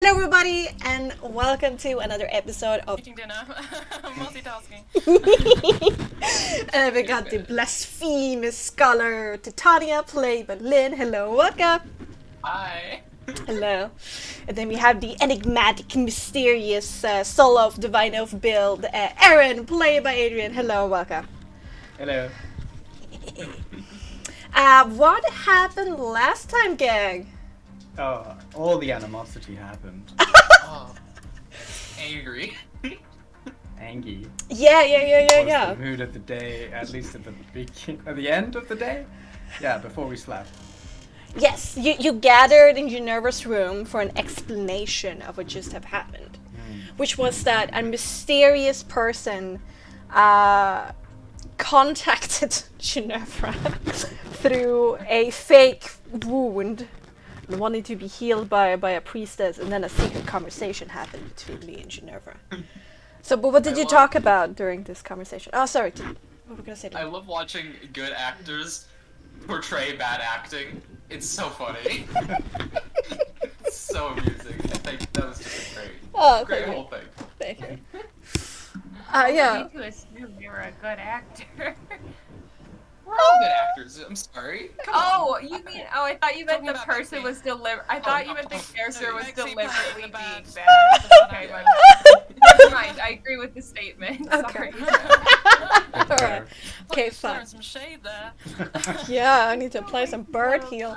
Hello everybody and welcome to another episode of Eating dinner. Multitasking. and we got the blasphemous scholar Titania played by Lynn. Hello, welcome. Hi. Hello. And then we have the enigmatic, mysterious soul of divine elf build, Aaron, played by Adrian. Hello, welcome. Hello. What happened last time, gang? Oh, all the animosity happened. Oh. Angry. Angie. Yeah. Was the mood of the day, at least at the end of the day? Yeah, before we slept. Yes, you gathered in Genevra's room for an explanation of what just have happened. Which was that a mysterious person contacted Ginevra through a fake wound and wanted to be healed by a priestess, and then a secret conversation happened between me and Ginevra. So, but what did you talk about during this conversation? Oh, sorry. What were we gonna say? I love watching good actors portray bad acting. It's so funny. It's so amusing. I think that was just a great thank whole thing. Thank you. I Yeah. need to assume you're a good actor. We're all good actors. I'm sorry. Come on. Oh, you mean? Oh, I thought you meant Talking the about person Bexxy. was I thought you meant the character was Bexxy deliberately playing being the bad. bad. Okay, Yeah. never mind. I agree with the statement. Okay. Sorry. Alright. Okay, Throwing fine. some shade there. Yeah, I need to apply some bird heal.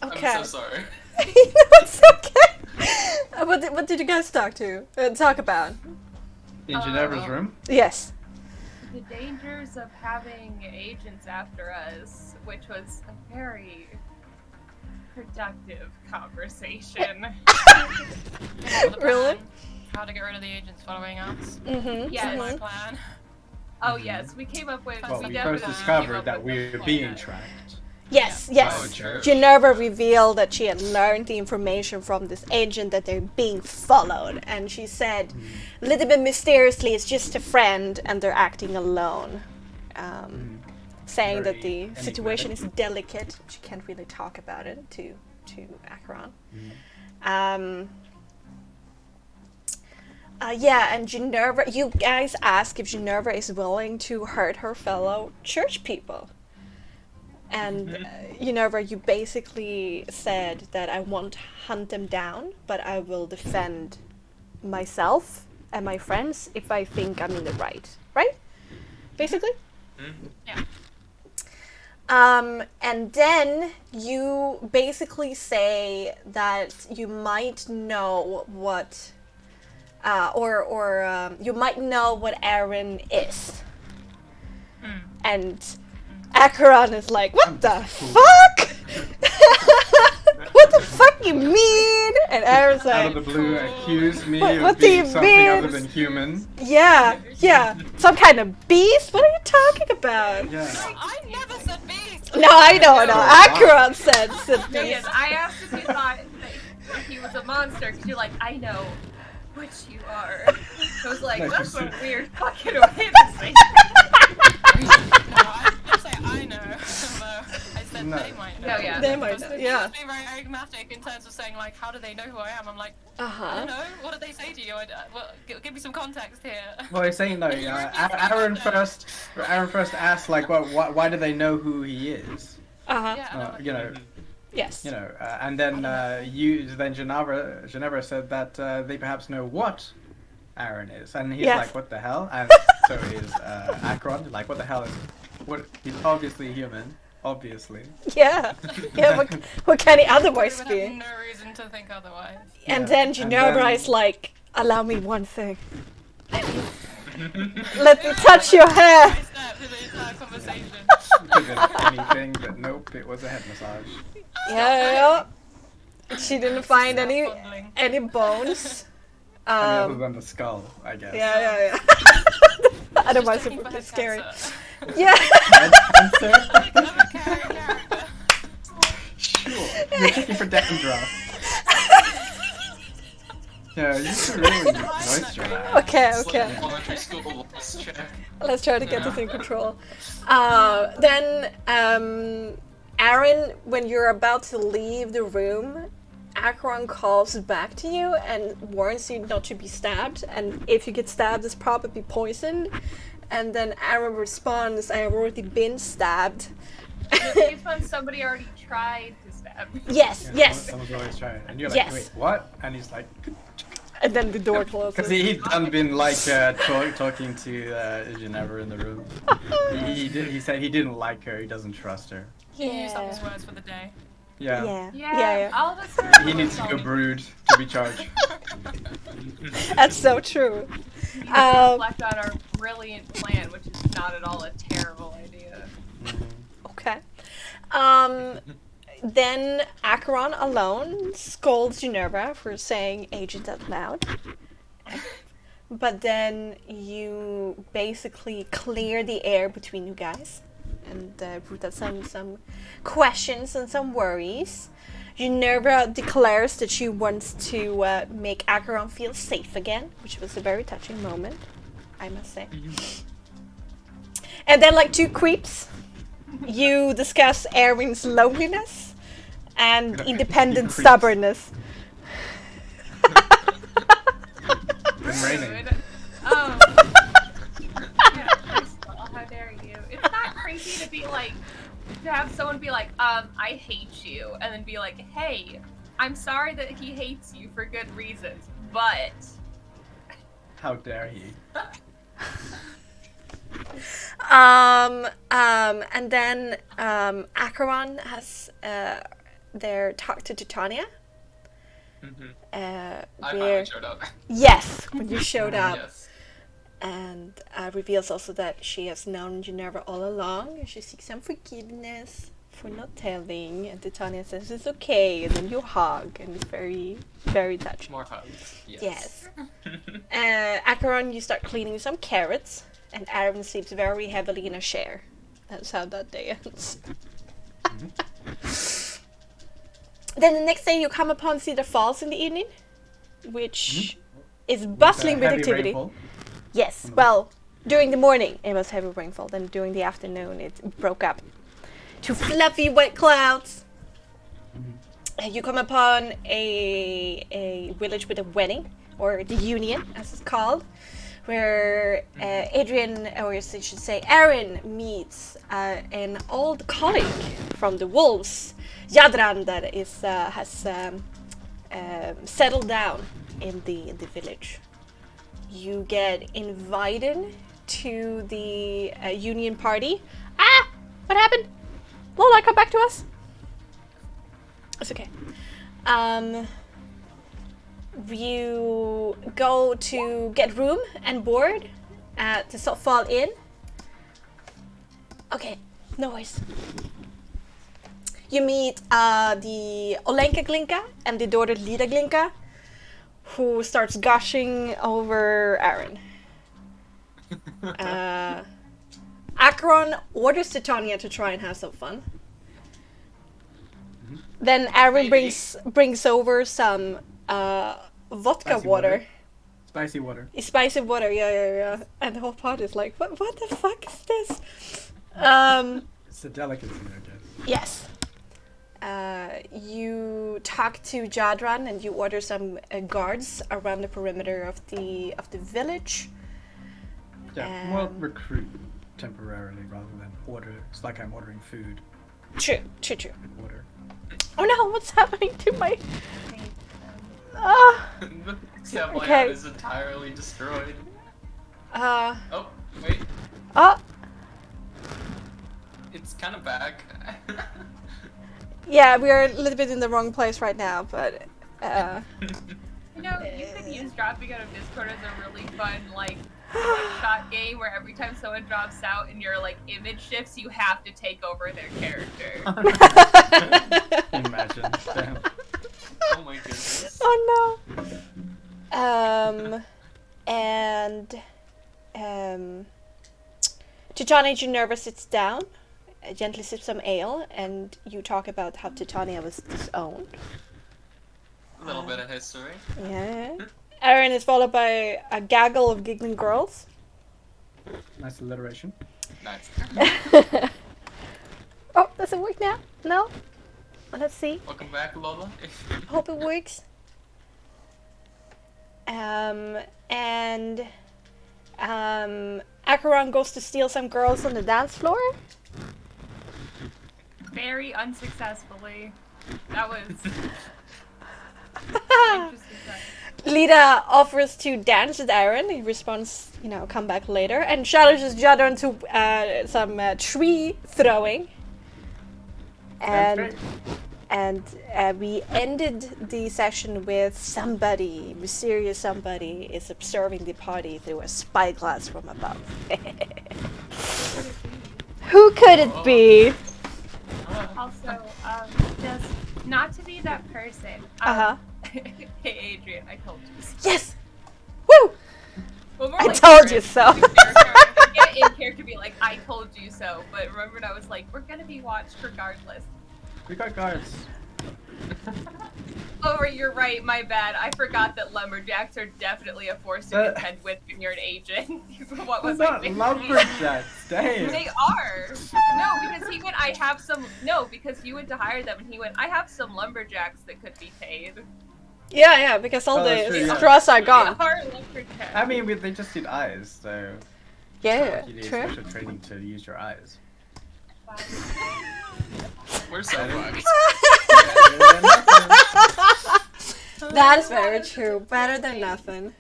Okay. I'm so sorry. It's okay. What did you guys talk about? In Ginevra's room? Yes. The dangers of having agents after us, which was a very productive conversation. The Really? plan, how to get rid of the agents following us. Mm-hmm. Yes. My plan. Oh yes, we came up with. Well, we definitely first came discovered up that with we the were being plan. tracked. Yes, Oh, yes. sure. Ginevra revealed that she had learned the information from this agent that they're being followed, and she said, a little bit mysteriously, it's just a friend, and they're acting alone, saying that the Very situation is enigmatic. delicate. She can't really talk about it to Acheron. Yeah, and Ginevra, you guys ask if Ginevra is willing to hurt her fellow church people. And Ginevra, you basically said that I won't hunt them down, but I will defend myself and my friends if I think I'm in the right. Right? Basically? Yeah. And then you basically say that you might know what you might know what Aaron is. And Acheron is like, what the fuck? What the fuck you mean? And Aaron's Out of like, the blue, accused me What of do you being something mean? other than human. yeah, some kind of beast? What are you talking about? Yeah. I never said beast. No, I know, no. wow. Acheron said No, yes, beast. I asked if you thought that he was a monster, because you're like, I know what you are. I was like, No, that's she a said- weird fucking way to say that. No, I didn't say I know. Although I said No. they might know. No, yeah. They might Because know, she yeah. was being very enigmatic in terms of saying, like, how do they know who I am? I'm like, I Uh-huh. don't know. What did they say to you? Well, give me some context here. Well, he's saying no. Aaron first asked like, why do they know who he is? Uh-huh. Yeah, and I'm like, You know, Yes. and then Ginevra said that they perhaps know what Aaron is, and he's Yes. like, what the hell? And so is Acheron, like, what the hell is? What? He's obviously human, obviously. Yeah. Yeah, what can he I otherwise would be? have no reason to think otherwise. And Yeah, then and Ginevra then- is like, allow me one thing. Let me touch your hair. I stepped in the entire conversation. Could have been anything, but nope, it was a head massage. Yeah. She didn't find Fondling. any bones. I mean, other than the skull, I guess. Yeah. Otherwise it Checking would for be head scary. cancer. Yeah. Head cancer? I'm a caring character. Sure. You're checking for dandruff. Yeah, you should really moisturize that. Okay. It's like elementary school voice check. Let's try to get this in control. Then Aaron, when you're about to leave the room, Acheron calls back to you and warns you not to be stabbed, and if you get stabbed, it's probably poisoned. And then Aaron responds, I have already been stabbed. It's when somebody already tried to stab you. Yes, Yeah, yes. Someone's always trying. And you're like, Yes. wait, what? And he's like, And then the door closes. because he'd done been like talking to Ginevra in the room. He said he didn't like her. He doesn't trust her. He used up his words for the day. Yeah. Yeah, all of us are He needs to go brood to be charged. That's so true. We need to reflect on our brilliant plan, which is not at all a terrible idea. Okay. Then Acheron alone scolds Ginevra for saying agent out loud. But then you basically clear the air between you guys and root out some questions and some worries. Ginevra declares that she wants to make Acheron feel safe again, which was a very touching moment, I must say. And then, like two creeps, you discuss Erin's loneliness and independent Creeps. stubbornness. It's raining. Dude. Yeah, first of all, how dare you? It's not crazy to be like, to have someone be like, I hate you, and then be like, hey, I'm sorry that he hates you for good reasons, but... How dare he? And then Acheron has their talk to Titania. I Where finally showed up. yes, when you showed up, Yes. and reveals also that she has known Ginevra all along, and she seeks some forgiveness for not telling. And Titania says it's okay, and then you hug, and it's very, very touching. More hugs. Yes. Acheron, you start cleaning some carrots, and Aaron sleeps very heavily in a chair. That's how that day ends. Then the next day you come upon Cedar Falls in the evening, which is bustling with Heavy activity. rainfall. Yes, well, during the morning it was heavy rainfall, then during the afternoon it broke up to fluffy white clouds. You come upon a village with a wedding, or the union as it's called, where Adrian, or I should say Aaron, meets an old colleague from the wolves, Yadran, that is has settled down in the village. You get invited to the union party. Ah! What happened? Lola, come back to us. It's okay. You go to get room and board at the Savoie Inn. Okay, no worries. You meet the Olenka Glinka and the daughter Lida Glinka, who starts gushing over Aaron. Acheron orders Titania to try and have some fun. Then Aaron Maybe. brings over some vodka Spicy water. Spicy water. Spicy water, yeah. And the whole party is like, what the fuck is this? It's a delicacy, I guess. Yes. You talk to Jadran and you order some guards around the perimeter of the village. Yeah, more recruit temporarily rather than order. It's like I'm ordering food. True. Order. Oh no, what's happening to my... Ah. The tablet Okay. is entirely destroyed. Uh. Oh, wait. Oh. It's kind of back. Yeah, we're a little bit in the wrong place right now, but... You know, you could use dropping out of Discord as a really fun, like, one-shot game where every time someone drops out and your, like, image shifts, you have to take over their character. Imagine. Damn. Oh my goodness. Oh no. Titania Ginevra sits down, gently sips some ale, and you talk about how Titania was disowned. A little bit of history. Yeah. Aaron is followed by a gaggle of giggling girls. Nice alliteration. Nice. Oh, does it work now? No? Let's see. Welcome back, Lola. Hope it works. And Acheron goes to steal some girls on the dance floor. Very unsuccessfully. That was interesting. Lita offers to dance with Aaron. He responds, come back later. And challenges Jadon to some tree throwing. And we ended the session with mysterious somebody is observing the party through a spyglass from above. Who could it be? Also, just not to be that person. Hey, Adrian, I told you so. Yes! Woo! Well, more I like told Aaron, you so. Get in character, be like, I told you so. But remember, I was like, we're gonna be watched regardless. We got guards. Oh, you're right. My bad. I forgot that lumberjacks are definitely a force to contend with when you're an agent. What was not lumberjacks? Damn. They are. No, because he went. I have some. No, because you went to hire them, and he went. I have some lumberjacks that could be paid. Yeah, because all the true, yeah. straws are gone. They are lumberjacks. I mean, they just need eyes, so Yeah, you need true. special training to use your eyes. We're so fucked. That is very true. Better than nothing.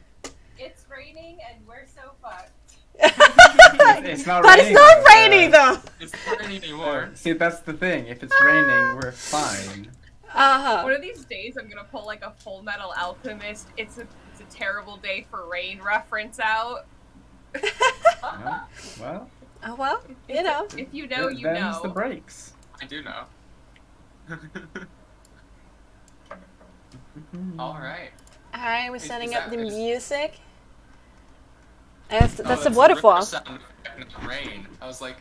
It's raining, and we're so fucked. It's not But raining. it's not raining though. It's not raining anymore. See, that's the thing. If it's raining, we're fine. One of these days, I'm gonna pull like a Full Metal Alchemist. It's a terrible day for rain reference out. Yeah. Well, Oh well, you know. If you know, you them's know. the breaks. I do know. Alright. Alright, we're setting up the that- music. That's Oh, a waterfall. river sound effect, not rain. I was like,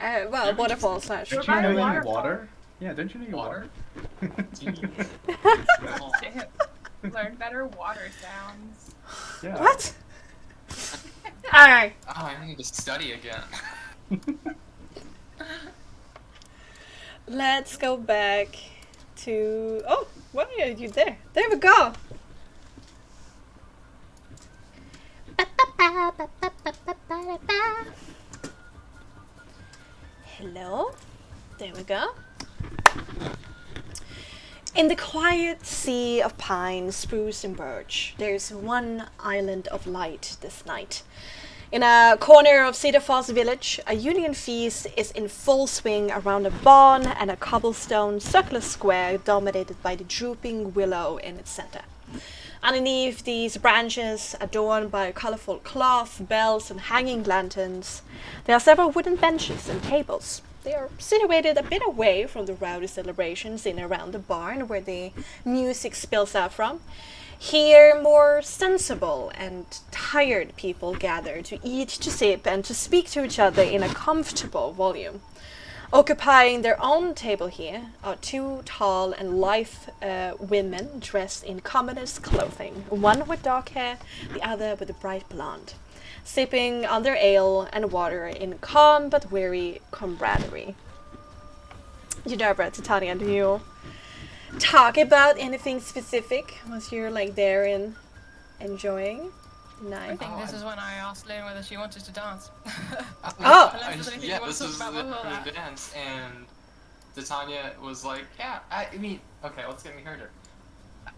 Well, waterfall slash. Don't By you a know you need waterfall. water? Yeah, don't you need water? Damn. Learn better water sounds. Yeah. What? Alright. oh, I need to study again. Let's go back to. Oh, why are you there? There we go. Hello. There we go. In the quiet sea of pine, spruce, and birch, there's one island of light this night. In a corner of Cedar Falls village, a union feast is in full swing around a barn and a cobblestone circular square dominated by the drooping willow in its center. Underneath these branches, adorned by colorful cloth, bells, and hanging lanterns, there are several wooden benches and tables. They are situated a bit away from the rowdy celebrations in and around the barn where the music spills out from. Here, more sensible and tired people gather to eat, to sip, and to speak to each other in a comfortable volume. Occupying their own table here are two tall and lithe women dressed in commonest clothing, one with dark hair, the other with a bright blonde, sipping on their ale and water in calm but weary camaraderie. Yudabra, Titania, do you talk about anything specific once you're like there and enjoying the I night? think this is when I asked Lynn whether she wanted to dance. Oh! Unless there's anything Yeah, you want this to talk is about the before that. dance, and Titania was like, yeah, I mean, okay, let's get me heard her.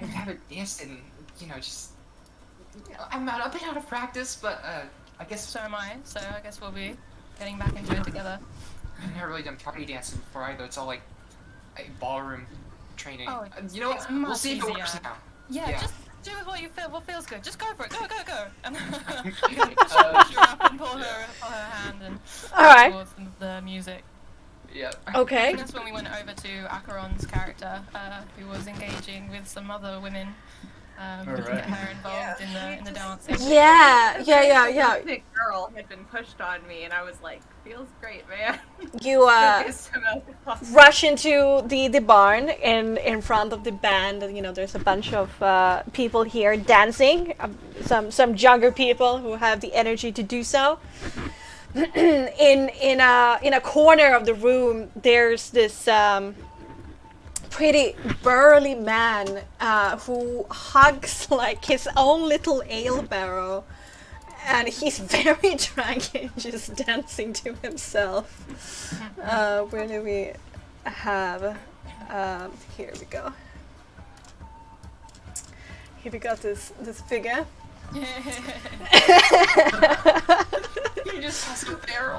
I haven't danced in, just, I'm a bit out of practice, but, I guess So am I, so I guess we'll be getting back into it together. I've never really done party dancing before either. It's all like ballroom training. Oh, You know what? it's We'll much see if it works easier. now. Yeah, just do what you feel, what feels good. Just go for it. Go, go, go. And push her up and pull her hand and Alright. towards the music. Yeah. Okay. And that's when we went over to Acheron's character, who was engaging with some other women. To Alright. get her involved in the dancing. Yeah. The girl had been pushed on me, and I was like, "Feels great, man." You rush into the barn in front of the band, and there's a bunch of people here dancing. Some younger people who have the energy to do so. in a corner of the room, there's this pretty burly man who hugs like his own little ale barrel, and he's very drunk and just dancing to himself. Where do we have? Here we go. Here we got this figure. You just has a barrel.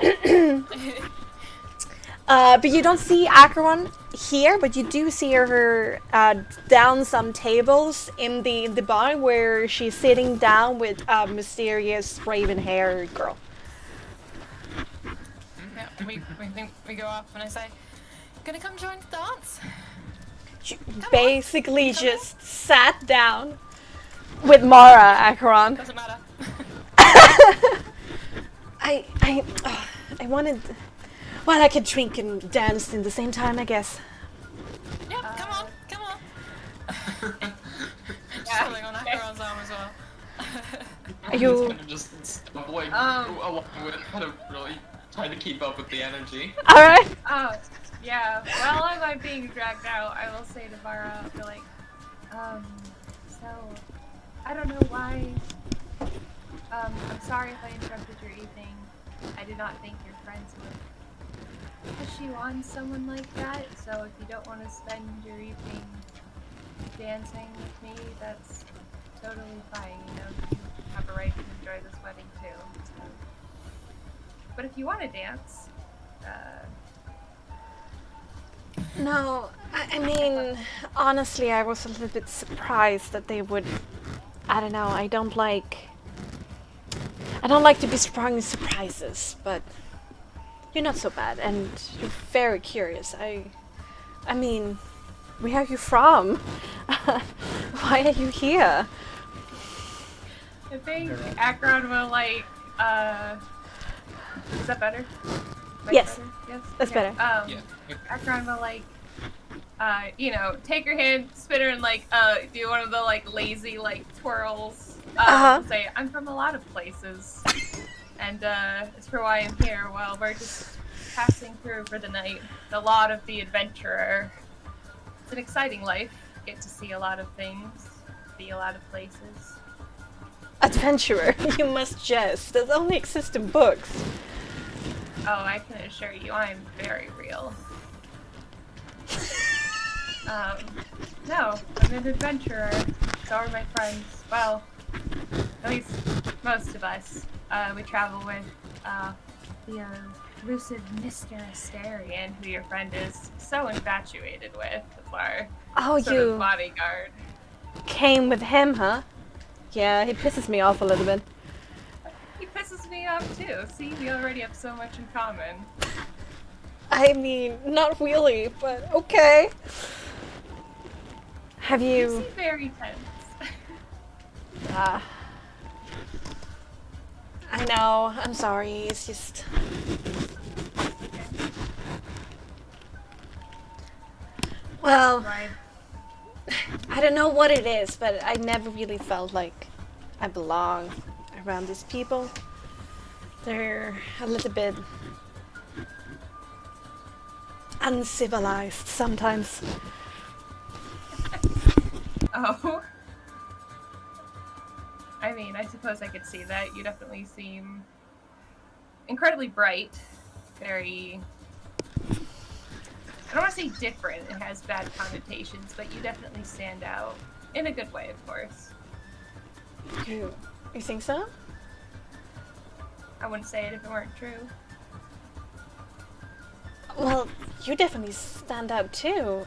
But you don't see Acheron here, but you do see her down some tables in the bar where she's sitting down with a mysterious raven-haired girl. Yeah, we go off and I say, "Gonna come join the dance?" She basically just sat down with Mara, Acheron. Doesn't matter. I wanted. Well, I could drink and dance in the same time, I guess. Yeah, come on. Just pulling on Acheron's arm as well. Are you? Kind of just avoid along with kind of really trying to keep up with the energy. All right. Oh, yeah. While I'm being dragged out, I will say to Mara, I'll be like, so, I don't know why. I'm sorry if I interrupted your evening. I did not think your friends would push you on someone like that, so if you don't want to spend your evening dancing with me, that's totally fine, you know, you have a right to enjoy this wedding too. So. But if you want to dance, No, I mean, honestly, I was a little bit surprised that they would. I don't know. I don't like to be sprung in surprises, but you're not so bad, and you're very curious. I mean, where are you from? Why are you here? I think Akron will like, is that better? Yes. Better? Yes. That's better. Yeah. Akron will like, you know, take her hand, spin her, and like, do one of the like lazy like twirls. Say, I'm from a lot of places, and as for why I'm here, well, we're just passing through for the night. The lot of the adventurer. It's an exciting life. Get to see a lot of things, be a lot of places. Adventurer, you must jest. Those only exist in books. Oh, I can assure you, I'm very real. No, I'm an adventurer. So are my friends. Well, at least most of us. We travel with the elusive Mr. Asterion, who your friend is so infatuated with, as our sort of bodyguard. Came with him, huh? Yeah, he pisses me off a little bit. He pisses me off too. See, we already have so much in common. I mean, not really, but okay. Have You you? seem very tense. I know. I'm sorry. It's just. Well, Right. I don't know what it is, but I never really felt like I belong around these people. They're a little bit uncivilized sometimes. Oh. I mean, I suppose I could see that. You definitely seem incredibly bright. Very... I don't want to say different, it has bad connotations, but you definitely stand out. In a good way, of course. You think so? I wouldn't say it if it weren't true. Well, you definitely stand out too.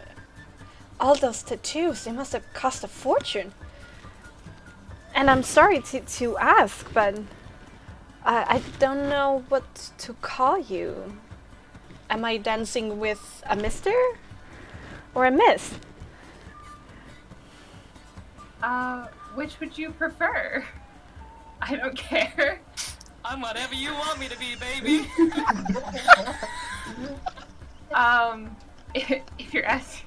All those tattoos, they must have cost a fortune. And I'm sorry to ask, but I don't know what to call you. Am I dancing with a mister? Or a miss? Which would you prefer? I don't care. I'm whatever you want me to be, baby. If you're asking...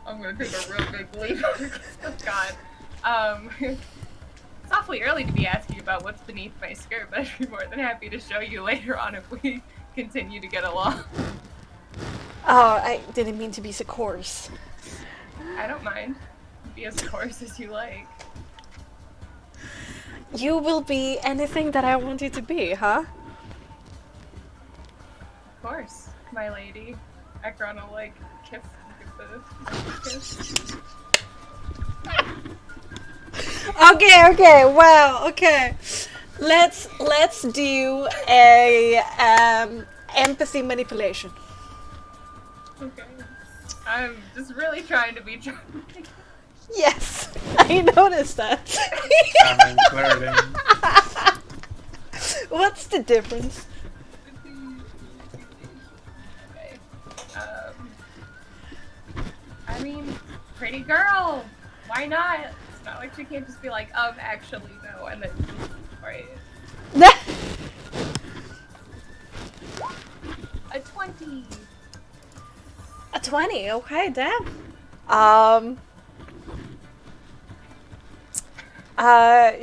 I'm gonna take a real big leap. Oh god. It's awfully early to be asking about what's beneath my skirt, but I'd be more than happy to show you later on if we continue to get along. Oh, I didn't mean to be so coarse. I don't mind. Be as coarse as you like. You will be anything that I want you to be, huh? Of course, my lady. Ekron will like kiss the kiss. Okay, wow, okay. Let's do a empathy manipulation. Okay. I'm just really trying to be charming. Yes, I noticed that. Charming, flirting. What's the difference? Okay. I mean, pretty girl. Why not? It's not like she can't just be like, actually no, and then right. A 20. A 20, okay, damn.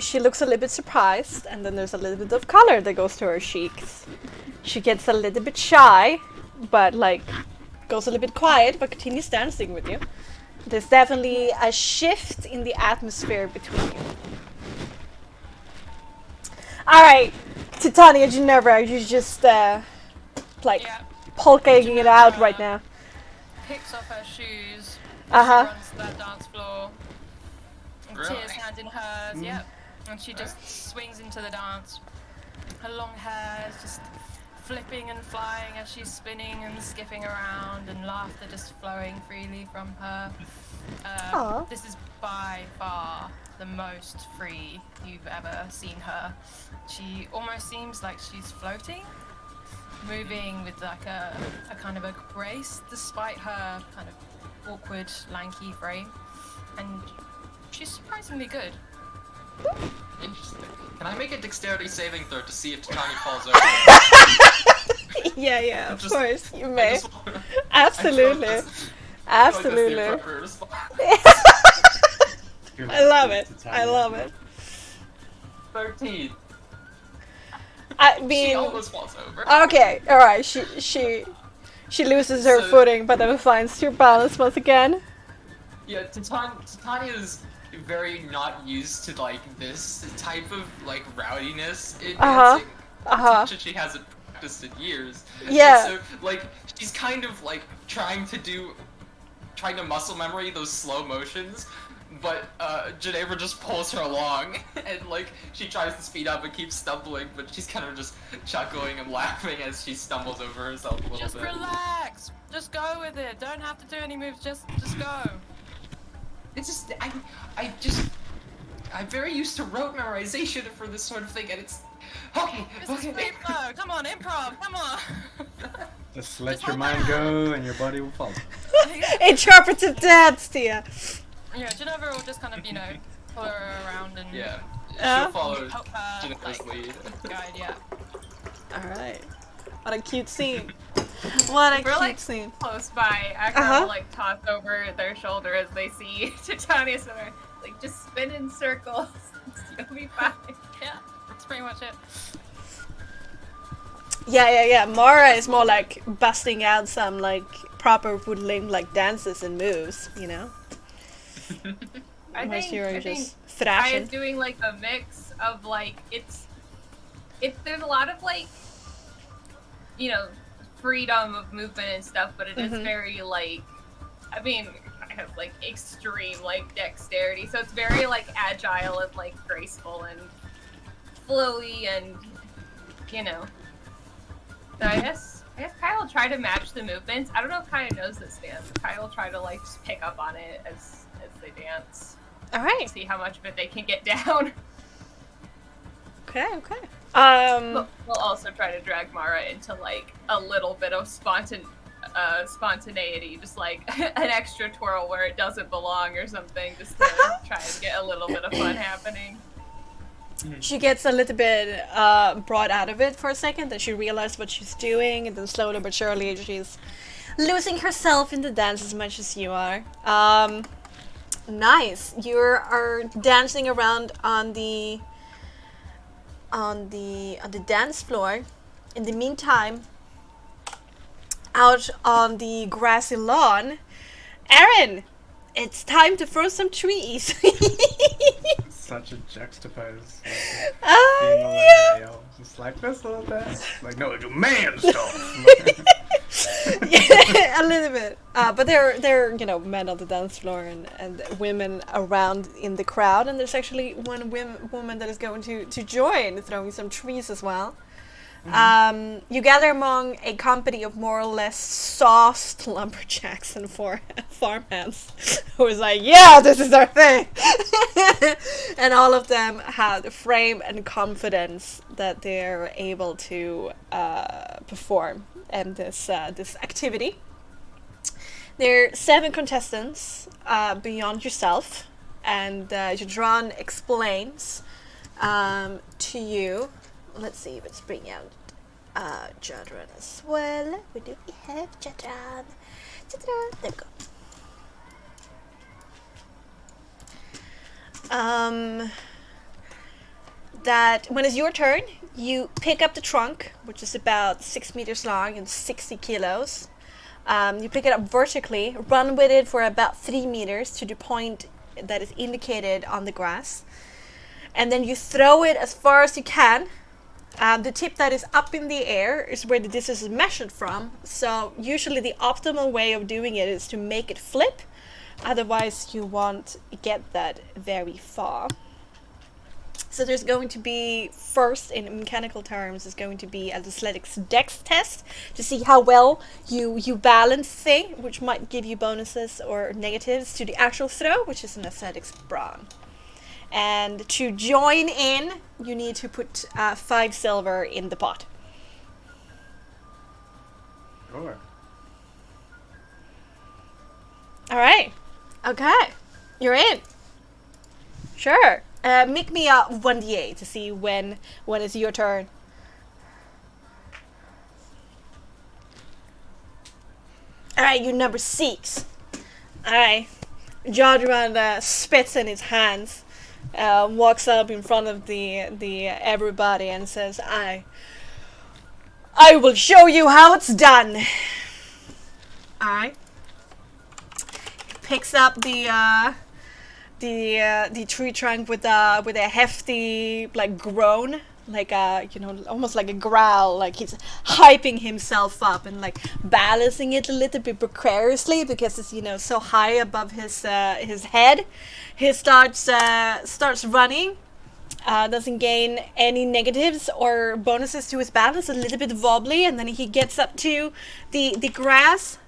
She looks a little bit surprised, and then there's a little bit of color that goes to her cheeks. She gets a little bit shy, but like goes a little bit quiet, but continues dancing with you. There's definitely a shift in the atmosphere between you. Alright, Titania Ginevra, you just like Yeah. polkaing it out right now. Picks off her shoes. Uh-huh. She runs to that dance floor. And Really? tears hand in hers, yep. And she just swings into the dance. Her long hair is just flipping and flying as she's spinning and skipping around, and laughter just flowing freely from her. Aw. This is by far the most free you've ever seen her. She almost seems like she's floating, moving with like a kind of a grace despite her kind of awkward, lanky frame. And she's surprisingly good. Interesting. Can I make a dexterity saving throw to see if Titania falls over? Yeah, of Just- course, you I may. just wanna- Absolutely. I feel like that's the Absolutely. appropriate response. I love it. I love it. 13. I She mean, almost falls over. okay, all right. She loses her So- footing, but then finds her balance once again. Yeah, Titania's very not used to like this type of like rowdiness in Uh-huh. dancing. Uh-huh. She hasn't practiced in years. Yeah. And so like she's kind of like trying to muscle memory those slow motions, but Ginevra just pulls her along, and like she tries to speed up and keeps stumbling, but she's kind of just chuckling and laughing as she stumbles over herself a little Just bit. relax. Just go with it. Don't have to do any moves. Just go. It's just I'm very used to rote memorization for this sort of thing, and it's okay. This is free flow. Come on, improv. Come on. Just let Just your hold mind on. go and your body will follow. Interpretive dance, Tia. Yeah, Ginevra will just kind of, pull her around and Yeah, Uh. she'll follow help her, Ginevra's like, lead. guide, yeah. All right. What a cute scene. What a We're, cute like, scene. Close by, Ekron Uh-huh. will like toss over their shoulder as they see Titania, so they're like just spin in circles. You'll be fine. Yeah, that's pretty much it. Yeah. Mara is more like busting out some like proper woodling like dances and moves, you know? I Whereas think you're I just think I thrashing. is doing like a mix of like it's there's a lot of like freedom of movement and stuff, but it is Mhm. very like I mean kind of like extreme like dexterity. So it's very like agile and like graceful and flowy and So I guess Kyle will try to match the movements. I don't know if Kyle knows this dance. Kyle will try to like just pick up on it as they dance. All right. See how much of it they can get down. Okay. We'll also try to drag Mara into like a little bit of spontaneity, just like an extra twirl where it doesn't belong or something, just to try and get a little bit of fun happening. She gets a little bit brought out of it for a second, then she realizes what she's doing, and then slowly but surely she's losing herself in the dance as much as you are. Nice. You are dancing around on the dance floor. In the meantime, out on the grassy lawn, Aaron, it's time to throw some trees. Such a juxtapose. Yeah. Male. Just like this little bit. Like, no, do man stuff. Yeah, a little bit. But there are men on the dance floor and women around in the crowd, and there's actually one woman that is going to join, throwing some trees as well. You gather among a company of more or less sauced lumberjacks and farmhands who is like, yeah, this is our thing. And all of them have the frame and confidence that they're able to perform in this activity. There are 7 contestants beyond yourself, and Jadran explains to you. Let's see if it's bringing out Jadran as well. Where do we have Jadran? There we go. That when it's your turn, you pick up the trunk, which is about 6 meters long and 60 kilos. You pick it up vertically, run with it for about 3 meters to the point that is indicated on the grass, and then you throw it as far as you can. The tip that is up in the air is where the distance is measured from, so usually the optimal way of doing it is to make it flip, otherwise you won't get that very far. So there's going to be, first in mechanical terms, is going to be an athletics dex test to see how well you balance thing, which might give you bonuses or negatives to the actual throw, which is an athletics brawn. And to join in, you need to put 5 silver in the pot. Sure. Alright. Okay. You're in. Sure. Make me a 1d8 to see when it's your turn. Alright, you're number 6. Alright. Jadran spits in his hands. Walks up in front of the everybody and says, I will show you how it's done. Alright. Picks up the tree trunk with a hefty groan, almost like a growl, like he's hyping himself up and balancing it a little bit precariously because it's so high above his head. He starts running, doesn't gain any negatives or bonuses to his balance, a little bit wobbly, and then he gets up to the grass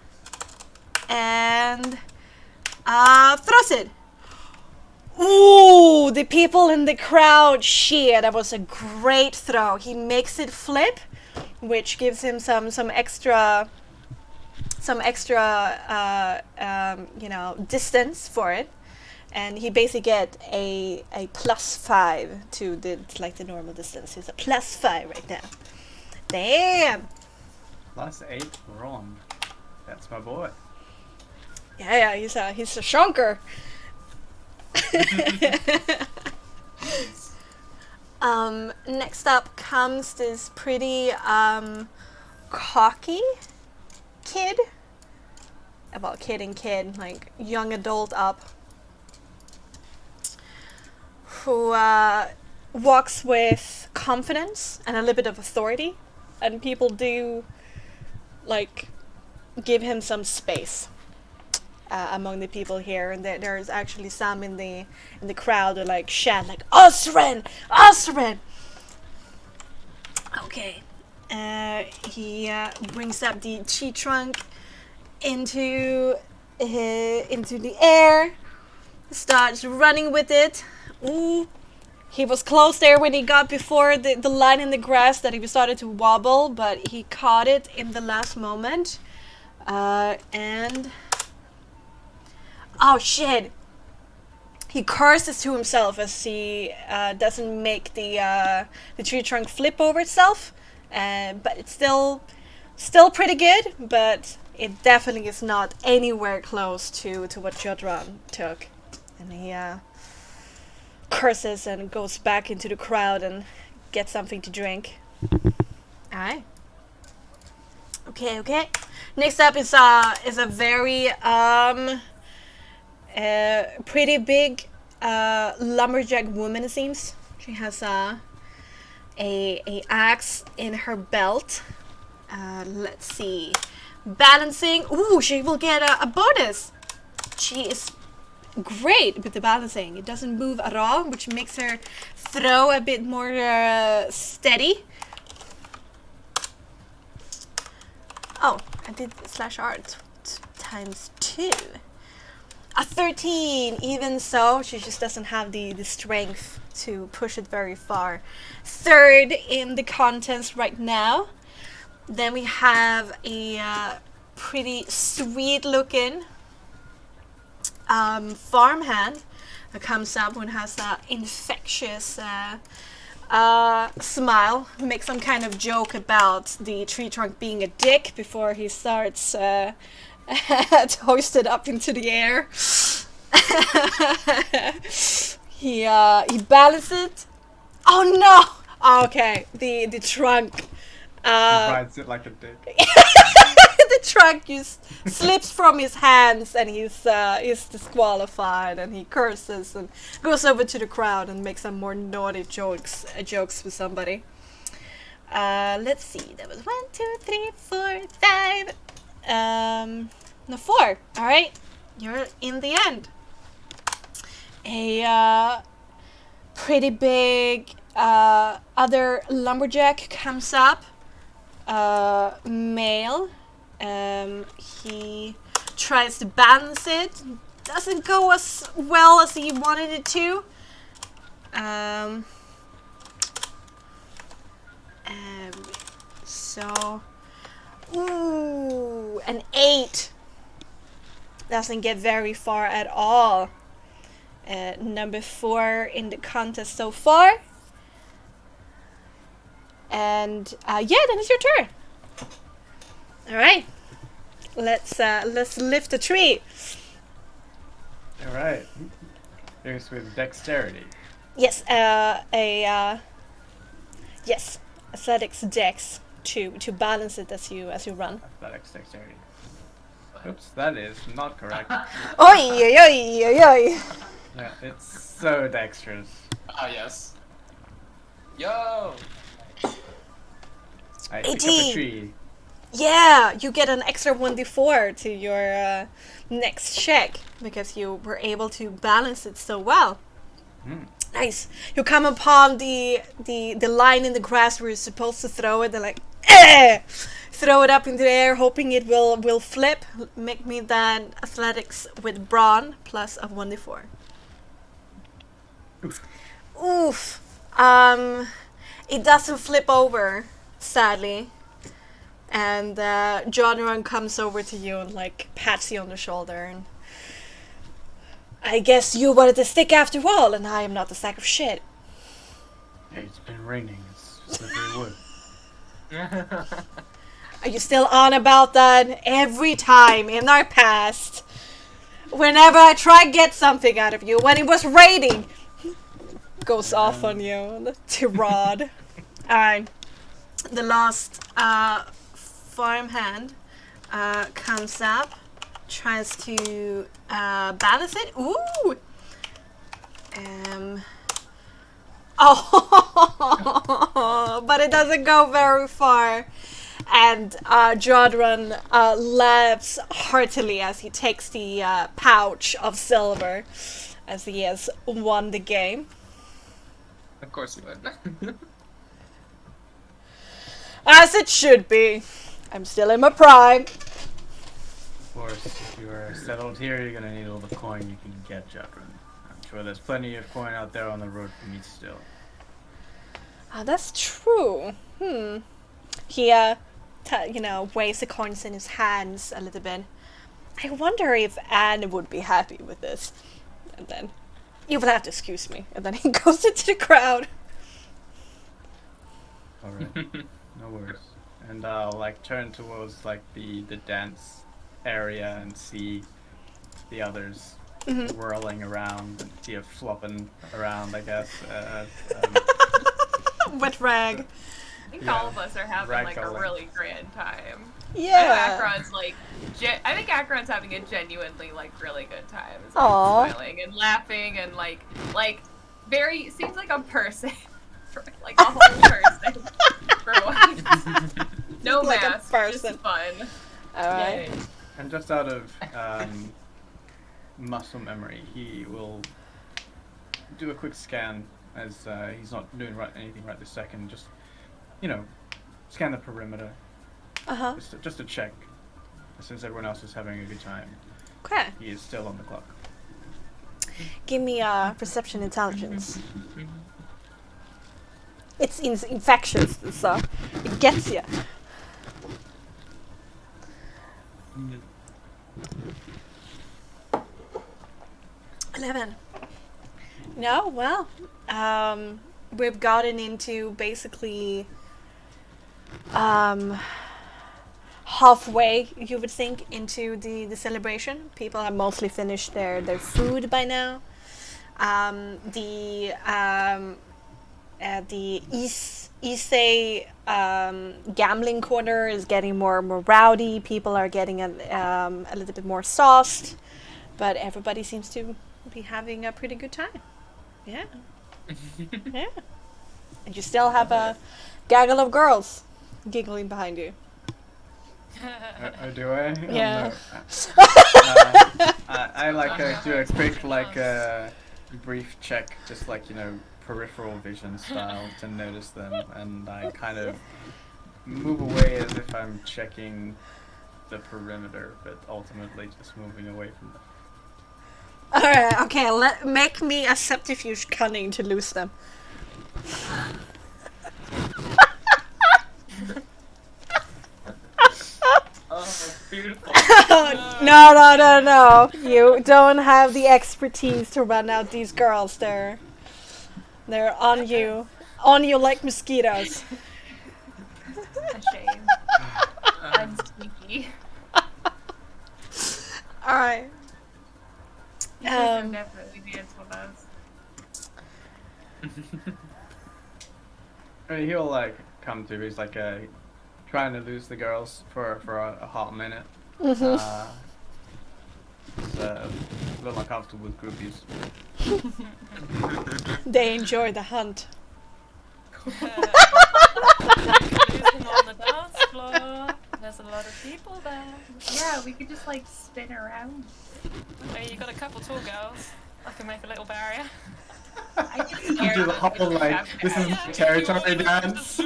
and throws it. Ooh, the people in the crowd cheer. That was a great throw. He makes it flip, which gives him some extra distance for it, and he basically get a +5 to the normal distance. He's a +5 right now. Damn. +8 wrong. That's my boy. Yeah, he's a shonker. Next up comes this pretty cocky kid. About kid, young adult up, who walks with confidence and a little bit of authority, and people do give him some space. Among the people here, and there's actually some in the crowd who shout Osren! Okay, he brings up the tree trunk into the air, starts running with it. Ooh, he was close there when he got before the line in the grass that he started to wobble, but he caught it in the last moment, and oh shit! He curses to himself as he doesn't make the tree trunk flip over itself, but it's still pretty good. But it definitely is not anywhere close to what Jadran took, and he curses and goes back into the crowd and gets something to drink. All right. Okay. Next up is a very pretty big lumberjack woman. It seems she has a axe in her belt. Let's see, balancing. Ooh, she will get a bonus. She is great with the balancing. It doesn't move at all, which makes her throw a bit more steady. Oh, I did /art times 2. A 13. Even so, she just doesn't have the strength to push it very far. Third in the contest right now. Then we have a pretty sweet looking farmhand that comes up and has an infectious smile. Makes some kind of joke about the tree trunk being a dick before he starts to hoist it up into the air. he balances it. Oh no! Okay, the trunk. He rides it like a dick. The trunk just slips from his hands and he's disqualified, and he curses and goes over to the crowd and makes some more naughty jokes with somebody. Let's see, that was 1, 2, 3, 4, 5. No, 4. All right, you're in the end. A pretty big other lumberjack comes up. Male. He tries to balance it. Doesn't go as well as he wanted it to. So, ooh, an 8. Doesn't get very far at all. Number 4 in the contest so far. And yeah, then it's your turn. All right, let's lift the tree. All right. Here's with dexterity. Yes, yes, athletics dex to balance it as you run. Athletics dexterity. Oops, that is not correct. Oi, oi, oi, oi, oi. Yeah, it's so dexterous. Ah, yes. Yo! I pick up 18. a tree. Yeah, you get an extra 1d4 to your next check because you were able to balance it so well. Nice. You come upon the line in the grass where you're supposed to throw it, and like, throw it up in the air, hoping it will flip. Make me then athletics with brawn plus a 1d4. Oof. It doesn't flip over, sadly. And Jonathan comes over to you and like pats you on the shoulder, and I guess you wanted to stick after all, and I am not a sack of shit. Hey, it's been raining. It's slippery wood. Are you still on about that? Every time in our past, whenever I try to get something out of you, when it was raining, goes off on you. The tirade. Alright. The last farmhand comes up, tries to balance it. Ooh! Oh, but it doesn't go very far. And Jodran laughs heartily as he takes the pouch of silver, as he has won the game. Of course you would. As it should be. I'm still in my prime. Of course, if you are settled here, you're gonna need all the coin you can get, Jodran. I'm sure there's plenty of coin out there on the road for me still. That's true. He, weighs the coins in his hands a little bit. I wonder if Anne would be happy with this. And then, you will have to excuse me. And then he goes into the crowd. Alright, no worries. And I'll turn towards the dance area and see the others whirling around and see it flopping around, I guess. Wet rag. think Yeah. all of us are having like a Ragdolling. really grand time. Yeah. I know Akron's like, I think Akron's having a genuinely like really good time. It's, like, Aw. smiling and laughing and like very seems like a person, like a whole person for once. No Like a mask, person. just fun. All right. And just out of muscle memory, he will do a quick scan as he's not doing anything right this second. Just, scan the perimeter. Uh-huh. Just to check. Since everyone else is having a good time, Okay. he is still on the clock. Give me perception intelligence. It's infectious, so it gets you. 11. No, well, we've gotten into basically halfway, you would think, into the celebration. People have mostly finished their food by now. The Issei gambling corner is getting more and more rowdy. People are getting a little bit more sauced, but everybody seems to be having a pretty good time. Yeah. Yeah. And you still have a gaggle of girls giggling behind you. Do I? Yeah. Oh, no. I like do a quick brief check, just peripheral vision style to notice them, and I kind of move away as if I'm checking the perimeter, but ultimately just moving away from them. Alright, okay, make me a subterfuge cunning to lose them. Oh, beautiful. No. You don't have the expertise to run out these girls. They're on you like mosquitoes. A shame. I'm sneaky. Alright. You can definitely dance with us. I mean, he'll come to. He's trying to lose the girls for a hot minute. He's a little uncomfortable with groupies. They enjoy the hunt. Lose them on the dance floor. There's a lot of people there. Yeah, we could just spin around. Oh, you got a couple tall girls. I can make a little barrier. I get You scared do the of whole this is Yeah, territory you dance.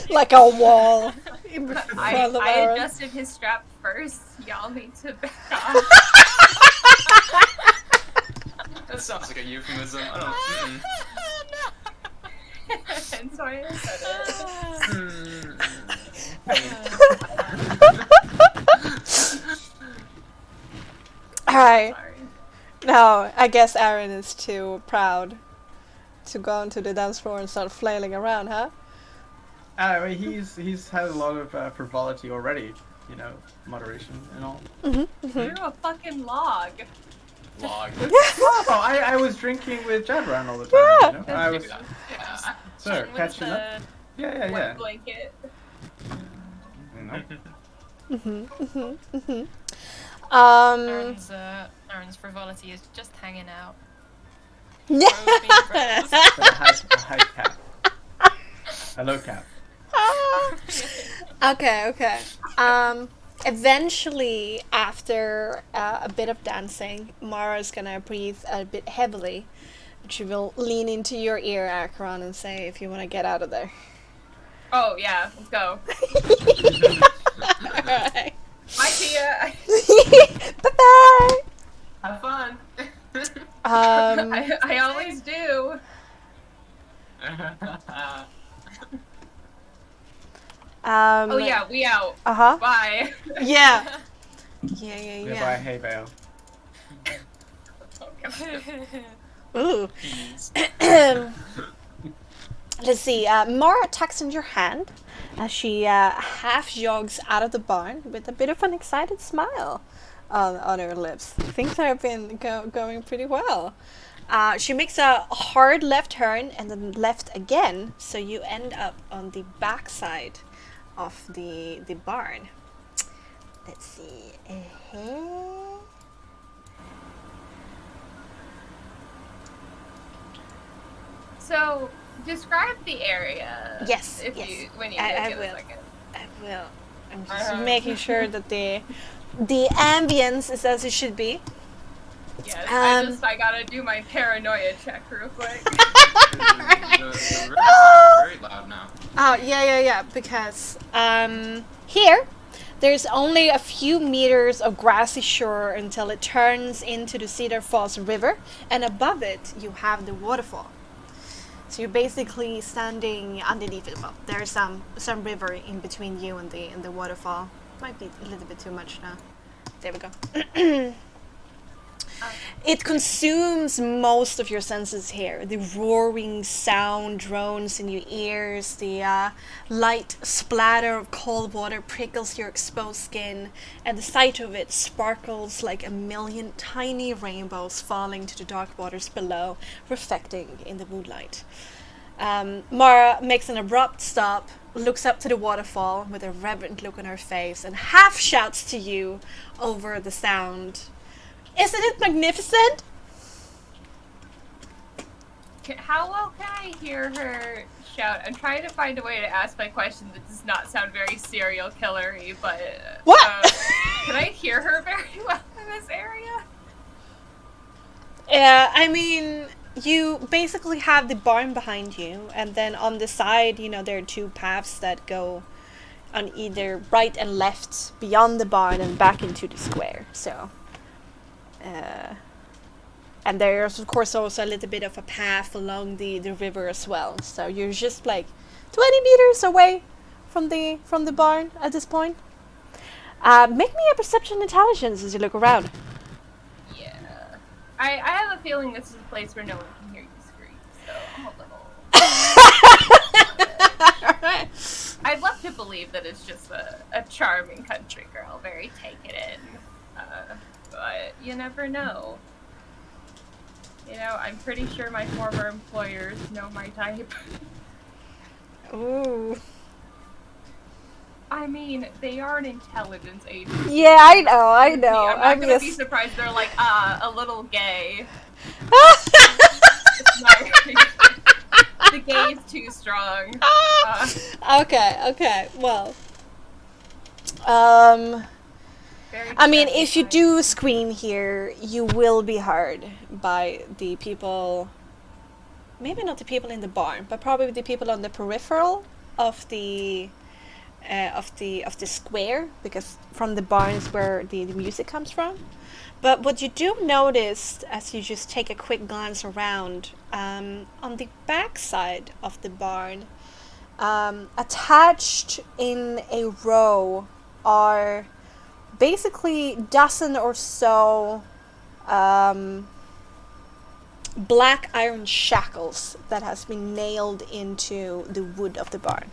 Like a wall in front of I Aaron. adjusted his strap first. Y'all need to back off. That sounds like a euphemism. I don't. And so I said Alright. sorry. No, I guess Aaron is too proud to go onto the dance floor and start flailing around, huh? I mean, he's had a lot of frivolity already. Moderation and all. You're a fucking log. Log. Oh, I was drinking with Jabran all the time. I was Yeah. sir catching up. Yeah. Wet blanket. Aaron's frivolity is just hanging out. Yeah. A high cap. A low cap. Okay. Eventually, after a bit of dancing, Mara's gonna breathe a bit heavily. She will lean into your ear, Akron, and say, if you want to get out of there. Oh yeah, let's go. Alright. Bye, Tia. Bye-bye! Have fun. I always do. Oh yeah, we out. Uh-huh. Bye. Yeah. Goodbye, hey Bale. Ooh. Let's see. Mara tucks in your hand as she half jogs out of the barn with a bit of an excited smile on her lips. Things have been going pretty well. She makes a hard left turn and then left again, so you end up on the back side of the barn. Let's see. So, describe the area. Yes, If yes. you when you I get will. a second. I will. I'm just making sure that the ambience is as it should be. Yes, I gotta do my paranoia check real quick. The river's very loud now. Oh, yeah, because here there's only a few meters of grassy shore until it turns into the Cedar Falls River, and above it you have the waterfall. So you're basically standing underneath it. Well, there's some river in between you and the waterfall. Might be a little bit too much now. There we go. It consumes most of your senses here. The roaring sound drones in your ears. The light splatter of cold water prickles your exposed skin. And the sight of it sparkles like a million tiny rainbows falling to the dark waters below, reflecting in the moonlight. Mara makes an abrupt stop, looks up to the waterfall with a reverent look on her face, and half shouts to you over the sound. Isn't it magnificent? How well can I hear her shout? I'm trying to find a way to ask my question that does not sound very serial killer-y, but... What? Can I hear her very well in this area? Yeah, I mean, you basically have the barn behind you, and then on the side, there are two paths that go on either right and left beyond the barn and back into the square, so... and there's of course also a little bit of a path along the river as well. So you're just like 20 meters away from the barn at this point. Make me a perception intelligence as you look around. Yeah. I have a feeling this is a place where no one can hear you scream, so I'm a little... I'd love to believe that it's just a charming country girl, very take it in. But you never know. I'm pretty sure my former employers know my type. Ooh. I mean, they are an intelligence agency. Yeah, I know. I'm not gonna be surprised they're like, a little gay. The gay is too strong. Okay, well. I mean, if you do scream here, you will be heard by the people, maybe not the people in the barn, but probably the people on the peripheral of the square, because from the barn is where the music comes from. But what you do notice as you just take a quick glance around, on the back side of the barn, attached in a row are basically dozen or so black iron shackles that has been nailed into the wood of the barn.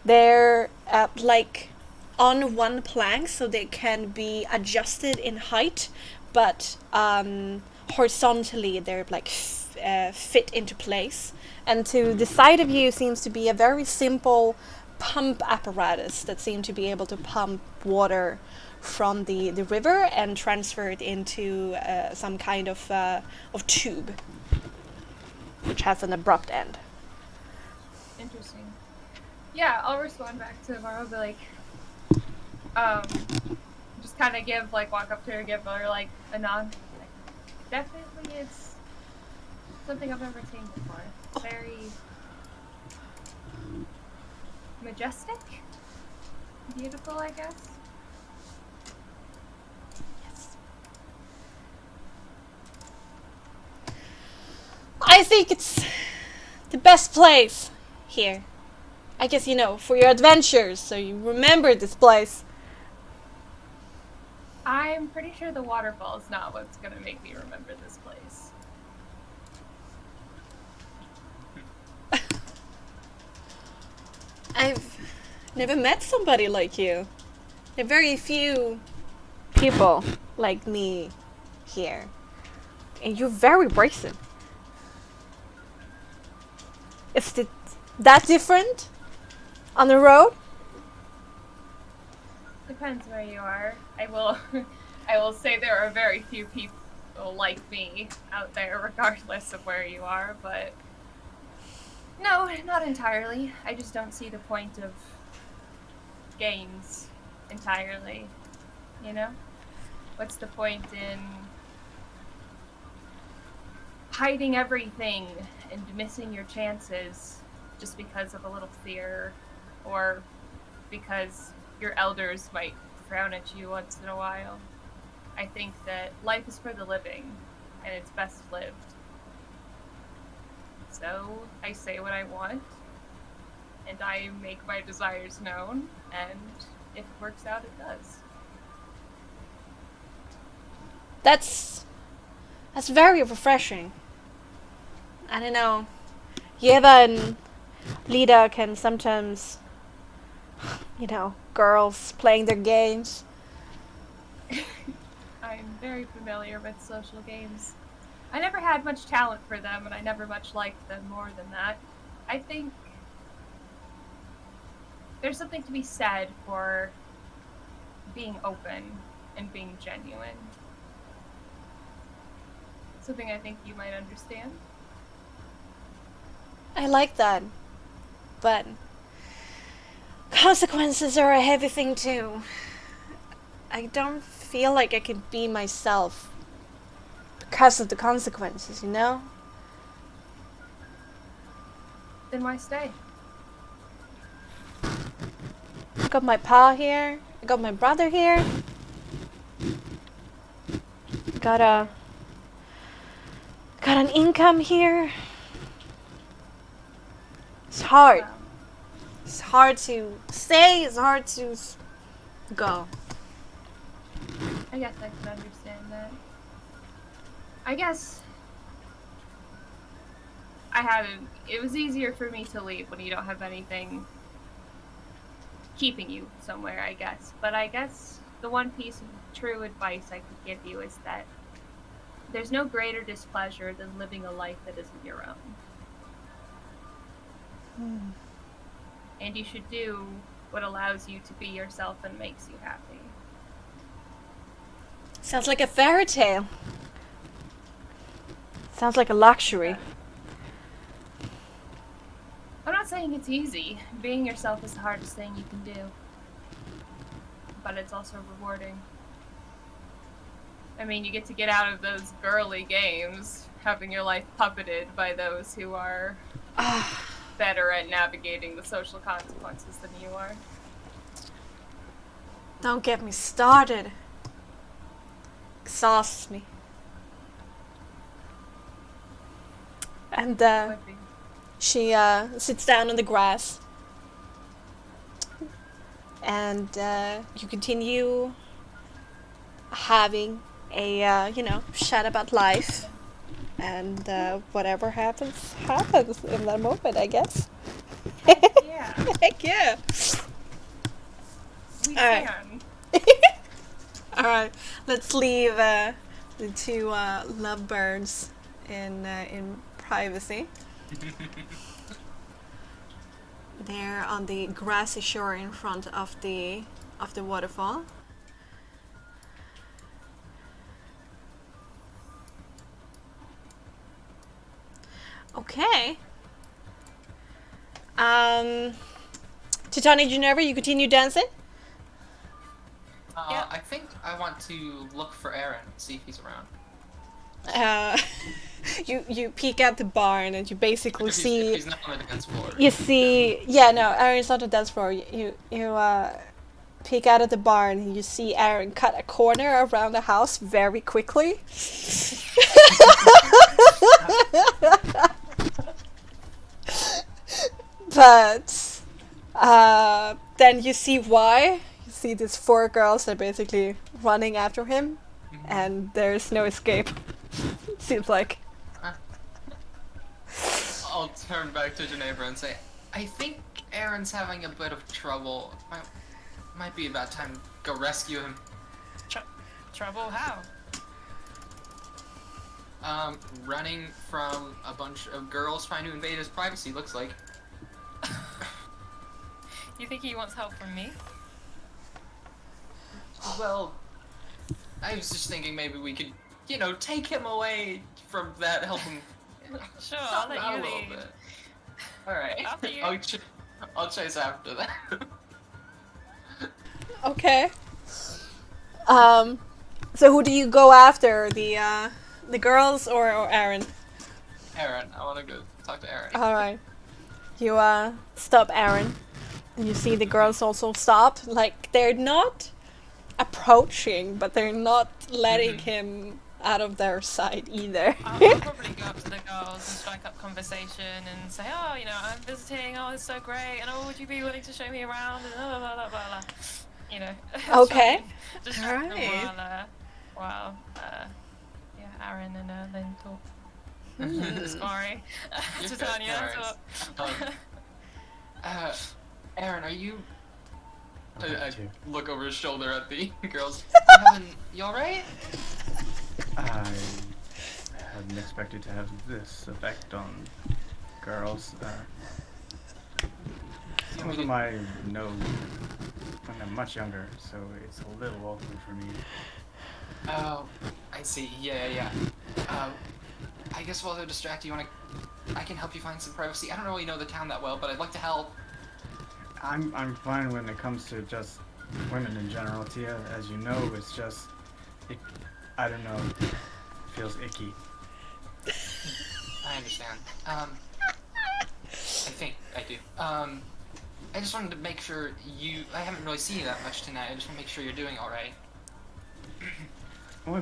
They're like on one plank, so they can be adjusted in height, but horizontally they're like fit into place. And to the side of you seems to be a very simple pump apparatus that seem to be able to pump water from the river and transfer it into some kind of tube, which has an abrupt end. Interesting. Yeah, I'll respond back to Mara, be like, just kind of walk up to her, give her like a nod. Like, definitely, it's something I've never seen before. Very majestic, beautiful, I guess. Yes. I think it's the best place here. I guess, for your adventures, so you remember this place. I'm pretty sure the waterfall is not what's gonna make me remember this place. I've never met somebody like you. There are very few people like me here. And you're very brazen. Is it that different on the road? Depends where you are. I will I will say there are very few people like me out there regardless of where you are, but no, not entirely. I just don't see the point of games entirely, you know? What's the point in hiding everything and missing your chances just because of a little fear, or because your elders might frown at you once in a while? I think that life is for the living, and it's best lived. So I say what I want, and I make my desires known, and if it works out, it does. That's very refreshing. I don't know. Yeva and Lida can sometimes, girls playing their games. I'm very familiar with social games. I never had much talent for them, and I never much liked them more than that. I think there's something to be said for being open and being genuine. Something I think you might understand. I like that. But consequences are a heavy thing too. I don't feel like I can be myself because of the consequences, you know? Then why stay? I got my pa here. I got my brother here. Got an income here. It's hard. Wow. It's hard to stay. It's hard to go. I guess I can understand that. I guess it was easier for me to leave when you don't have anything keeping you somewhere, I guess. But I guess the one piece of true advice I could give you is that there's no greater displeasure than living a life that isn't your own. And you should do what allows you to be yourself and makes you happy. Sounds like a fairy tale. Sounds like a luxury. I'm not saying it's easy. Being yourself is the hardest thing you can do. But it's also rewarding. I mean, you get to get out of those girly games, having your life puppeted by those who are better at navigating the social consequences than you are. Don't get me started. Exhausts me. And Would be. she sits down on the grass. And you continue having a, chat about life. And whatever happens in that moment, I guess. Yeah, Heck yeah. we Alright. can. Alright, let's leave the two lovebirds in privacy. They're on the grassy shore in front of the waterfall. Okay. Titania Ginevra, you continue dancing? Yeah. I think I want to look for Aaron, see if he's around. You peek at the barn and you basically If see. he's not on the dance floor. You see, yeah, no, Aaron's not on the dance floor. You peek out at the barn and you see Aaron cut a corner around the house very quickly. But then you see why. You see these 4 girls that are basically running after him, and there's no escape. Seems like. I'll turn back to Ginevra and say, I think Aaron's having a bit of trouble. Might be about time to go rescue him. Trouble how? running from a bunch of girls trying to invade his privacy, looks like. You think he wants help from me? Well, I was just thinking maybe we could, take him away from that, help him. Sure, I'll let out you a little lead. bit. Alright. After you. I'll chase after that. Okay. So who do you go after? The girls or Aaron? Aaron, I want to go talk to Aaron. Alright. You stop Aaron. And you see the girls also stop. Like, they're not approaching, but they're not letting him out of their sight either. I'll probably go up to the girls and strike up conversation and say, oh, I'm visiting, oh, it's so great, and oh, would you be willing to show me around, and blah, blah, blah, blah, blah. Okay. Just Alright. while Aaron and Lynn talk. Sorry. You're good, Titania, no worries. Aaron, are you... I look over his shoulder at the girls. You alright? I hadn't expected to have this effect on girls. Some of them I know when I'm much younger, so it's a little awkward for me. Oh, I see. Yeah. I guess while they're distracted, I can help you find some privacy. I don't really know the town that well, but I'd like to help. I'm fine when it comes to just women in general, Tia. As you know, it's just, I don't know, it feels icky. I understand. I think I do. I just wanted to make sure I haven't really seen you that much tonight. I just want to make sure you're doing alright. Oh,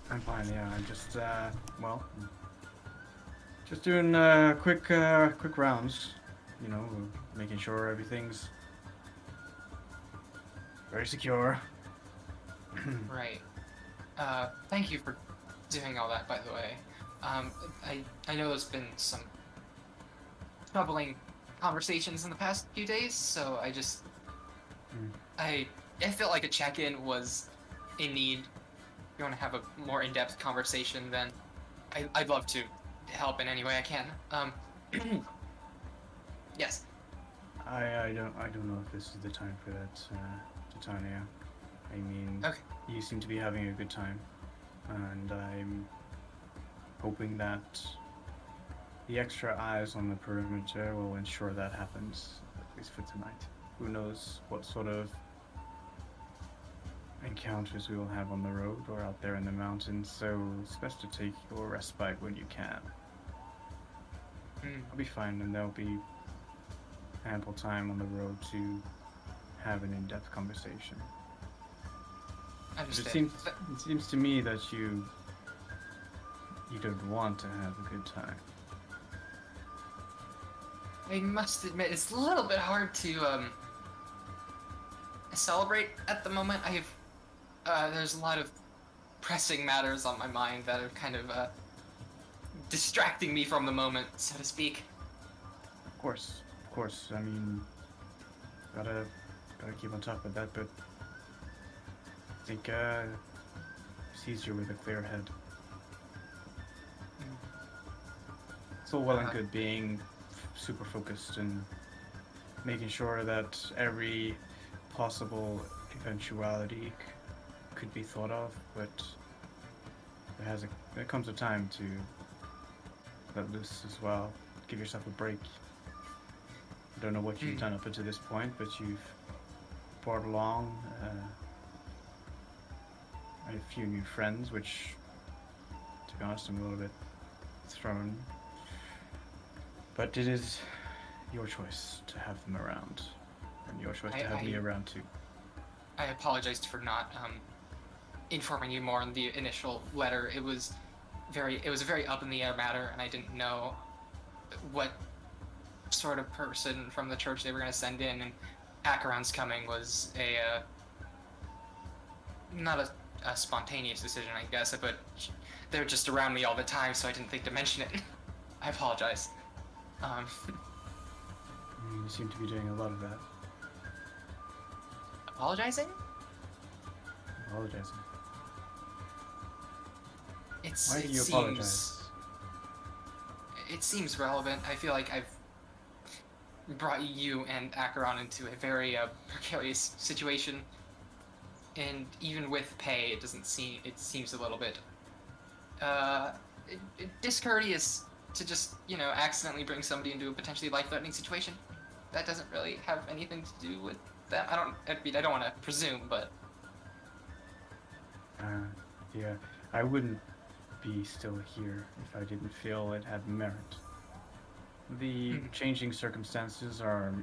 I'm fine, yeah. I'm just, just doing, quick rounds. Making sure everything's very secure. Right. Thank you for doing all that, by the way. I know there's been some troubling conversations in the past few days, so I felt like a check-in was in need. If you want to have a more in-depth conversation, then I'd love to help in any way I can. Yes. I don't know if this is the time for that, Titania. I mean, Okay. You seem to be having a good time, and I'm hoping that the extra eyes on the perimeter will ensure that happens, at least for tonight. Who knows what sort of encounters we will have on the road or out there in the mountains, so it's best to take your respite when you can. I'll be fine, and there'll be ample time on the road to have an in-depth conversation. Understand. It seems to me that you don't want to have a good time. I must admit, it's a little bit hard to celebrate at the moment. There's a lot of pressing matters on my mind that are kind of distracting me from the moment, so to speak. Of course. I mean, gotta keep on top of that, but I think it's easier with a clear head. It's all well and good being super focused and making sure that every possible eventuality could be thought of, but there comes a time to let loose as well. Give yourself a break. I don't know what you've done up until this point, but you've brought along a few new friends, which, to be honest, I'm a little bit thrown. But it is your choice to have them around, and your choice to have me around too. I apologize for not informing you more on the initial letter. It was a very up in the air matter, and I didn't know what sort of person from the church they were going to send in, and Acheron's coming was not a spontaneous decision, I guess, but they're just around me all the time, so I didn't think to mention it. I apologize. You seem to be doing a lot of that. Apologizing? Apologizing. Why do you seems, apologize? It seems relevant. I feel like I've brought you and Acheron into a very precarious situation, and even with pay, it doesn't seem. It seems a little bit discourteous to just accidentally bring somebody into a potentially life-threatening situation. That doesn't really have anything to do with them. I don't want to presume, but Yeah, I wouldn't be still here if I didn't feel it had merit. The changing circumstances are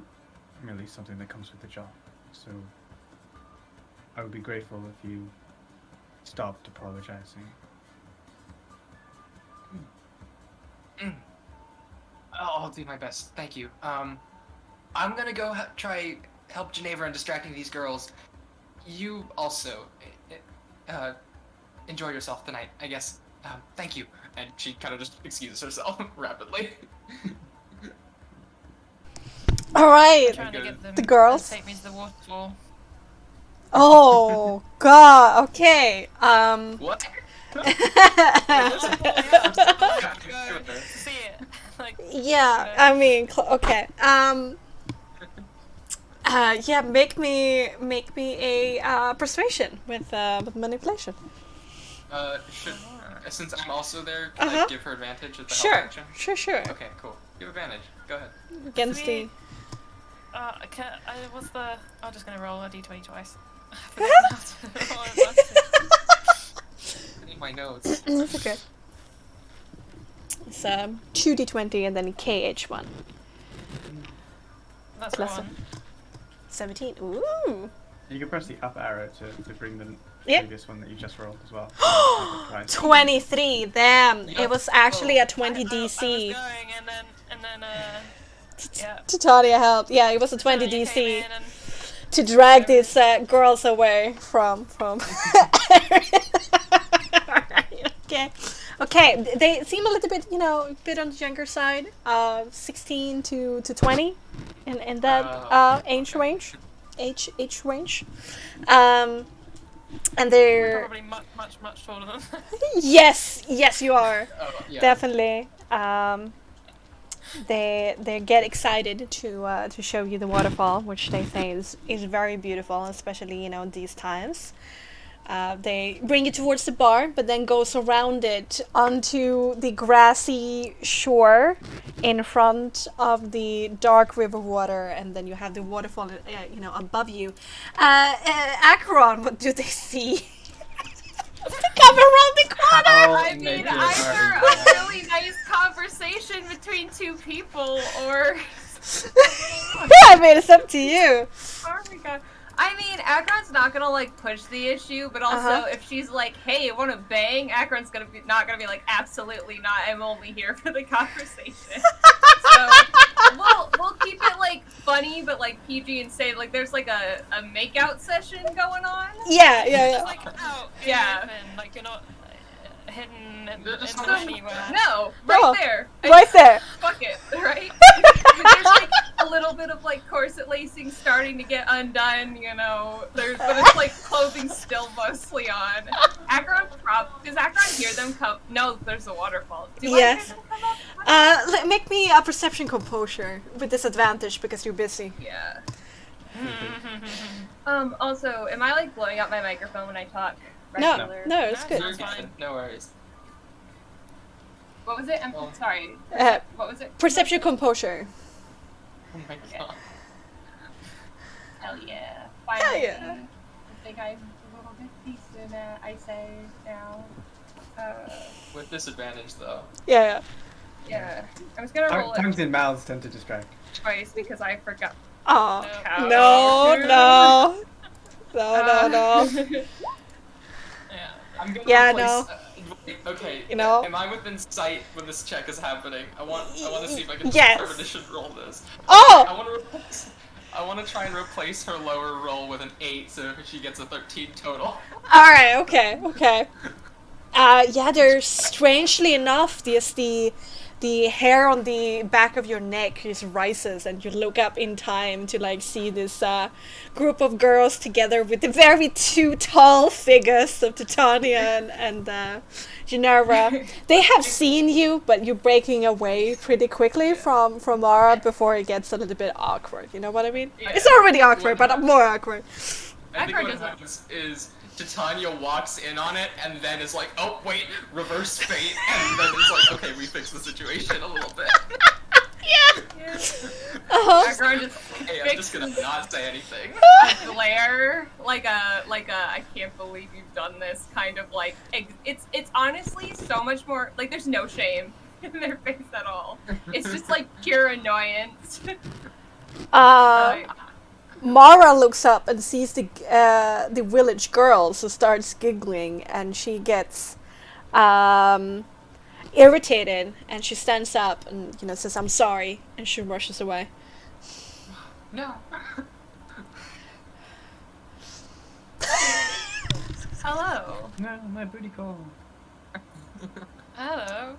merely something that comes with the job, so I would be grateful if you stopped apologizing. I'll do my best. Thank you. I'm gonna go try help Geneva in distracting these girls. You also enjoy yourself tonight, I guess. Thank you. And she kind of just excuses herself rapidly. All right, Trying to get them the girls. to take me to the waterfall. Oh God. Okay. What? To see it. Like, Yeah. I mean, okay. Yeah. Make me a persuasion with manipulation. Should since I'm also there, can I give her advantage at the help Sure. action? Sure. Okay, cool. You have advantage. Go ahead. Against the. Sweet. What's the? I'm just gonna roll a d20 twice. I forget how to roll it. I need my notes. That's okay. It's 2d20 and then KH one. That's Plus one. 17. Ooh. You can press the up arrow to bring the Yep. previous one that you just rolled as well. 23. Damn. Yep. It was actually a I 20 was DC. going and then yeah. Titania helped. Yeah, it was a 20 Tanya came DC in and to drag these girls away from. Okay. Okay. They seem a little bit, a bit on the younger side. 16 to 20, in that age range. Age range. And they're probably much taller than that. yes, you are. Yeah. Definitely. They get excited to show you the waterfall, which they say is very beautiful, especially these times. They bring you towards the bar, but then goes around it onto the grassy shore in front of the dark river water, and then you have the waterfall, above you. Acheron, what do they see? Come around the corner. I mean, either a really nice conversation between two people, or I mean, it's up to you. oh my god. I mean, Akron's not gonna push the issue, but also if she's like, "Hey, you want to bang?" Akron's not gonna be like, "Absolutely not. I'm only here for the conversation." So we'll keep it funny, but PG, and say there's a makeout session going on. Yeah. Just out in Yeah. the open, you're not hidden in Just anywhere. No, right Oh, there. right there. Fuck it, right? There's a little bit of corset lacing starting to get undone, but it's clothing still mostly on. Does Akron hear them come? No, there's a waterfall. Do I Yes. hear them come up? Make me a perception composure with disadvantage because you're busy. Yeah. Also, am I blowing out my microphone when I talk? No, Regular? no, it's good. You're fine. No worries. What was it? I'm sorry. What was it? Perception composure. Oh my god. Hell yeah. Hell Finally. yeah. I think I'm a little bit decent at I say now. With disadvantage though. Yeah. Yeah. I was gonna roll Tongues it in mouths tend to distract. twice because I forgot. Oh, Cow. no. Yeah. I'm gonna Yeah, replace, okay. know? Am I within sight when this check is happening? I want to see if I can Yes. premonition roll this. Oh! I want to try and replace her lower roll with an 8, so she gets a 13 total. Alright, okay. Yeah, there's strangely enough, the hair on the back of your neck just rises, and you look up in time to like see this group of girls together with the very two tall figures of Titania and Genera. They have seen you, but you're breaking away pretty quickly from Mara before it gets a little bit awkward. You know what I mean? Yeah. It's already awkward, but more awkward. I think I've what heard happens is Titania walks in on it and then is like, oh wait, reverse fate, and then it's like, okay, we fix the situation a little bit. Agron just Hey, I'm just gonna not say anything. a glare, like a I can't believe you've done this kind of like it's honestly so much more like there's no shame in their face at all. It's just like pure annoyance. Mara looks up and sees the village girls and starts giggling, and she gets irritated, and she stands up and says, "I'm sorry," and she rushes away. No. Hello. No, my booty call. Hello.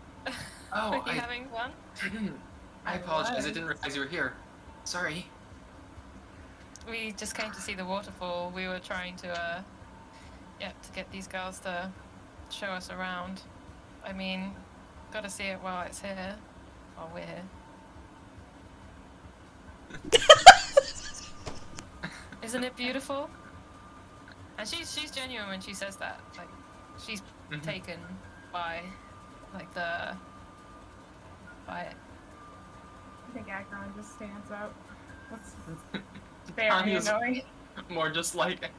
Oh, Are you having fun? I apologize. I didn't realize you were here. Sorry. We just came to see the waterfall. We were trying to get these girls to show us around. I mean, gotta see it while it's here. While we're here. Isn't it beautiful? And she's genuine when she says that. Like, she's taken by, like, by it. I think Agron just stands up. That's very Tanya's annoying. more just like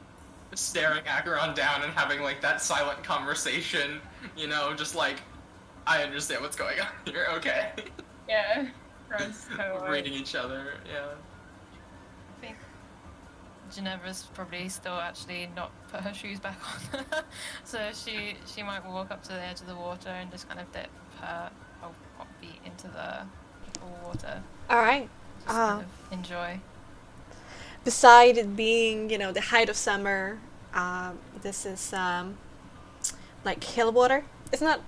staring Acheron down and having like that silent conversation, just like, I understand what's going on here, okay. Yeah. Agron's so Reading each other, yeah. I think Ginevra's probably still actually not put her shoes back on. So she might walk up to the edge of the water and just kind of dip her feet into the water. Alright. Just kind of enjoy. Beside it being, the height of summer, this is like hill water. It's not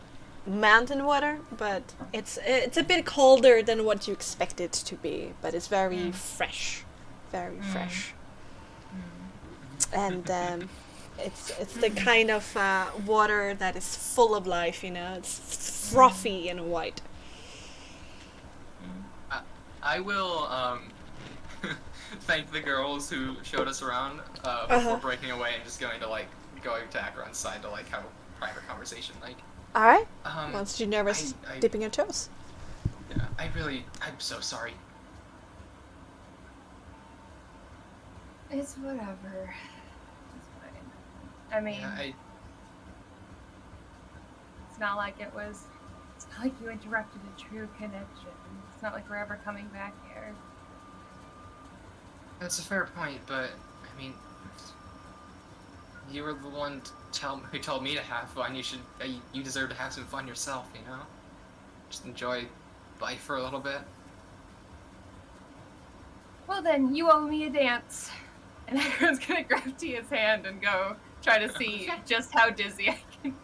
mountain water, but it's a bit colder than what you expect it to be. But it's very fresh, very fresh, and it's the kind of water that is full of life. It's frothy and white. I will thank the girls who showed us around before breaking away and just going to Acheron's side to have a private conversation. All right. Once you're nervous, dipping your toes. Yeah, I'm so sorry. It's whatever. It's fine. I mean, it's not like it was. It's not like you interrupted a true connection. It's not like we're ever coming back here. That's a fair point, but I mean, you were the one who told me to have fun. You deserve to have some fun yourself, Just enjoy life for a little bit. Well then, you owe me a dance. And everyone's gonna grab Tia's hand and go try to see just how dizzy I can.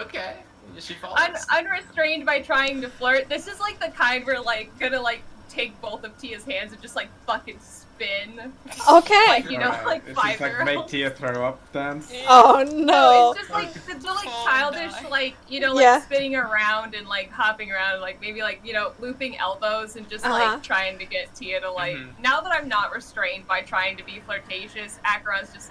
Okay. She follows. Unrestrained by trying to flirt. This is like the kind where gonna take both of Tia's hands and just fucking spin. Okay. Right. It's 5 just make Tia throw up dance. Oh no. No, it's just the childish, Yeah. spinning around and hopping around, and maybe looping elbows and just trying to get Tia to Now that I'm not restrained by trying to be flirtatious, Acheron's just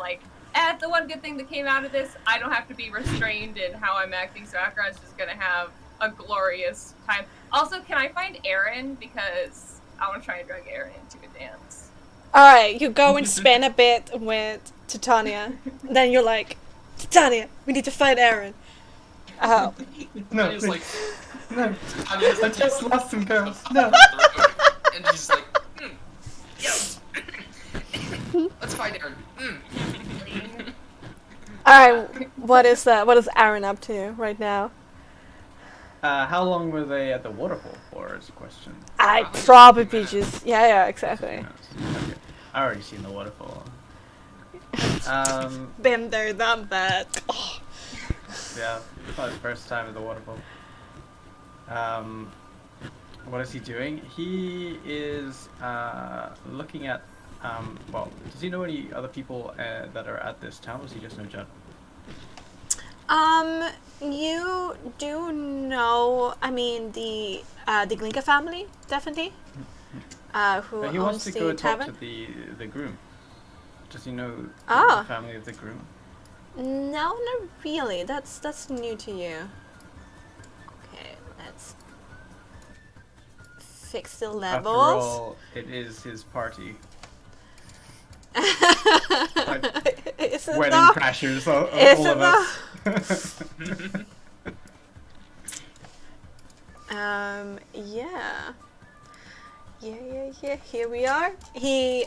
the one good thing that came out of this, I don't have to be restrained in how I'm acting, so Acheron's just gonna have a glorious time. Also, can I find Aaron? Because I want to try and drag Aaron into a dance. Alright, you go and spin a bit with Titania. Then you're like, Titania, we need to find Aaron. No, Tanya's please. like, No. Tanya's I just lost some girls. No. and she's like, yes. Let's find Aaron. Alright, what is Aaron up to right now? How long were they at the waterfall for? Is the question. I probably just yeah, exactly. Okay. I already seen the waterfall. Been there, done that. Oh. Yeah, it's not his first time at the waterfall. What is he doing? He is looking at. Well, does he know any other people that are at this town? Or does he just know Judd? You do know. I mean, the Glinka family, definitely. Who He wants owns to the go and talk tavern? to the groom. Does he know Ah. the family of the groom? No, not really. That's new to you. Okay, let's fix the After levels. all, it is his party. Is it Wedding though? crashers, all Is of it us. Yeah. Yeah. Here we are. He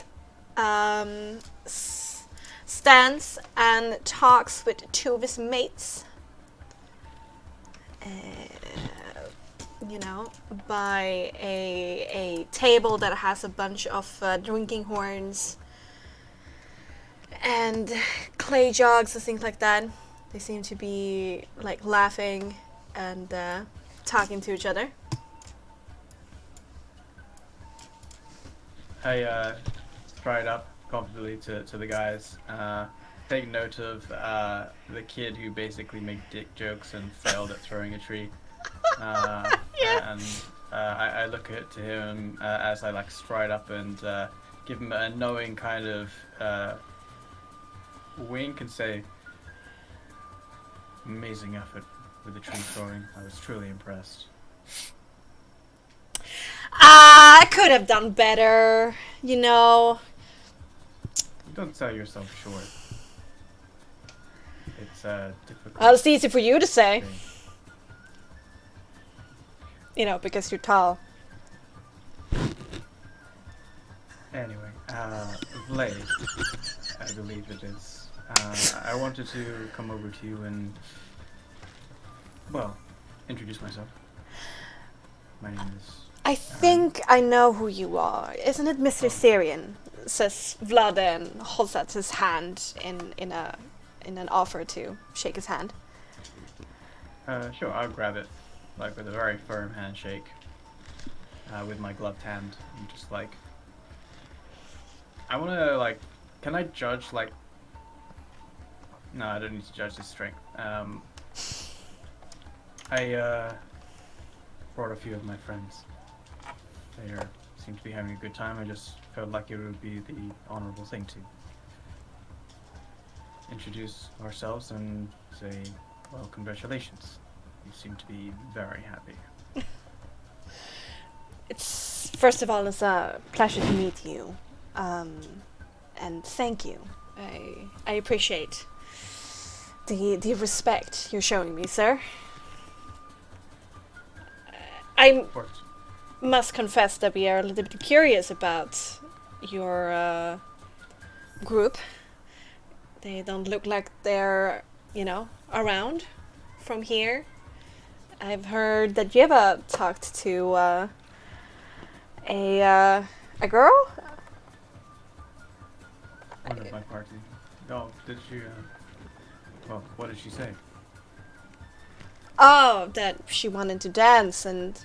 stands and talks with two of his mates. You know, by a table that has a bunch of drinking horns and clay jugs and things like that. They seem to be like laughing and talking to each other. I stride up confidently to the guys. Take note of the kid who basically made dick jokes and failed at throwing a tree. Yeah. And I look to him as I like stride up and give him a knowing kind of wink and say, "Amazing effort with the tree throwing. I was truly impressed." I could have done better, you know. Don't sell yourself short. It's difficult. Well, it's easy for you to say, thing. you know, because you're tall. Anyway, Vlad, I believe it is. I wanted to come over to you and, well, introduce myself. My name is... I think I know who you are. Isn't it Mr. Syrian? Says Vlad and holds out his hand in an offer to shake his hand. Sure, I'll grab it, like with a very firm handshake, with my gloved hand. I'm just like, I want to like, can I judge like? No, I don't need to judge his strength. I brought a few of my friends. They seem to be having a good time. I just felt like it would be the honorable thing to introduce ourselves and say, well, congratulations. You seem to be very happy. It's first of all, it's a pleasure to meet you, and thank you. I appreciate the respect you're showing me, sir. I Of course. must confess that we are a little bit curious about your group. They don't look like they're, you know, around from here. I've heard that you ever talked to a girl? One of my party. Oh, did you? Well, what did she say? Oh, that she wanted to dance, and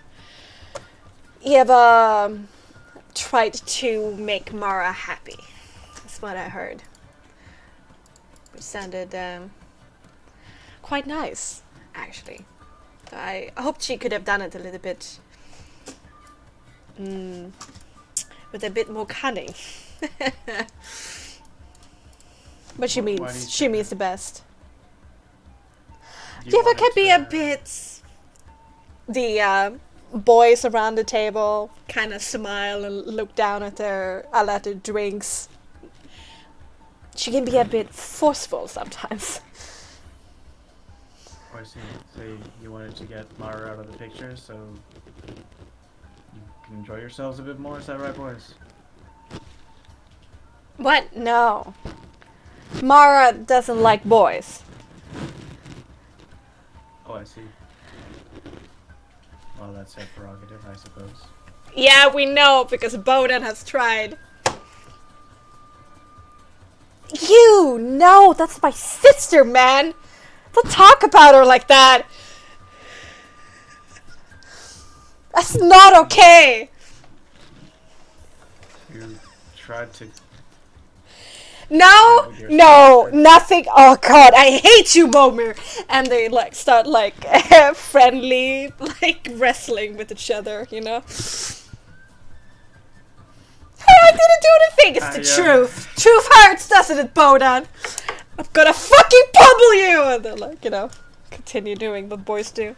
you ever tried to make Mara happy. That's what I heard. Which sounded quite nice, actually. I hoped she could have done it a little bit with a bit more cunning. But she Why do you means say that? the best. You You ever wanted can be a to- bit... The boys around the table kind of smile and look down at their drinks. She can be a bit forceful sometimes. I see. So you wanted to get Mara out of the picture, so you can enjoy yourselves a bit more. Is that right, boys? What? No. Mara doesn't like boys. Oh, I see. Well, that's her prerogative, I suppose. Yeah, we know, because Bowden has tried. You! No, that's my sister, man! Don't talk about her like that. That's not okay. You tried to. No, with your no, sister. nothing. Oh God, I hate you, Momir. And they like start like friendly, like wrestling with each other. You know. I didn't do anything. It's the truth. Truth hurts, doesn't it, Bodan? I'm gonna fucking pummel you. And they're like, you know, continue doing what boys do.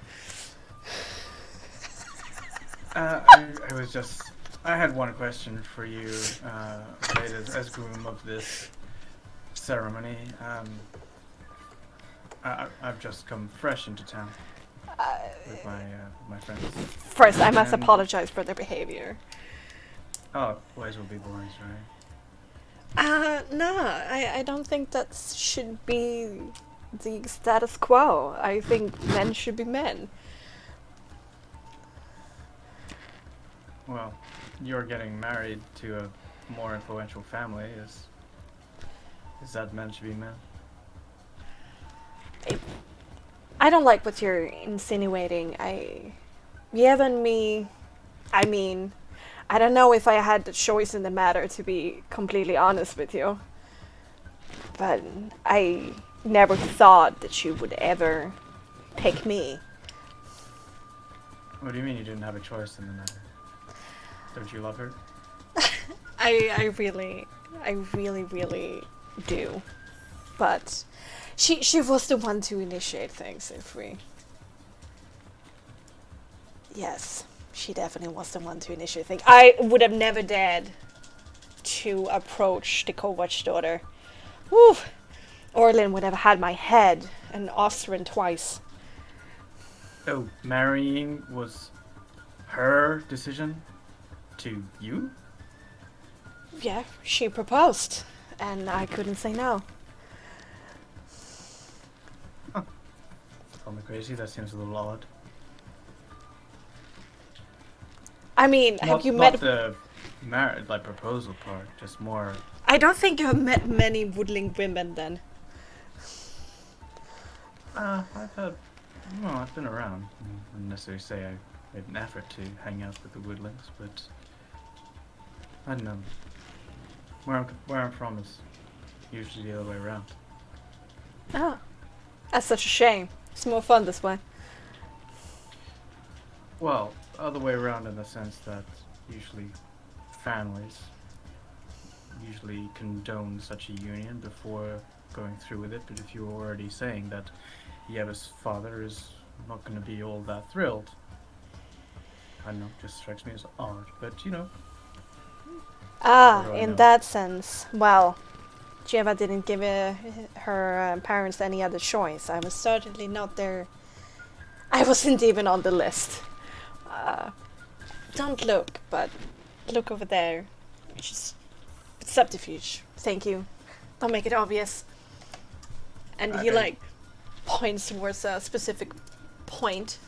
I was just. I had one question for you, Blade, as groom of this ceremony. I've just come fresh into town with my friends. First, I must And- apologize for their behavior. Oh, boys will be boys, right? No, I don't think that should be the status quo. I think men should be men. Well, you're getting married to a more influential family. Is that men should be men? I don't like what you're insinuating. Yev and me, I mean, I don't know if I had the choice in the matter, to be completely honest with you. But I never thought that you would ever pick me. What do you mean you didn't have a choice in the matter? Don't you love her? I really do. But she was the one to initiate things, if we... Yes, she definitely was the one to initiate things. I would have never dared to approach the co-watch daughter. Woo! Orlin would have had my head and Ostrin twice. Oh, marrying was her decision to you? Yeah, she proposed, and I couldn't say no. Call me crazy, that seems a little odd. I mean, have you met... Not the marriage, like proposal part, just more... I don't think you've met many woodling women then. I've had... Well, I've been around. I wouldn't necessarily say I made an effort to hang out with the woodlings, but... I don't know. Where I'm from is usually the other way around. Oh, that's such a shame. It's more fun this way. Well, other way around in the sense that usually families usually condone such a union before going through with it, but if you're already saying that Yeva's father is not going to be all that thrilled, I don't know, just strikes me as odd, but you know. Ah, What do I in know? that sense. Well, Jeva didn't give her parents any other choice. I was certainly not there. I wasn't even on the list. Don't look, but look over there. Just subterfuge. Thank you. Don't make it obvious. And he Okay. like points towards a specific point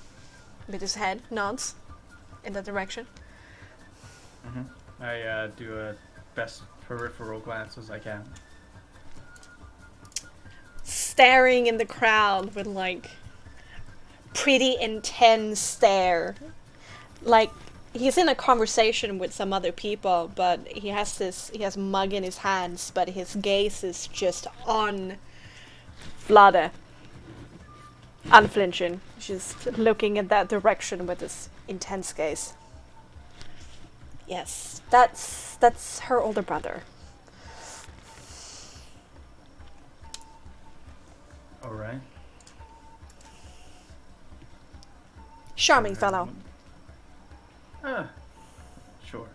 with his head, nods in that direction. Mm-hmm. I do a best peripheral glance as I can. Staring in the crowd with like pretty intense stare. Like he's in a conversation with some other people, but he has mug in his hands, but his gaze is just on Vlada. Unflinching. Just looking in that direction with this intense gaze. Yes, that's her older brother. Alright. Charming fellow. Sure.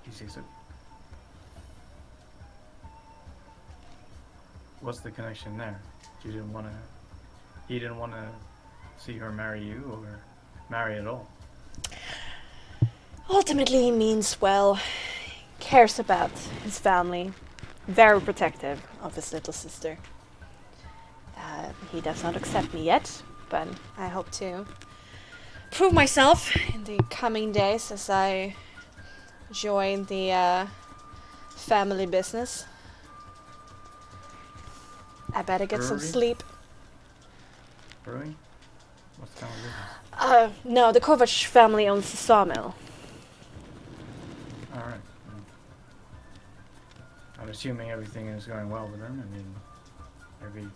He sees it. What's the connection there? He didn't want to see her marry you or marry at all. Ultimately, he means well, cares about his family, very protective of his little sister. He does not accept me yet, but I hope to prove myself in the coming days as I join the family business. I better get some Early? sleep. brewing? What's the kind of business? No, the Kovac family owns the sawmill. Alright. I'm assuming everything is going well with them. I mean,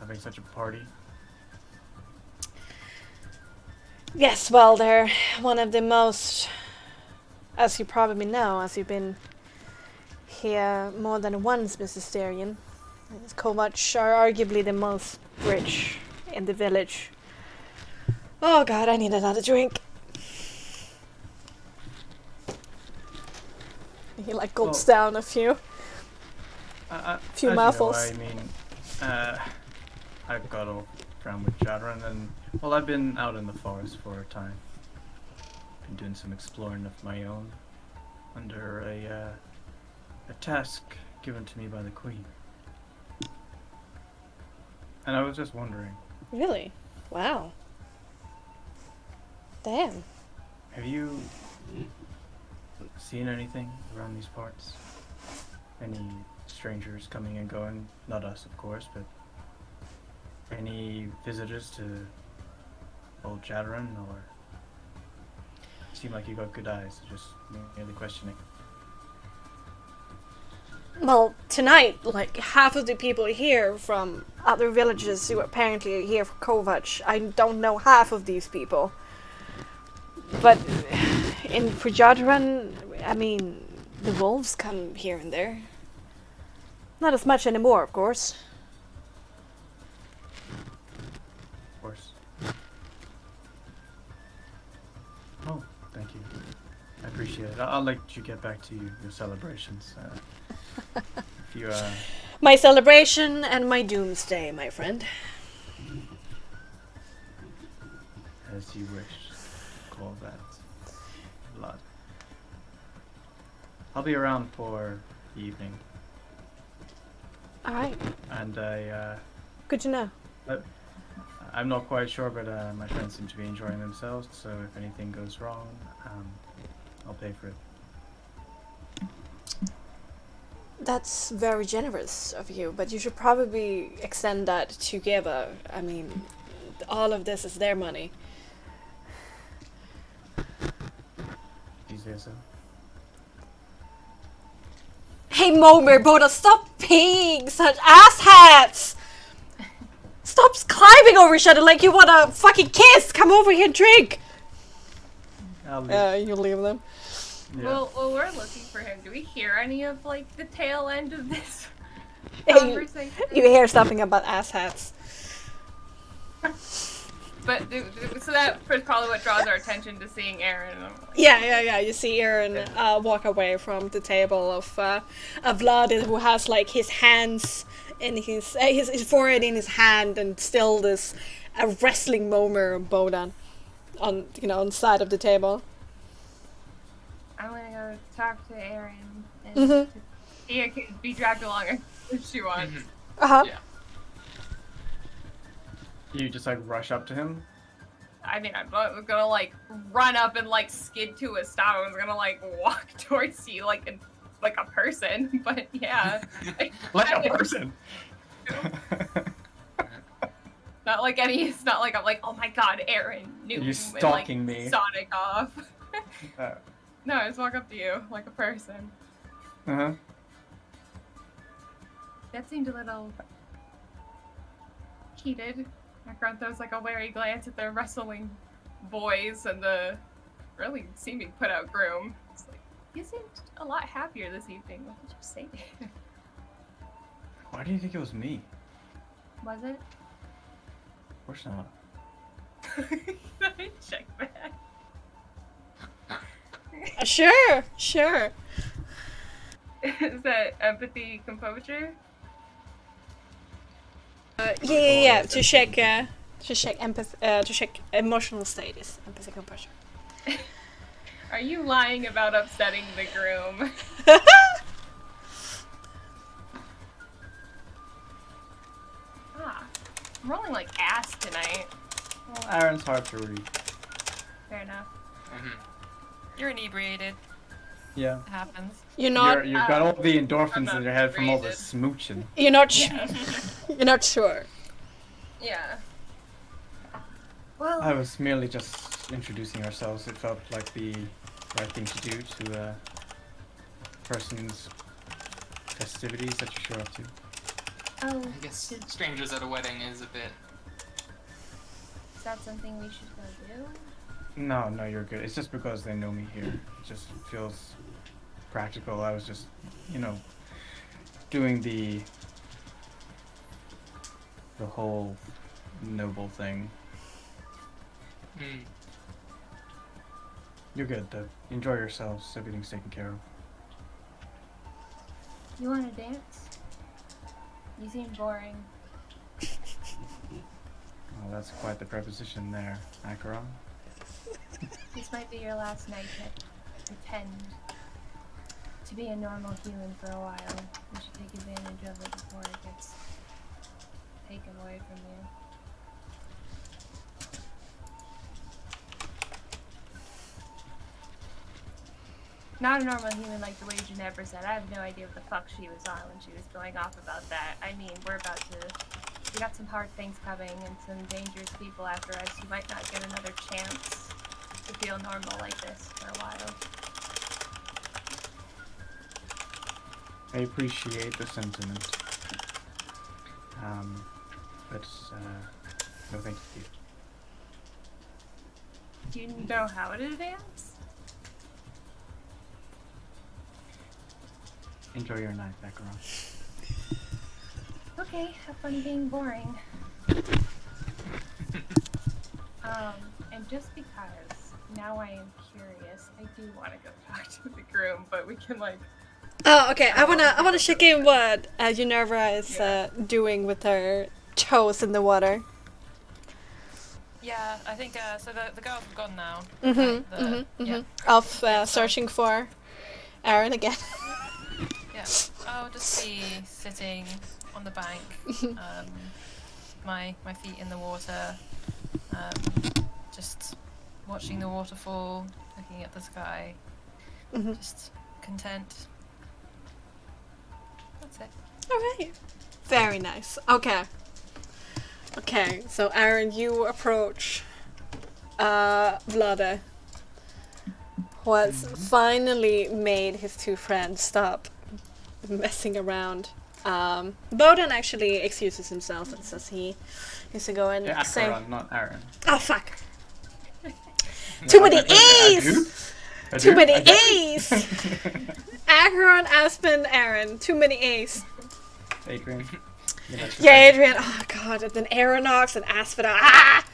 having such a party. Yes, well, they're one of the most, as you probably know, as you've been here more than once, Mr. Styrian. Kovac are arguably the most rich in the village. Oh god, I need another drink. He like gulps down a few mouthfuls. You know, I mean, I've got off around with Jadran, and well, I've been out in the forest for a time. Been doing some exploring of my own under a task given to me by the Queen. And I was just wondering. Really? Wow. Damn. Have you seen anything around these parts? Any strangers coming and going? Not us, of course, but any visitors to old Jadran, or seem like you got good eyes, just merely questioning. Well, tonight, like, half of the people here from other villages who apparently are here for Kovac, I don't know half of these people. But in Jadran, I mean, the wolves come here and there. Not as much anymore, of course. Of course. Oh, thank you. I appreciate it. I'll let you get back to your celebrations. If you, My celebration and my doomsday, my friend. as you wish, call that blood. I'll be around for the evening. Alright, And good to know. I'm not quite sure, but my friends seem to be enjoying themselves, so if anything goes wrong, I'll pay for it. That's very generous of you, but you should probably extend that to Geva. I mean, all of this is their money. You say so? Hey Momer, Boda, stop paying such asshats! Stop climbing over each other like you want a fucking kiss! Come over here and drink! I'll leave. You leave them. Yeah. Well, we're looking for him. Do we hear any of, like, the tail end of this Hey, conversation? you hear something about asshats. But, so that was probably what draws our attention to seeing Aaron. Yeah. You see Aaron walk away from the table of Vlad, who has like his hands in his forehead in his hand, and still this wrestling Momer Bodan on the side of the table. I'm gonna go talk to Aaron and he can be dragged along if she wants. Yeah. You just like rush up to him? I mean, I'm not gonna like run up and like skid to a stop. I was gonna like walk towards you like a person, but yeah. Like a person! Not like any. It's not like I'm like, oh my god, Aaron. You're stalking and, like, me. Sonic off. Uh, No, I just walk up to you like a person. uh-huh. That seemed a little heated. Macron throws like a wary glance at the wrestling boys and the really seeming put out groom. It's like, you seemed a lot happier this evening. What did you say? Why do you think it was me? Was it? Of course not. Check back. Sure. Is that empathy, composure? Yeah. To check empathy, to check emotional status, empathy, composure. Are you lying about upsetting the groom? I'm rolling like ass tonight. Well, Aaron's hard to read. Fair enough. You're inebriated. Yeah. It happens. You're not. You've got all the endorphins I'm in your head from all the rated. smooching. You're not. You're not sure. Yeah. Well, I was merely just introducing ourselves. It felt like the right thing to do to a person's festivities that you show up to. oh, I guess strangers at a wedding is a bit. is that something we should go do? No, you're good. It's just because they know me here. It just feels practical. I was just, doing the whole noble thing. You're good, though. Enjoy yourselves. Everything's taken care of. You want to dance? You seem boring. Well, that's quite the preposition there, Acheron. This might be your last night to pretend to be a normal human for a while. You should take advantage of it before it gets taken away from you. Not a normal human like the way Ginevra said. I have no idea what the fuck she was on when she was going off about that. I mean, we got some hard things coming and some dangerous people after us. You might not get another chance to feel normal like this for a while. I appreciate the sentiment. But, no thank you. Do you know how to dance? Enjoy your night, Acheron. Okay, have fun being boring. And just because now I am curious, I do want to go talk to the groom, but we can like. Oh, okay. I wanna check in what Ginevra is doing with her toes in the water. Yeah, I think so. The girls have gone now. Yeah. Off searching for Aaron again. Yeah. I'll just be sitting on the bank, my feet in the water, just watching the waterfall, looking at the sky, just content. That's it. All right. Very nice. Okay. So Aaron, you approach Vlada, who has finally made his two friends stop messing around. Bowden actually excuses himself and says he needs to go and say... Acheron, not Aaron. Oh, fuck. Too many A's! Too many A's! Acheron, Aspen, Aaron. Too many A's. Adrian. Yeah, Adrian. Oh, God. And then Aeronox and Asphodel. Ah!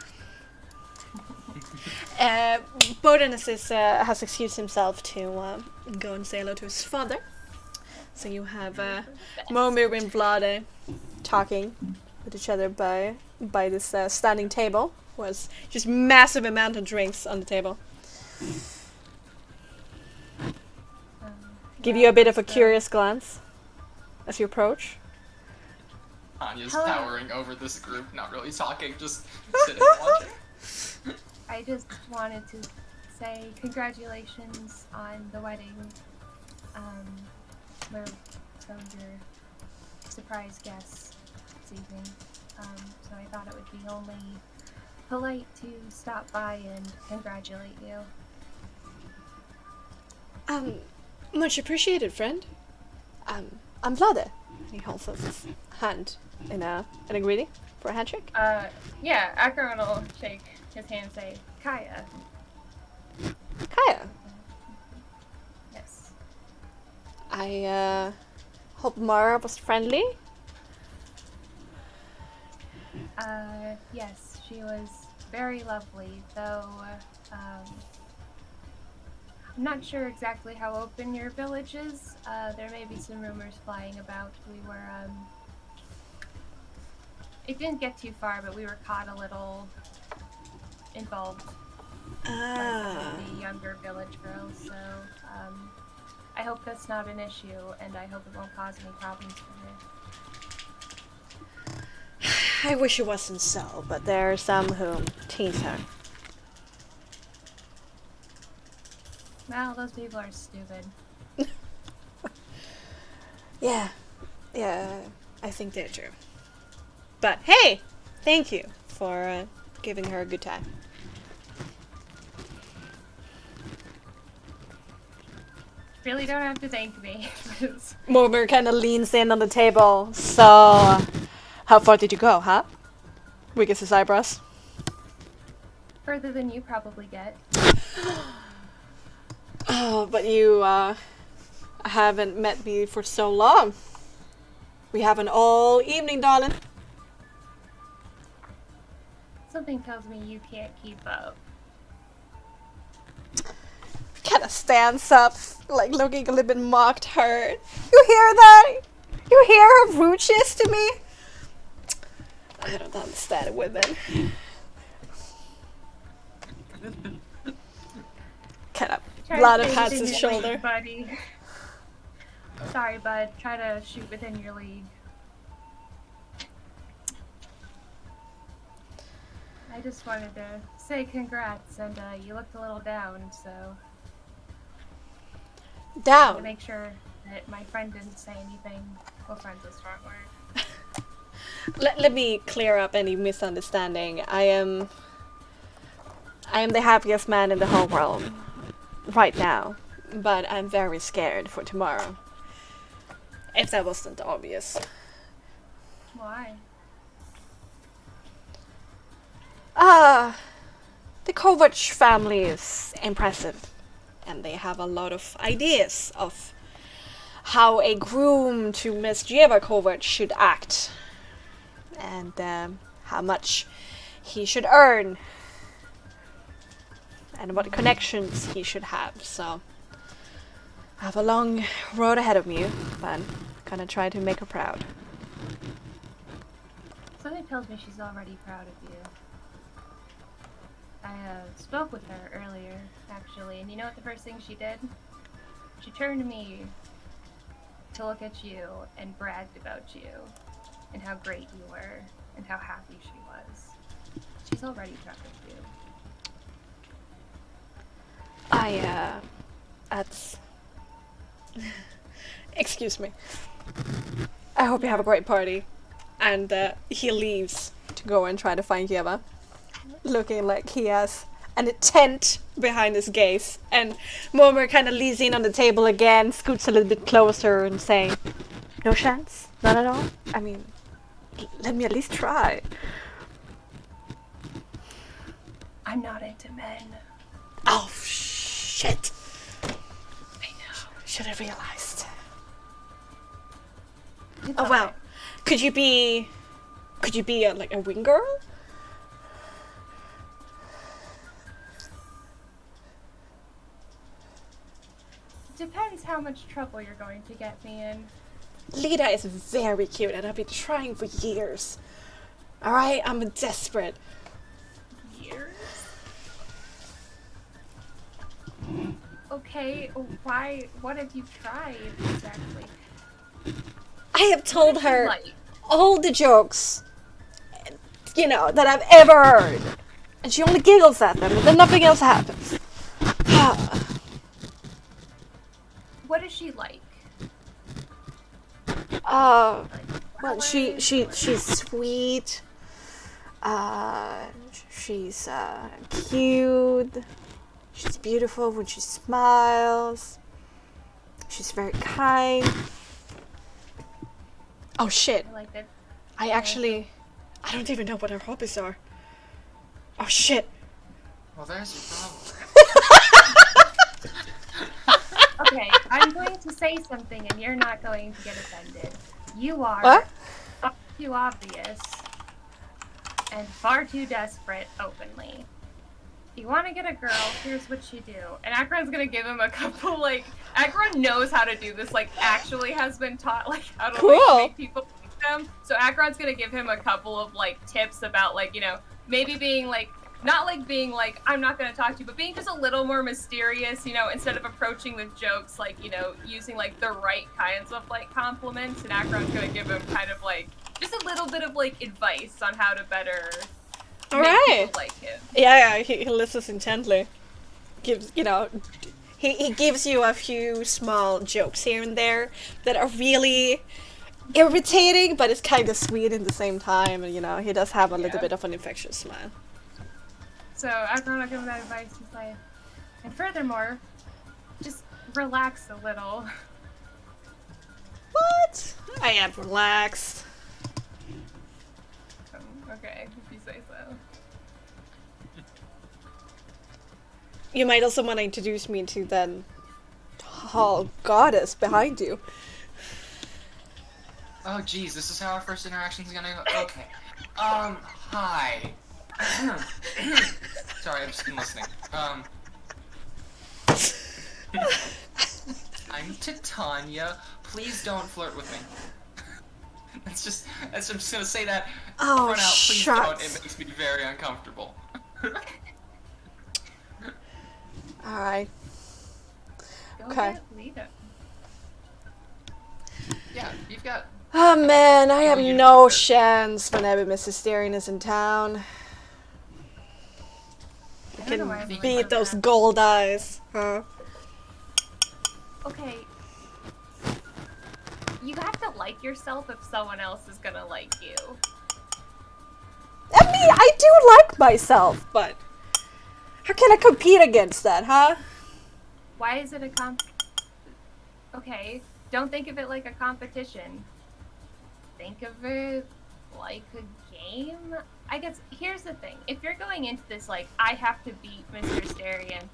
Bowden has excused himself to go and say hello to his father. So you have Momir and Vlade talking with each other by this standing table. Was just massive amount of drinks on the table. Give you a bit of a curious glance as you approach. Tanya's Hello. towering over this group, not really talking, just sitting watching. I just wanted to say congratulations on the wedding. We're some of your surprise guests this evening. So I thought it would be only polite to stop by and congratulate you. Much appreciated, friend. I'm Vlade. He holds up his hand in a greeting for a handshake. Yeah, Acheron will shake his hand and say, Kaya. Kaya. Yes. I hope Mara was friendly. Yes, she was very lovely, though, I'm not sure exactly how open your village is. There may be some rumors flying about. We were, it didn't get too far, but we were caught a little involved by some of the younger village girls, so, I hope that's not an issue, and I hope it won't cause any problems for her. I wish it wasn't so, but there are some who tease her. Well, those people are stupid. Yeah, I think they're true. But hey, Thank you for giving her a good time. Really don't have to thank me. Mormor kind of leans in on the table. So, how far did you go, huh? Wiggles his eyebrows. Further than you probably get. Oh, but you haven't met me for so long. We have an all evening, darling. Something tells me you can't keep up. Kind of stands up, like looking a little bit mocked hurt. You hear that? You hear how rude she is to me? I don't understand women. Kind of blood pats his shoulder. League, buddy. Sorry, bud. Try to shoot within your league. I just wanted to say congrats, and you looked a little down, so to Down. make sure that my friend didn't say anything. Well, friend's a strong word. Let me clear up any misunderstanding. I am the happiest man in the whole world right now, but I'm very scared for tomorrow. If that wasn't obvious. Why? The Kovac family is impressive, and they have a lot of ideas of how a groom to Miss Jeva Kovac should act, and how much he should earn, and what connections he should have. So I have a long road ahead of me, but I'm gonna try to make her proud. Something tells me she's already proud of you. I spoke with her earlier, actually, and you know what the first thing she did? She turned to me to look at you and bragged about you, and how great you were, and how happy she was. She's already proud of you. That's... Excuse me. I hope you have a great party. And he leaves to go and try to find Jeva, looking like he has a tent behind his gaze. And Mormor kind of leans in on the table again, scoots a little bit closer and saying, "No chance? Not at all? I mean, let me at least try." I'm not into men. Oh, shit. I know. Should have realized. It's Oh, well. Could you be like a wing girl? Depends how much trouble you're going to get me in. Lita is very cute, and I've been trying for years. Alright, I'm desperate. Years? Okay, why? What have you tried exactly? I have told What is her it like? all the jokes, that I've ever heard. And she only giggles at them, and then nothing else happens. What is she like? Well, she's sweet. She's cute. She's beautiful when she smiles. She's very kind. Oh shit. I like that. I don't even know what her hobbies are. Oh shit. Well, there's your problem. Okay, I'm going to say something and you're not going to get offended. You are What? far too obvious and far too desperate openly. If you want to get a girl, here's what you do. And Akron's gonna give him a couple, Akron knows how to do this, actually has been taught, how to, Cool. make people like them. So Akron's gonna give him a couple of, tips about, maybe being, not being I'm not gonna talk to you, but being just a little more mysterious, instead of approaching with jokes, using, the right kinds of, compliments. And Akron's gonna give him kind of, just a little bit of, advice on how to better All make right. people like him. Yeah, he listens intently. Gives, he gives you a few small jokes here and there that are really irritating, but it's kind of sweet in the same time. And, you know, he does have a little Yeah. bit of an infectious smile. So after I give him that advice, he's like, and furthermore, just relax a little. What? I am relaxed. Okay, if you say so. You might also want to introduce me to the tall goddess behind you. Oh, geez, this is how our first interaction is gonna go. Okay. Hi. Sorry, I've just been listening. I'm Titania. Please don't flirt with me. I'm just gonna say that Oh, front out. Please shucks. don't. It makes me very uncomfortable. Alright. Go Okay. get Lita. Yeah, you've got. Oh man, I have You no know that. chance whenever Mrs. Sterling is in town. I I don't know why can I'm really beat like those that. gold eyes. Huh? Okay. You have to like yourself if someone else is gonna like you. I mean, I do like myself, but how can I compete against that, huh? Why is it a Okay, don't think of it like a competition. Think of it like a game. I guess here's the thing. If you're going into this like, I have to beat Mr. Sterian,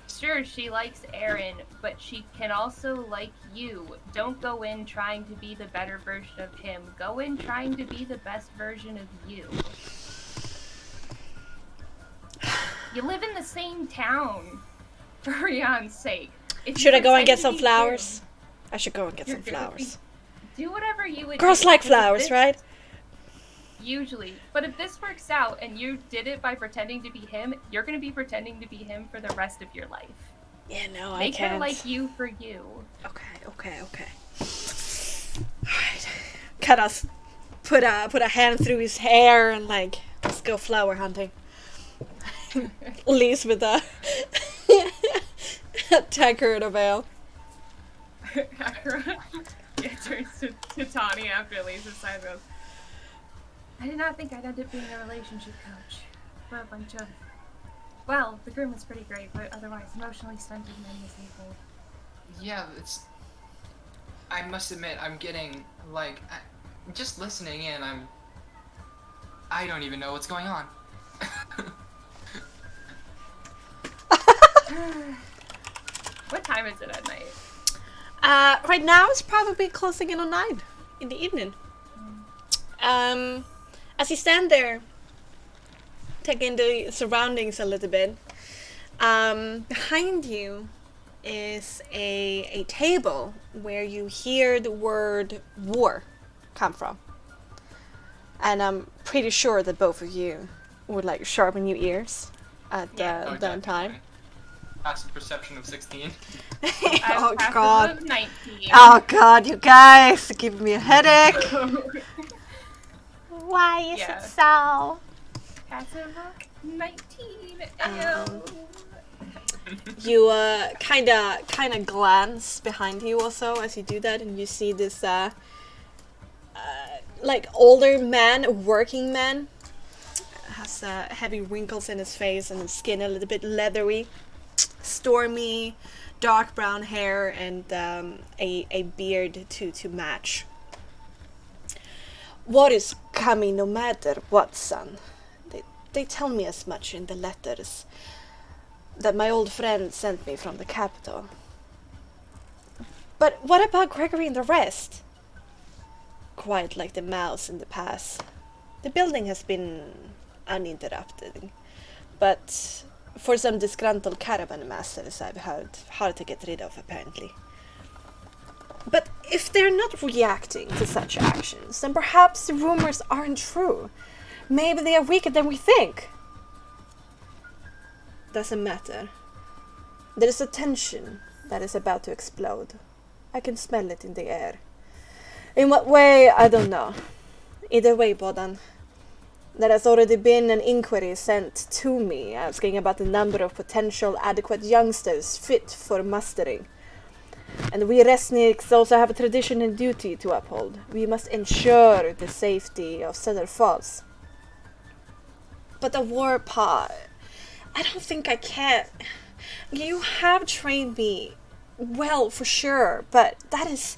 sure, she likes Aaron, but she can also like you. Don't go in trying to be the better version of him. Go in trying to be the best version of you. You live in the same town, for Rion's sake. If you Should I go and pretend get to some be flowers? him, I should go and get you're some gonna be- flowers. Do whatever you would Girls do, like because if flowers, this- right? Usually. But if this works out and you did it by pretending to be him, you're going to be pretending to be him for the rest of your life. Yeah, no, I Make her can't. like you for you. Okay. Alright. Kind of put a hand through his hair and like, let's go flower hunting. Leaves with a tankard of ale. Yeah, turns to Tawny after Lisa's side and goes, I did not think I'd end up being a relationship coach for a bunch of... Well, the groom was pretty great, but otherwise emotionally stunted men disabled. Yeah, it's. I must admit, I'm getting like, just listening in. I don't even know what's going on. What time is it at night? Right now it's probably closing in on 9 in the evening. As you stand there, taking the surroundings a little bit, behind you is a table where you hear the word war come from. And I'm pretty sure that both of you would like sharpen your ears at Yeah. that time. definitely. Passive perception of 16. I have Oh passive god. of 19. Oh god, you guys, are giving me a headache. Why is Yeah. it so? Passive of 19. You kind of glance behind you also as you do that, and you see this like older man, a working man, has heavy wrinkles in his face and his skin a little bit leathery, stormy, dark brown hair, and a beard to match. What is coming no matter what, son? They tell me as much in the letters that my old friend sent me from the capital. But what about Gregory and the rest? Quiet like the mouse in the pass. The building has been uninterrupted, but for some disgruntled caravan masters I've heard, hard to get rid of apparently. But if they're not reacting to such actions, then perhaps the rumors aren't true. Maybe they are weaker than we think. Doesn't matter. There is a tension that is about to explode. I can smell it in the air. In what way, I don't know. Either way, Bodan. There has already been an inquiry sent to me asking about the number of potential adequate youngsters fit for mustering. And we Resniks also have a tradition and duty to uphold. We must ensure the safety of Cedar Falls. But the Warpaw, I don't think I can. You have trained me well, for sure, but that is...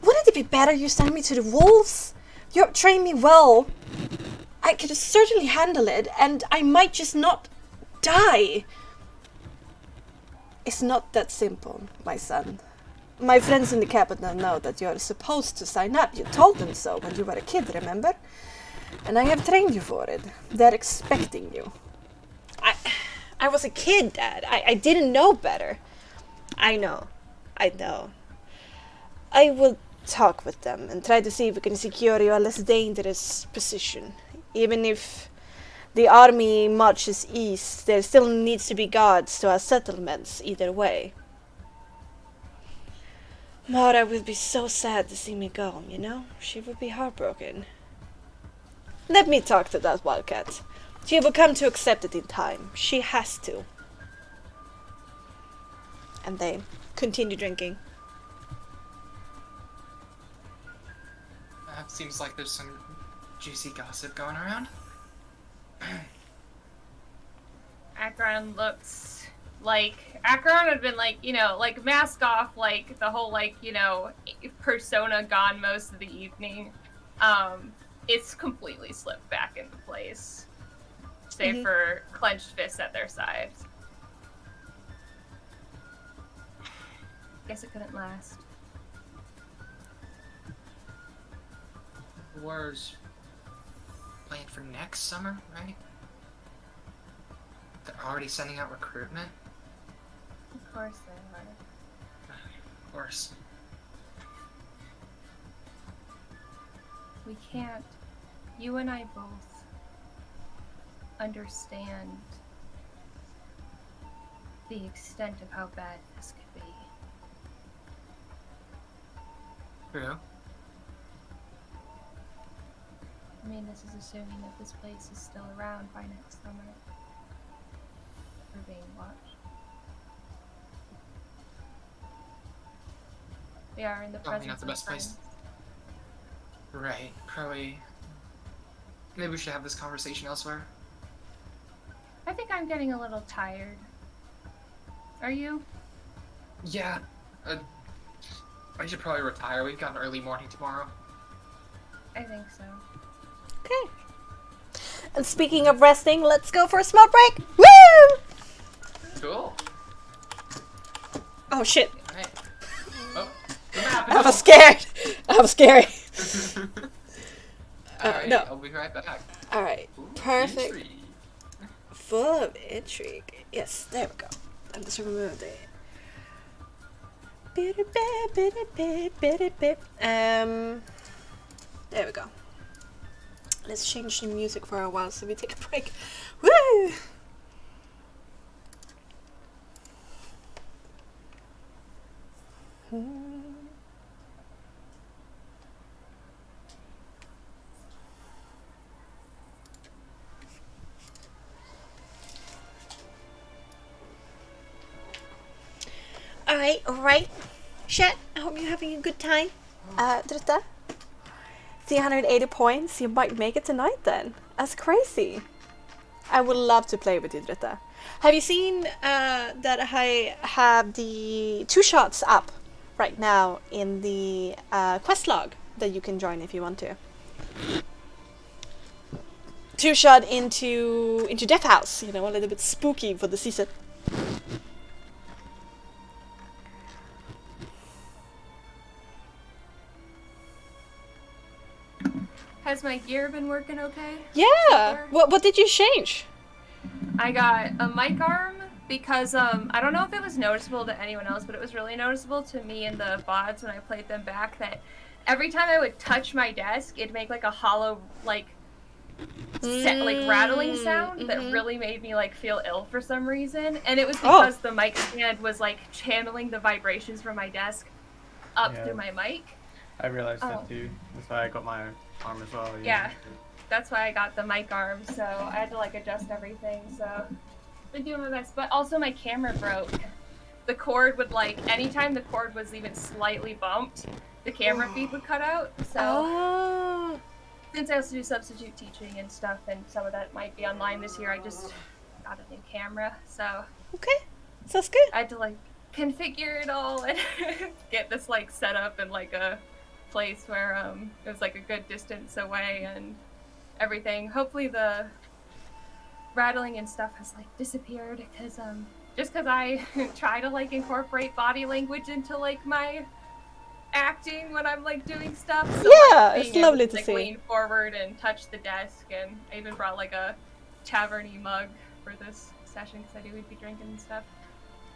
Wouldn't it be better you send me to the wolves? You have trained me well. I could certainly handle it, and I might just not die. It's not that simple, my son. My friends in the capital know that you're supposed to sign up. You told them so when you were a kid, remember? And I have trained you for it. They're expecting you. I was a kid, Dad. I didn't know better. I know. I will talk with them and try to see if we can secure you a less dangerous position. Even if the army marches east, there still needs to be guards to our settlements either way. Mara will be so sad to see me go, you know? She will be heartbroken. Let me talk to that wildcat. She will come to accept it in time. She has to. And they continue drinking. Seems like there's some juicy gossip going around. Akron looks like Akron had been like, you know, like mask off, like the whole like, you know, persona gone most of the evening. It's completely slipped back into place, save for clenched fists at their sides. Guess it couldn't last. War's planned for next summer, right? They're already sending out recruitment? Of course they are. Of course. We can't. You and I both understand the extent of how bad this could be. True. I mean, this is assuming that this place is still around by next summer. We're being watched. We are in the Probably presence not the of best place. friends. Right. Probably. Maybe we should have this conversation elsewhere. I think I'm getting a little tired. Are you? Yeah. I should probably retire. We've got an early morning tomorrow. I think so. Okay. And speaking of resting, let's go for a small break. Woo! Cool. Oh shit. Alright. Oh, the map. I was scared. I was scary. Alright, no. I'll be right back. Alright. Ooh, Perfect. intrigue. Full of intrigue. Yes, there we go. And just remove the... There we go. Let's change the music for a while so we take a break. Woo! Alright. Chat, I hope you're having a good time. Dritta? 380 points, you might make it tonight then. That's crazy. I would love to play with you, Dritta. Have you seen that I have the 2 shots up right now in the quest log that you can join if you want to? 2 shot into Death House, you know, a little bit spooky for the season. Has my gear been working okay? Yeah. What did you change? I got a mic arm because I don't know if it was noticeable to anyone else, but it was really noticeable to me in the VODs when I played them back that every time I would touch my desk, it'd make like a hollow like rattling sound that really made me like feel ill for some reason, and it was because the mic stand was like channeling the vibrations from my desk up through my mic. I realized that too. That's why I got my arm as well. Yeah, that's why I got the mic arm, so I had to like adjust everything, so I've been doing my best. But also my camera broke the cord would like, anytime the cord was even slightly bumped, the camera feed would cut out. So since I also do substitute teaching and stuff, and some of that might be online this year, I just got a new camera. So Okay, sounds good. I had to like configure it all and get this like set up in like a place where it was like a good distance away and everything. Hopefully the rattling and stuff has like disappeared because just because I try to like incorporate body language into like my acting when I'm like doing stuff. So, Yeah, like, it's being lovely able to like, see. lean forward and touch the desk, and I even brought like a taverny mug for this session because I knew we'd be drinking and stuff.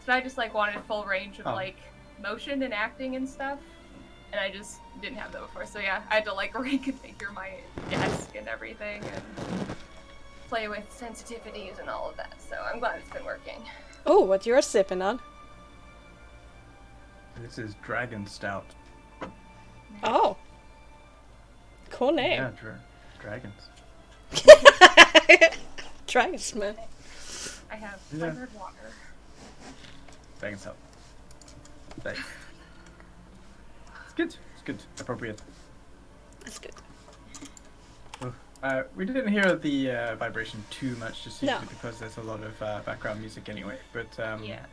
So I just like wanted full range of like motion and acting and stuff, and I just didn't have that before. So yeah, I had to like reconfigure my desk and everything and play with sensitivities and all of that. So I'm glad it's been working. Oh, what you're sipping on? This is Dragon Stout. Oh, cool name. Yeah, dragons. Dragonsmith. I have Yeah. flavored water. Dragon Stout. Thanks. It's good. It's good. Appropriate. That's good. We didn't hear the vibration too much, just usually No. because there's a lot of background music anyway. But Yeah.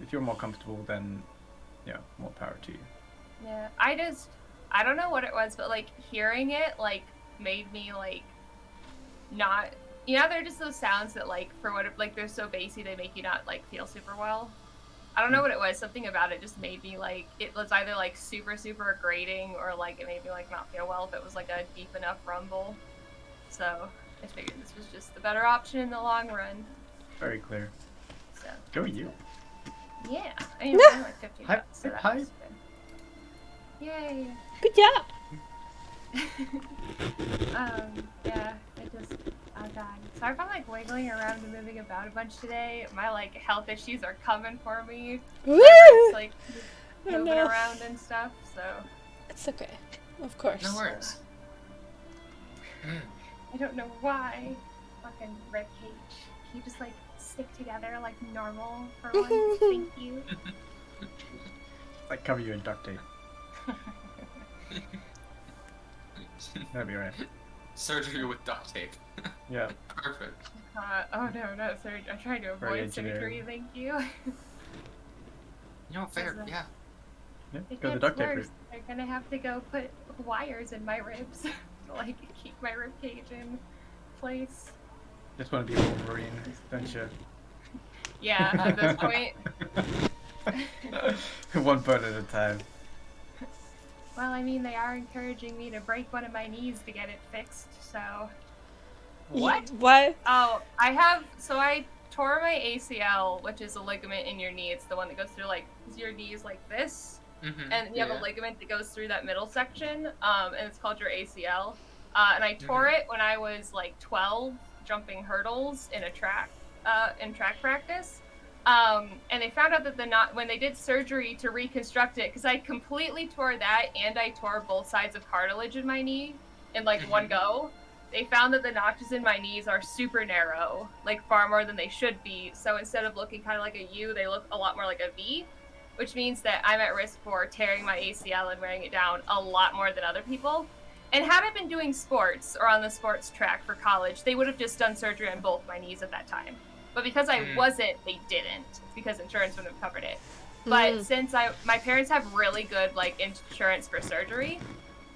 if you're more comfortable, then yeah, more power to you. Yeah. I don't know what it was, but like hearing it like made me like not, you know, they're just those sounds that like for what like they're so bassy they make you not like feel super well. I don't know what it was. Something about it just made me like, it was either like super grating or like it made me like not feel well if it was like a deep enough rumble. So I figured this was just the better option in the long run. Very clear. So Go you. yeah, I mean, it's only like 15 Hi- bucks, so that hi. was good. Yay. Good job. Yeah, oh god. Sorry if I'm like wiggling around and moving about a bunch today. My like health issues are coming for me. Woo! It's like Oh, moving no. around and stuff, so It's okay. Of course. No worries. I don't know why. Fucking ribcage. Can you just like stick together like normal for once? Thank you. Like cover you in duct tape. That'd be right. Surgery with duct tape. Yeah. Perfect. Oh no, not surgery. I'm trying to Very avoid surgery, engineering. thank you. You know, fair. Is it- Yeah. Yeah. It Go the gets duct tape worse. route. They're gonna have to go put wires in my ribs to like keep my rib cage in place. Just want to be Wolverine, don't you? Yeah, at this point. One foot at a time. Well, I mean, they are encouraging me to break one of my knees to get it fixed, so. What? What? Oh, so I tore my ACL, which is a ligament in your knee. It's the one that goes through, like, 'cause your knee is like this, and you have a ligament that goes through that middle section, and it's called your ACL. And I tore it when I was, like, 12, jumping hurdles in track practice. And they found out that when they did surgery to reconstruct it, because I completely tore that and I tore both sides of cartilage in my knee in like one go, they found that the notches in my knees are super narrow, like far more than they should be. So instead of looking kind of like a U, they look a lot more like a V, which means that I'm at risk for tearing my ACL and wearing it down a lot more than other people. And had I been doing sports or on the sports track for college, they would have just done surgery on both my knees at that time. But because I wasn't, they didn't. It's because insurance wouldn't have covered it. But since my parents have really good like insurance for surgery,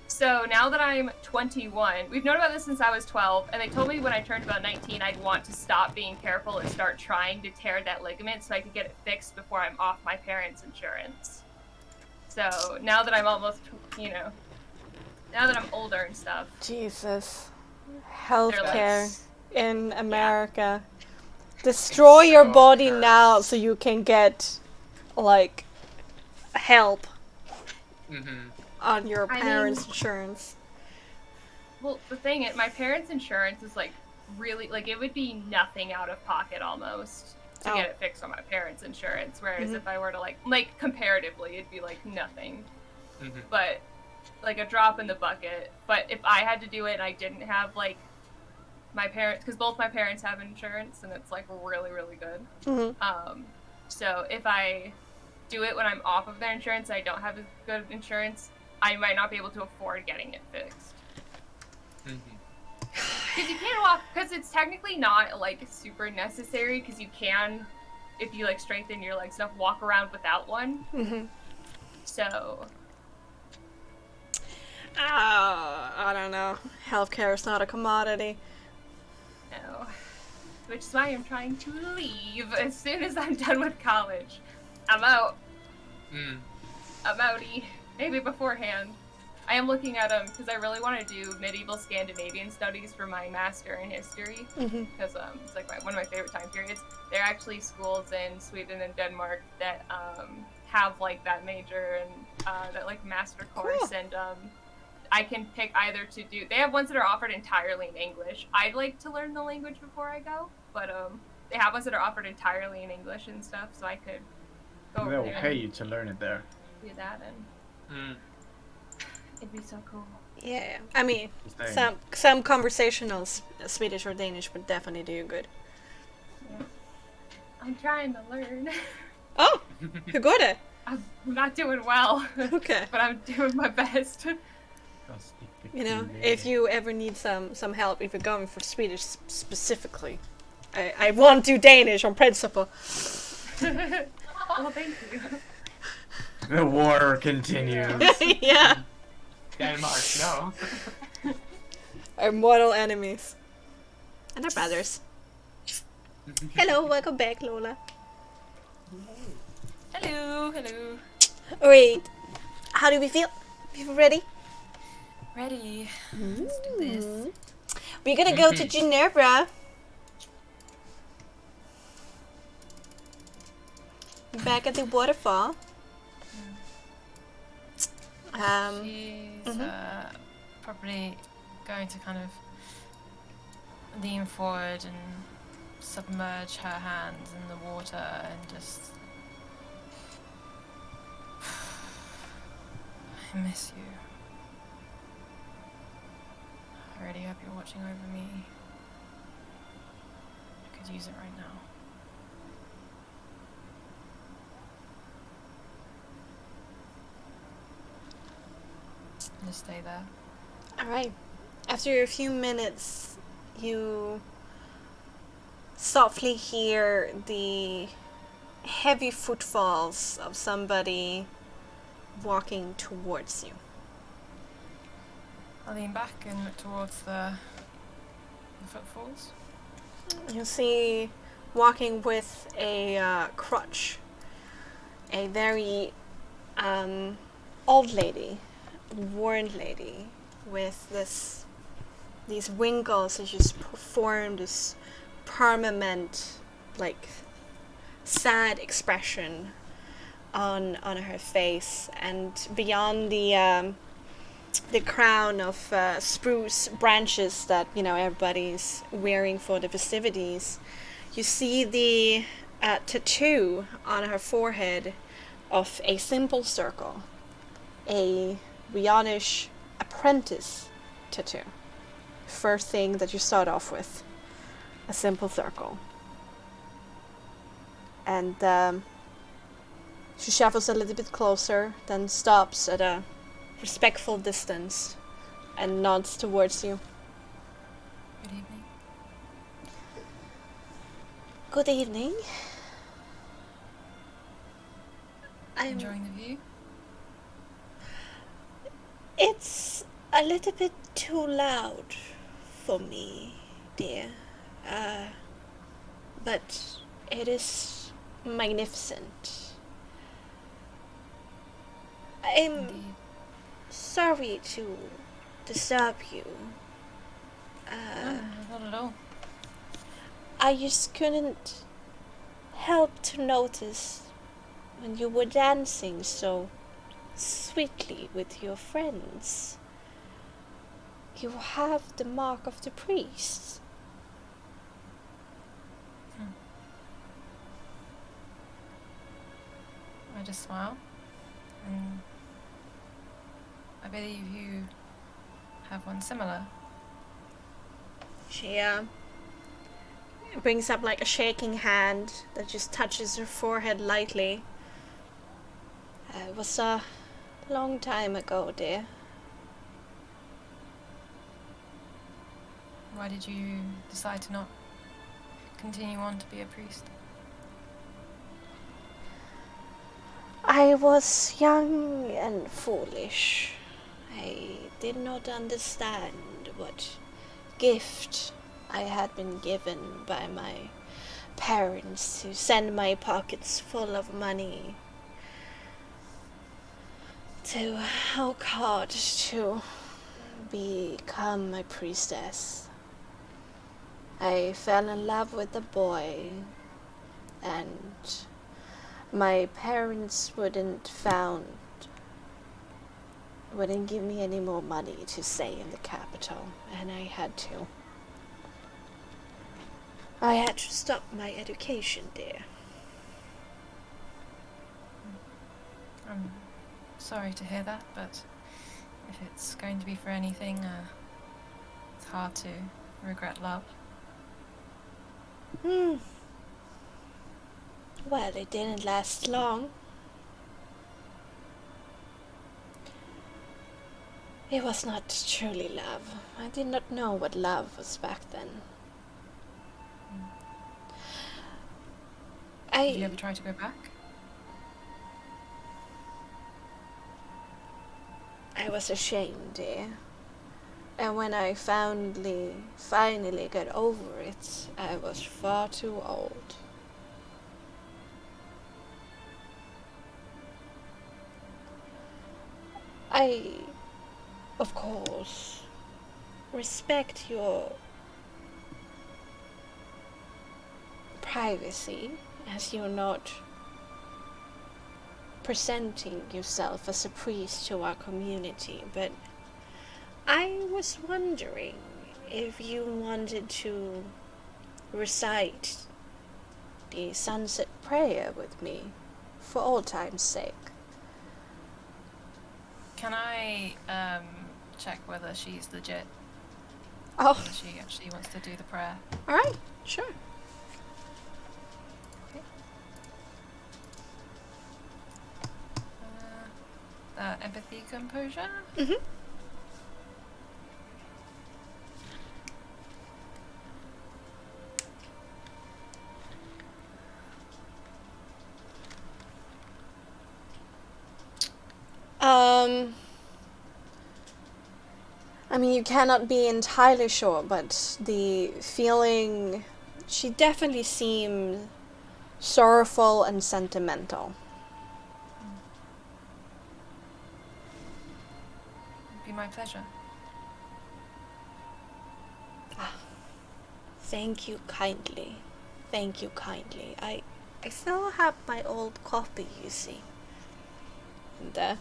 so now that I'm 21, we've known about this since I was 12, and they told me when I turned about 19, I'd want to stop being careful and start trying to tear that ligament so I could get it fixed before I'm off my parents' insurance. So now that I'm almost, now that I'm older and stuff. Jesus. Healthcare like- in America. Destroy your So body cursed. now so you can get, like, help on your I parents' mean- insurance. Well, the thing is, my parents' insurance is like really, like it would be nothing out of pocket almost to get it fixed on my parents' insurance. Whereas if I were to like comparatively, it'd be like nothing. But like a drop in the bucket. But if I had to do it and I didn't have like my parents, because both my parents have insurance and it's like really, really good. So if I do it when I'm off of their insurance, I don't have as good insurance, I might not be able to afford getting it fixed. Because you can't walk, because it's technically not like super necessary, because you can, if you like strengthen your leg stuff, walk around without one. So I don't know. Healthcare is not a commodity. no. Which is why I'm trying to leave as soon as I'm done with college. I'm out. I'm outie. Maybe beforehand. I am looking at them because I really want to do medieval Scandinavian studies for my master in history. Because it's like one of my favorite time periods. There are actually schools in Sweden and Denmark that have like that major and that like master course. Cool. And I can pick either to do. They have ones that are offered entirely in English. I'd like to learn the language before I go, but they have ones that are offered entirely in English and stuff. So I could go over They'll there pay and you to learn it there. do that, and it'd be so cool. Yeah, I mean, Same. some conversational Swedish or Danish would definitely do you good. Yeah. I'm trying to learn. Oh, you got it. I'm not doing well, Okay. but I'm doing my best. You know, if you ever need some help, if you're going for Swedish specifically, I won't do Danish on principle. Well, thank you. The war continues. Yeah. Denmark, no. Our mortal enemies. And our brothers. Hello, welcome back, Lola. Hello, hello. Alright, how do we feel? You ready? Ready. Let's do this. We're gonna go to Ginevra. Back at the waterfall. She's probably going to kind of lean forward and submerge her hands in the water and just... I miss you. I really hope you're watching over me. I could use it right now. Just stay there. Alright. After a few minutes, you softly hear the heavy footfalls of somebody walking towards you. I'll lean back and look towards the footfalls. You see, walking with a crutch, a very old lady, worn lady, with these wrinkles that just form this permanent, like, sad expression on her face, and beyond the crown of spruce branches that, you know, everybody's wearing for the festivities, you see the tattoo on her forehead of a simple circle, a Rianish apprentice tattoo. First thing that you start off with, a simple circle. And she shuffles a little bit closer, then stops at a respectful distance and nods towards you. Good evening. Good evening. I'm Enjoying the view? It's a little bit too loud for me, dear. But it is magnificent. I'm Indeed. sorry to disturb you. No, not at all. I just couldn't help to notice when you were dancing so sweetly with your friends. You have the mark of the priest. I just smile, and I believe you have one similar. She brings up like a shaking hand that just touches her forehead lightly. It was a long time ago, dear. Why did you decide to not continue on to be a priest? I was young and foolish. I did not understand what gift I had been given by my parents to send my pockets full of money to, oh God, to become a priestess. I fell in love with a boy, and my parents wouldn't give me any more money to stay in the capital, and I had to stop my education there. I'm sorry to hear that, but if it's going to be for anything, it's hard to regret love. Well, it didn't last long. It was not truly love. I did not know what love was back then. Did you ever try to go back? I was ashamed, dear. And when I finally got over it, I was far too old. I, of course, respect your privacy, as you're not presenting yourself as a priest to our community, but I was wondering if you wanted to recite the sunset prayer with me for old time's sake. Can I check whether she's legit? Oh, Whether she actually wants to do the prayer? alright, sure. Empathy, composure? Mm-hmm. I mean, you cannot be entirely sure, but the feeling, she definitely seemed sorrowful and sentimental. It'd be my pleasure. Thank you kindly. Thank you kindly. I still have my old copy, you see. And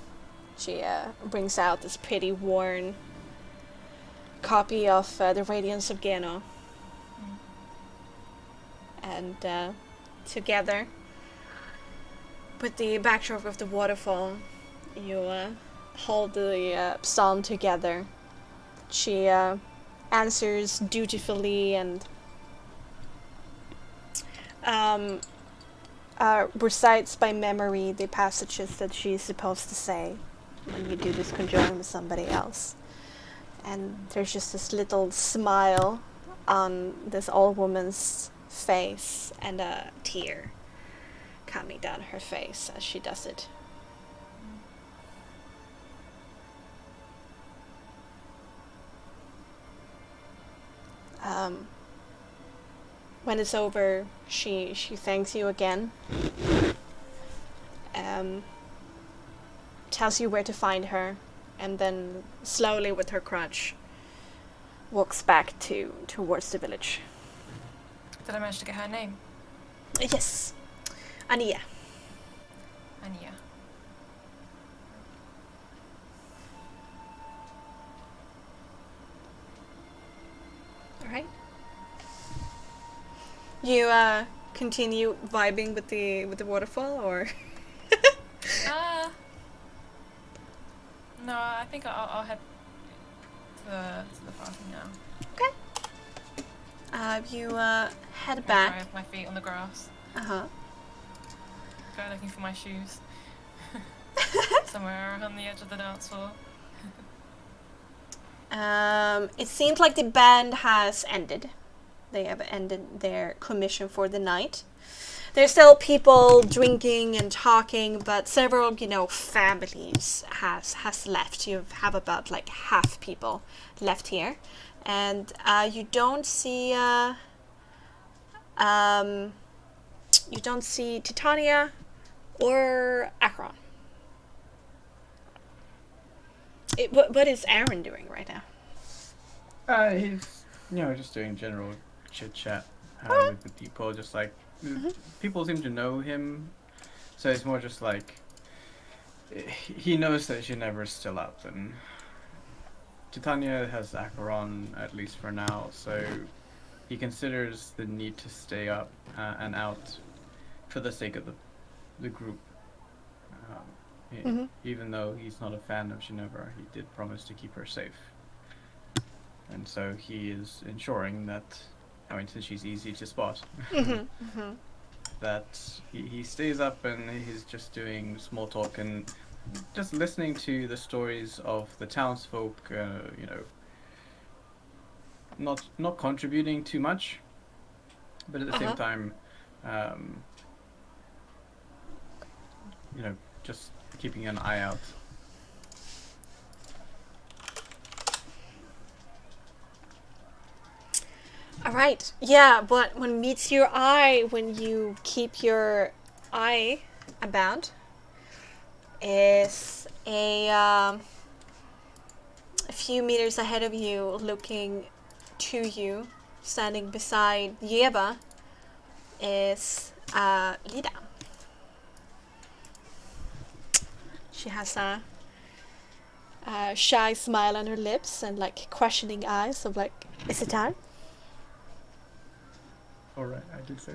she brings out this pretty worn copy of The Radiance of Geno. And together, with the backdrop of the waterfall, you hold the psalm together. She answers dutifully and recites by memory the passages that she's supposed to say when you do this conjuring with somebody else. And there's just this little smile on this old woman's face and a tear coming down her face as she does it. When it's over, she thanks you again. Tells you where to find her, and then slowly with her crutch walks back towards the village. Did I manage to get her name? Yes, Ania. Ania. All right. You continue vibing with the waterfall, or? No, I think I'll head to the party now. Okay. You head I back. dry up my feet on the grass. Uh-huh. Go looking for my shoes. Somewhere on the edge of the dance floor. It seems like the band has ended. They have ended their commission for the night. There's still people drinking and talking, but several, families has left. You have about like half people left here, and you don't see Titania or Akron. What is Aaron doing right now? He's, just doing general chit chat with people. Just like people seem to know him, so it's more just like he knows that Ginevra's still up, and Titania has Acheron at least for now. So he considers the need to stay up and out for the sake of the group. Even though he's not a fan of Ginevra, he did promise to keep her safe. And so he is ensuring that, since she's easy to spot, that he stays up and he's just doing small talk and just listening to the stories of the townsfolk, not contributing too much, but at the same time, just keeping an eye out. All right. Yeah, but what meets your eye when you keep your eye about is a few meters ahead of you, looking to you, standing beside Yeva, is Lida. She has a shy smile on her lips and like questioning eyes of like, is it time? Alright, I did say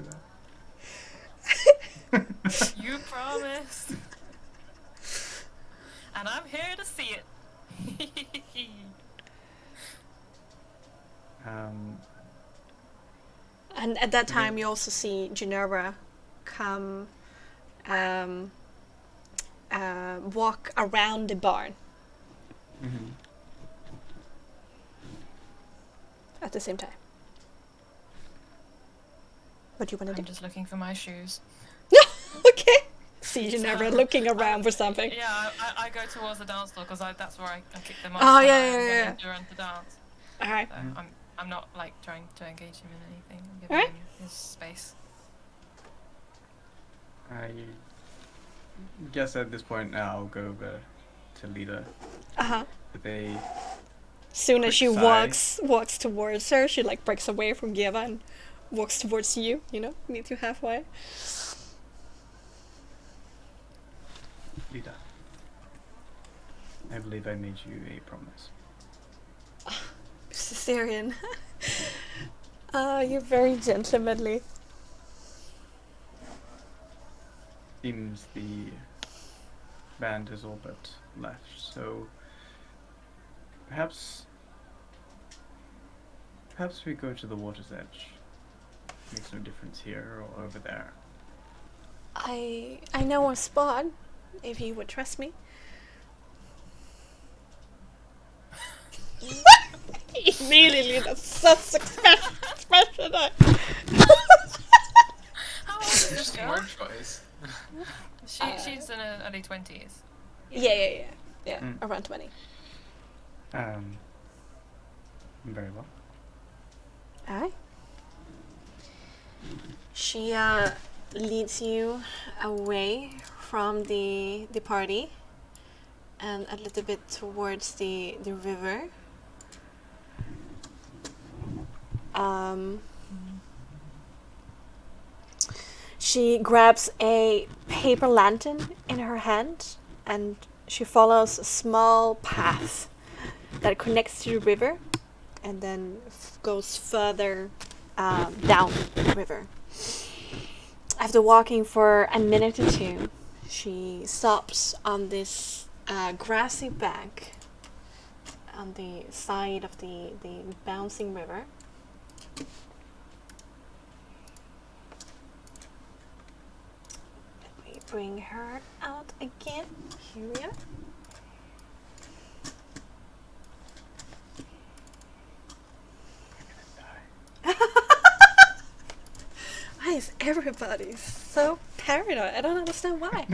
that. You promised. And I'm here to see it. And at that time you also see Ginevra come walk around the barn at the same time. What do you want to I'm do? just looking for my shoes. Okay. See Ginevra looking around for something. Yeah, I go towards the dance floor because that's where I kick them off. Oh, when yeah, I'm yeah, going yeah. to dance. Alright. So I'm not like trying to engage him in anything. I'm giving Alright. him his space. I guess at this point now I'll go over to Lida. They Soon as she Quick walks towards her, she like breaks away from Yeva and walks towards you, meet you halfway. Lida, I believe I made you a promise. Caesarean. You're very gentlemanly. Seems the band is all but left, so perhaps we go to the water's edge. Makes no difference here or over there. I know a spot, if you would trust me. Immediately, that's such expression. How old is this girl? Smart choice. She's in her early 20s. Yeah, around 20. Very well. Alright. She leads you away from the party and a little bit towards the river. She grabs a paper lantern in her hand and she follows a small path that connects to the river and then goes further down the river. After walking for a minute or two, she stops on this grassy bank on the side of the bouncing river. bring her out again. Here we are. Why is everybody so paranoid? I don't understand why.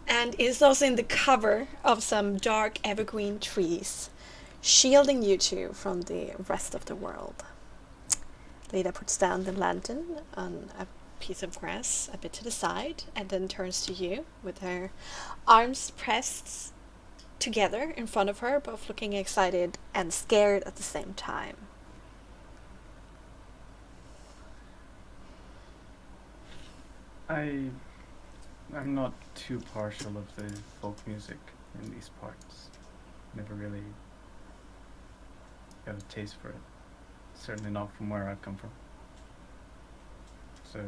And is also in the cover of some dark evergreen trees, shielding you two from the rest of the world. Leda puts down the lantern on a piece of grass a bit to the side and then turns to you with her arms pressed together in front of her, both looking excited and scared at the same time. I'm not too partial of the folk music in these parts. Never really got a taste for it. Certainly not from where I've come from. So,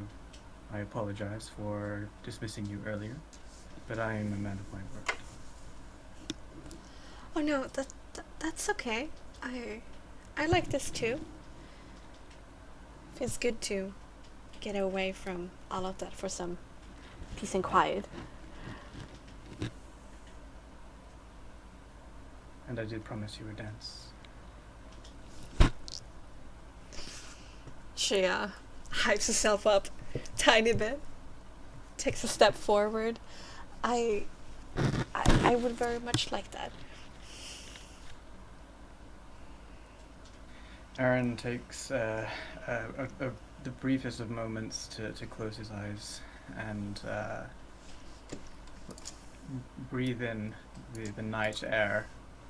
I apologize for dismissing you earlier, but I am a man of my word. Oh no, that's okay. I like this too. Feels good to get away from all of that for some peace and quiet. And I did promise you a dance. She hypes herself up tiny bit, takes a step forward. I would very much like that. Aaron takes the briefest of moments to close his eyes and breathe in the night air,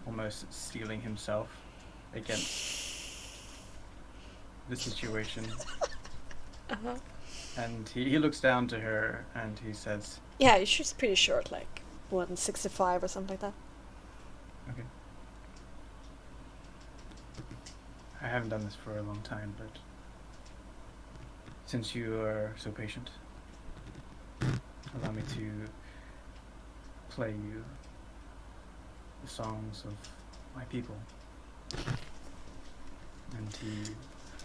almost steeling himself against the situation. Uh-huh. And he looks down to her and he says, Yeah, she's pretty short, like 165 or something like that. okay. I haven't done this for a long time, but since you are so patient, allow me to play you the songs of my people. And he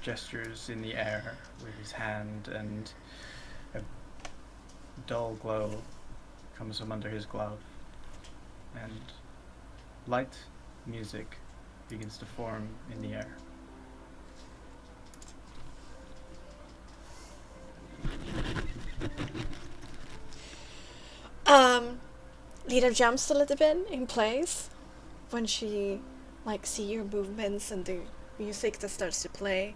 gestures in the air with his hand, and a dull glow comes from under his glove, and light music begins to form in the air. Leda jumps a little bit in place when she see your movements and the music that starts to play.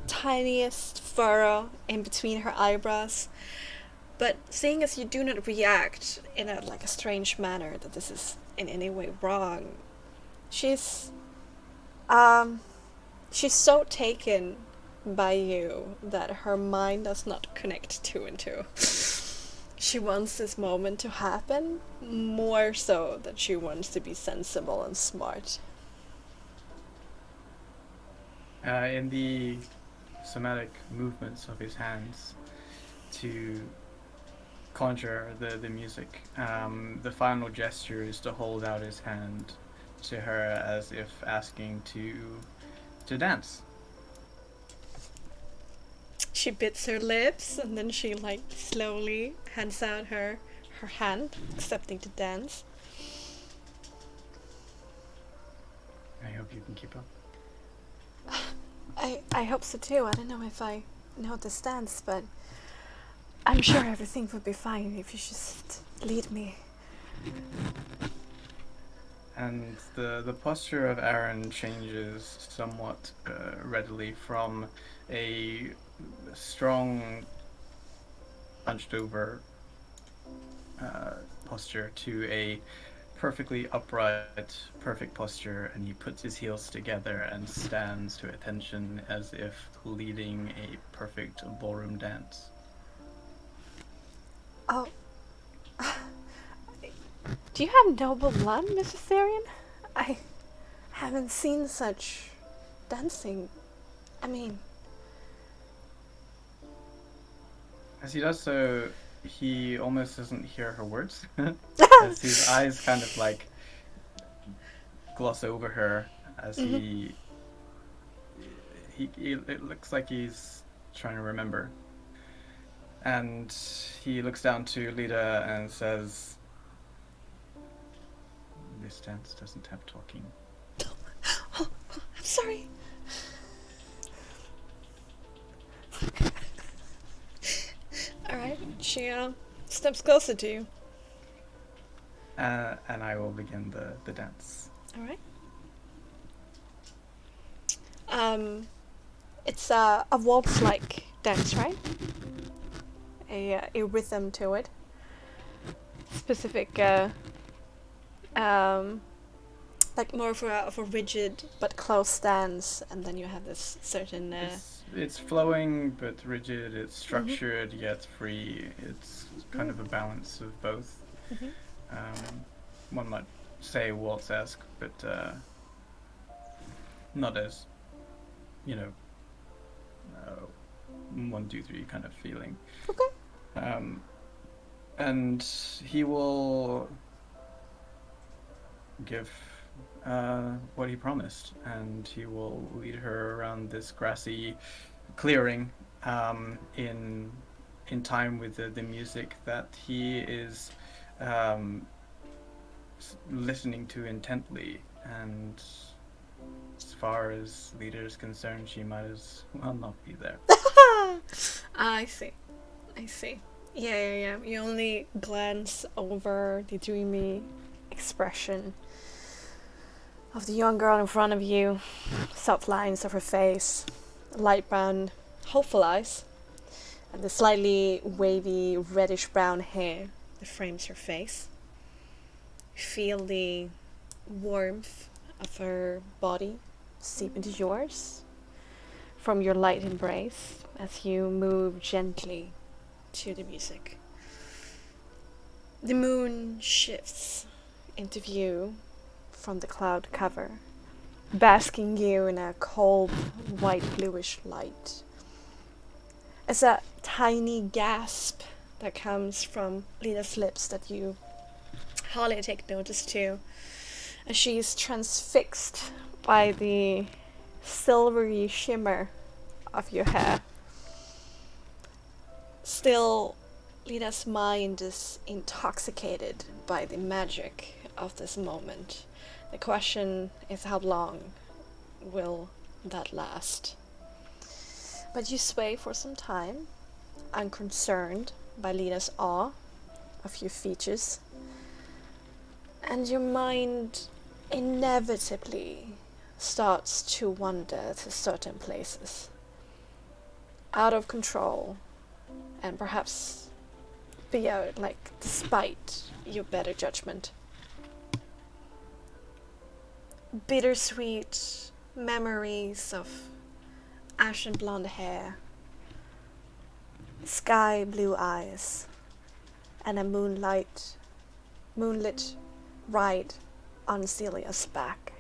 Tiniest furrow in between her eyebrows, but seeing as you do not react in a strange manner that this is in any way wrong, she's so taken by you that her mind does not connect two and two. She wants this moment to happen more so than she wants to be sensible and smart. In the somatic movements of his hands to conjure the music, the final gesture is to hold out his hand to her as if asking to dance. She bits her lips and then she slowly hands out her hand, accepting to dance. I hope you can keep up. I hope so too. I don't know if I know this dance, but I'm sure everything would be fine if you just lead me. And the posture of Aaron changes somewhat readily from a strong, hunched over posture to a perfectly upright, perfect posture, and he puts his heels together and stands to attention as if leading a perfect ballroom dance. Oh. Do you have noble blood, Mrs. Therian? I haven't seen such dancing. I mean... As he does so, he almost doesn't hear her words. As his eyes kind of gloss over her as he it looks like he's trying to remember. And he looks down to Lita and says, "This dance doesn't have talking." Oh, I'm sorry. Alright, she steps closer to you. And I will begin the dance. Alright. It's a waltz-like dance, right? A rhythm to it. Specific, like more of a rigid but close dance, and then you have this certain. It's flowing but rigid. It's structured yet free. It's kind of a balance of both. One might say waltz-esque, but not as, you know, 1, 2, 3 kind of feeling. Okay. And he will give what he promised, and he will lead her around this grassy clearing in time with the music that he is listening to intently. And as far as Lita is concerned, she might as well not be there. I see. Yeah. You only glance over the dreamy expression of the young girl in front of you, soft lines of her face, light brown, hopeful eyes, and the slightly wavy reddish brown hair that frames her face. You feel the warmth of her body seep into yours from your light embrace as you move gently to the music. The moon shifts into view from the cloud cover, basking you in a cold, white bluish light. As a tiny gasp that comes from Lita's lips that you hardly take notice to, as she is transfixed by the silvery shimmer of your hair. Still, Lita's mind is intoxicated by the magic of this moment. The question is, how long will that last? But you sway for some time, unconcerned by Lita's awe of your features, and your mind inevitably starts to wander to certain places, out of control, and perhaps beyond, like, despite your better judgment. Bittersweet memories of ashen blonde hair, sky blue eyes, and a moonlit ride on Celia's back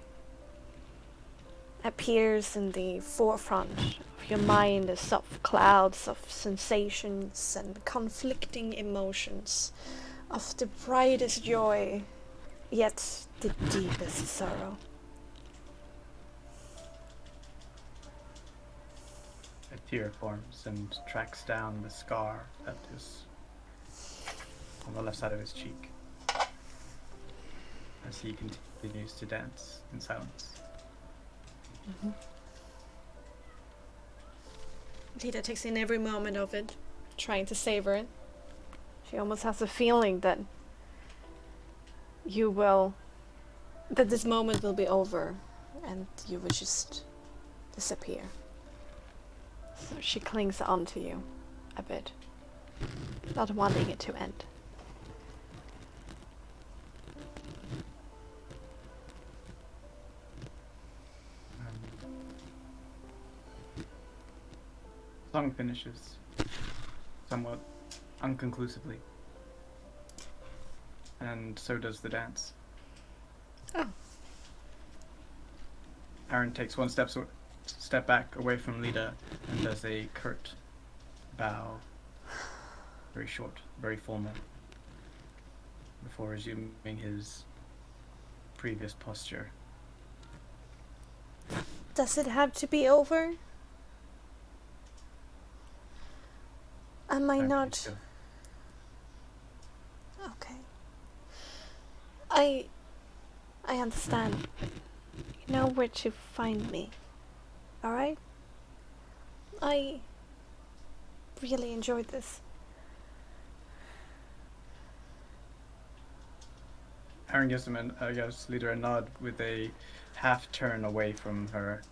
appears in the forefront of your mind as soft clouds of sensations and conflicting emotions, of the brightest joy, yet the deepest sorrow. A tear forms and tracks down the scar that is on the left side of his cheek as he continues to dance in silence. Lita takes in every moment of it, trying to savor it. She almost has a feeling that this moment will be over and you will just disappear. So she clings onto you a bit, not wanting it to end. Song finishes somewhat unconclusively, and so does the dance. Oh. Aaron takes one step back away from Lita and does a curt bow, very short, very formal, before resuming his previous posture. Does it have to be over? Am I Don't you not? still? Okay. I understand. You know where to find me. Alright? I really enjoyed this. Aaron gives Leader a nod with a half turn away from her,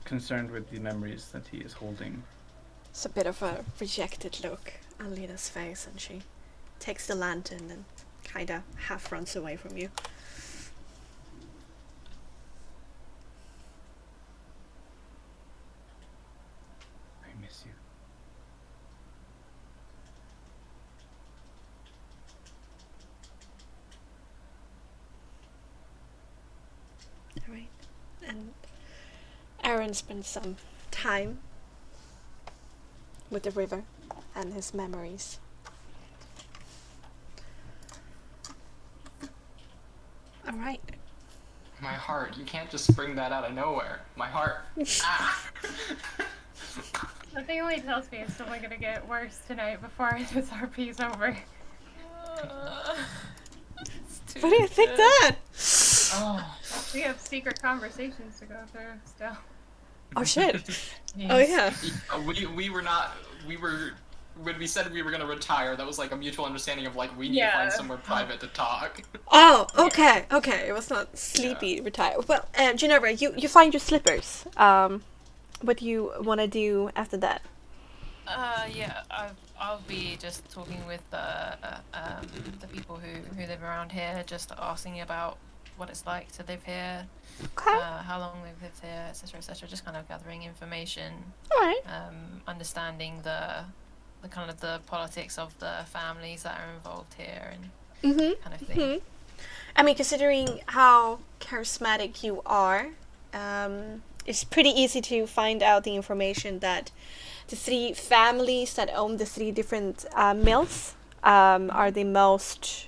concerned with the memories that he is holding. It's a bit of a rejected look on Lena's face, and she takes the lantern and kinda half runs away from you. I miss you. Alright. And Aaron spends some time with the river and his memories. Alright. My heart. You can't just spring that out of nowhere. My heart. Ah. Nothing only tells me it's only gonna get worse tonight before this RP's over. What do you think that? Oh. We have secret conversations to go through still. Oh shit. Oh yeah. We were not. We were. When we said we were gonna retire, that was like a mutual understanding of like we need to find somewhere private to talk. Oh, okay, okay. It was not sleepy retire. Well, Ginevra, you find your slippers. What do you want to do after that? Yeah, I'll be just talking with the people who live around here, just asking about what it's like to live here, Okay. how long they've lived here, etc., etc. Just kind of gathering information, Alright. understanding the kind of the politics of the families that are involved here and kind of thing. I mean, considering how charismatic you are, it's pretty easy to find out the information that the 3 families that own the 3 different mills are the most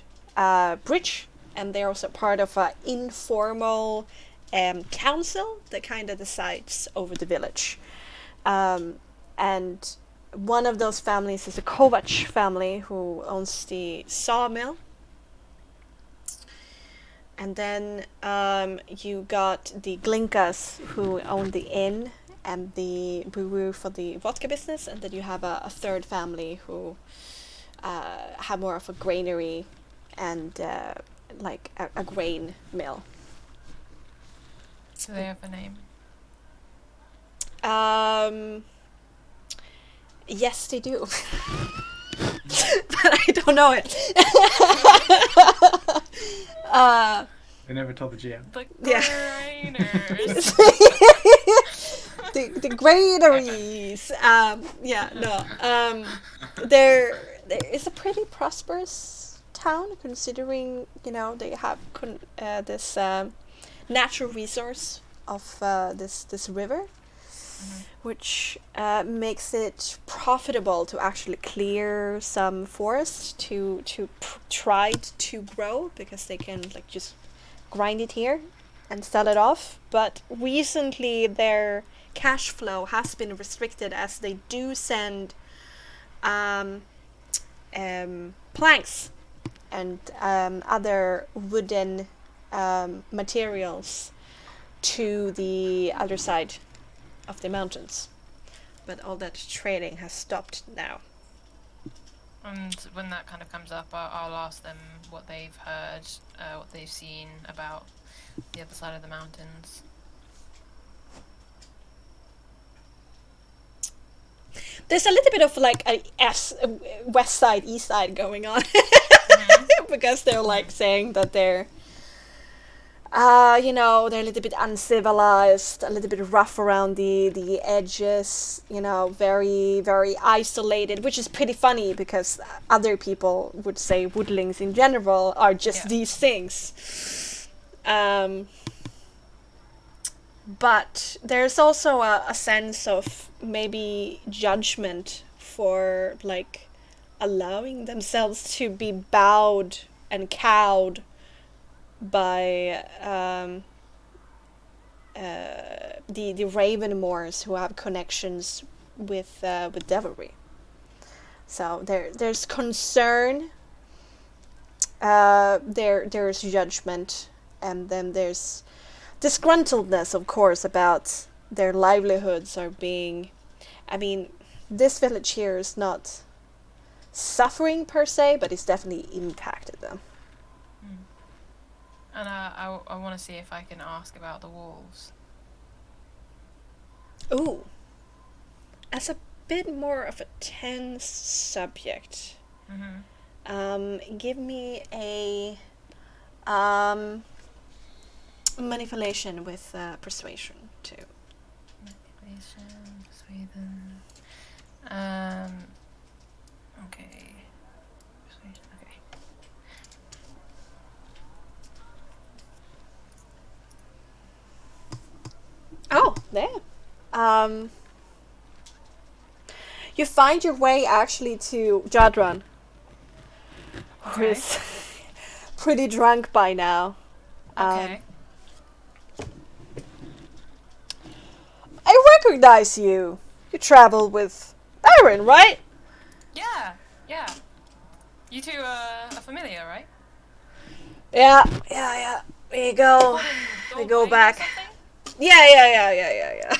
rich, and they're also part of an informal council that kind of decides over the village. And one of those families is the Kovac family, who owns the sawmill. And then you got the Glinkas, who own the inn and the brewery for the vodka business. And then you have a third family who have more of a granary and like a grain mill. Do they have a name? Yes, they do. But I don't know it. They never told the GM. The Yeah. Grainers. the granaries. Yeah, no. There is a pretty prosperous town, considering they have this natural resource of this river, which makes it profitable to actually clear some forest to try to grow, because they can just grind it here and sell it off. But recently their cash flow has been restricted, as they do send planks and other wooden materials to the other side of the mountains. But all that trading has stopped now. And when that kind of comes up, I'll ask them what they've heard, what they've seen about the other side of the mountains. There's a little bit of like a west side, east side going on. Because they're like saying that they're they're a little bit uncivilized, a little bit rough around the edges, very, very isolated, which is pretty funny because other people would say woodlings in general are just these things. But there's also a sense of maybe judgment for like allowing themselves to be bowed and cowed by the Ravenmoors who have connections with devilry. So there's concern, there's judgment, and then there's disgruntledness, of course, about their livelihoods are being. I mean, this village here is not suffering per se, but it's definitely impacted them. And I want to see if I can ask about the wolves. Ooh. As a bit more of a tense subject, give me a manipulation with persuasion too. Manipulation, persuasion. Okay. Persuasion. Okay. Oh, there. You find your way actually to Jadran, who Okay. is pretty drunk by now. Okay. I recognize you. You travel with Aaron, right? Yeah. You two are familiar, right? Yeah. We go Doorway or back. something? Yeah.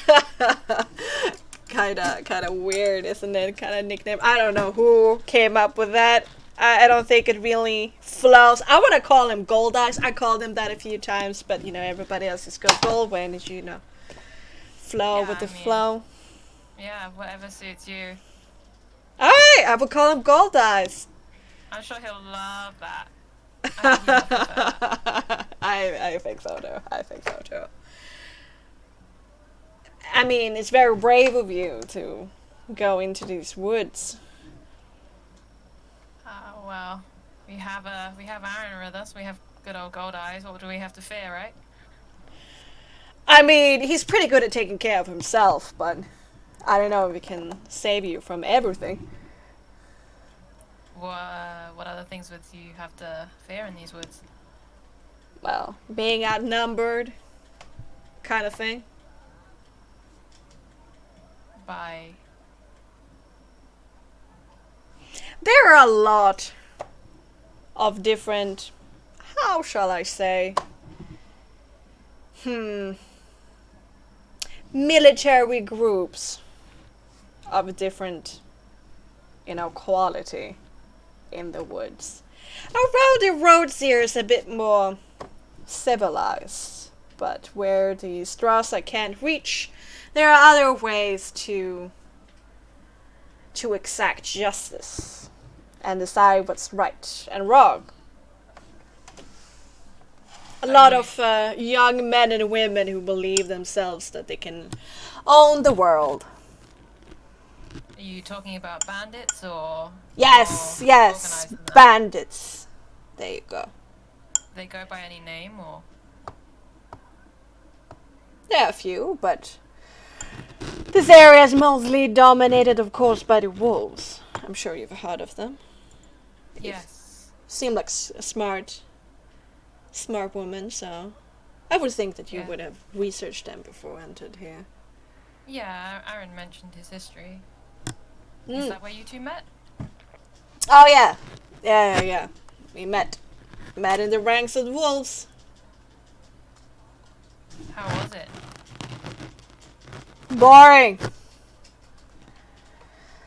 Kinda weird, isn't it? Kinda nickname. I don't know who came up with that. I don't think it really flows. I want to call him Gold Eyes. I called him that a few times, but everybody else just goes Goldway, and flow Yeah, with the I mean- flow. Yeah, whatever suits you. Alright, I will call him Gold Eyes. I'm sure he'll love that. I think he'll prefer that. I think so too. I mean, it's very brave of you to go into these woods. Well, we have Aaron with us. We have good old Gold Eyes. What do we have to fear, right? I mean, he's pretty good at taking care of himself, but I don't know if he can save you from everything. What other things would you have to fear in these woods? Well, being outnumbered, kind of thing. By There are a lot of different, how shall I say, military groups of different, quality in the woods. Around the roads here is a bit more civilized, but where the Strasser can't reach, there are other ways to exact justice and decide what's right and wrong. A lot of young men and women who believe themselves that they can own the world. Are you talking about bandits or Yes, or yes, organizing them? bandits. There you go. They go by any name or? There are a few, but this area is mostly dominated, of course, by the wolves. I'm sure you've heard of them. Yes. Seem like a smart woman, so I would think that you Yeah. would have researched them before entered here. Yeah, Aaron mentioned his history. Is Mm. that where you two met? Oh yeah. Yeah. We met in the ranks of the wolves. How was it? Boring.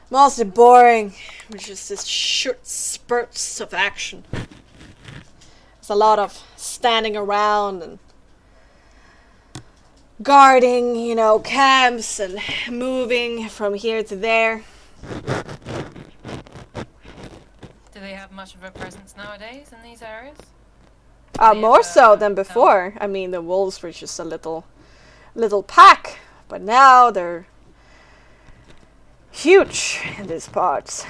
Mostly boring. With just this short spurts of action. There's a lot of standing around and guarding, camps and moving from here to there. Do they have much of a presence nowadays in these areas? More so than no. before. I mean, the wolves were just a little pack, but now they're huge in these parts.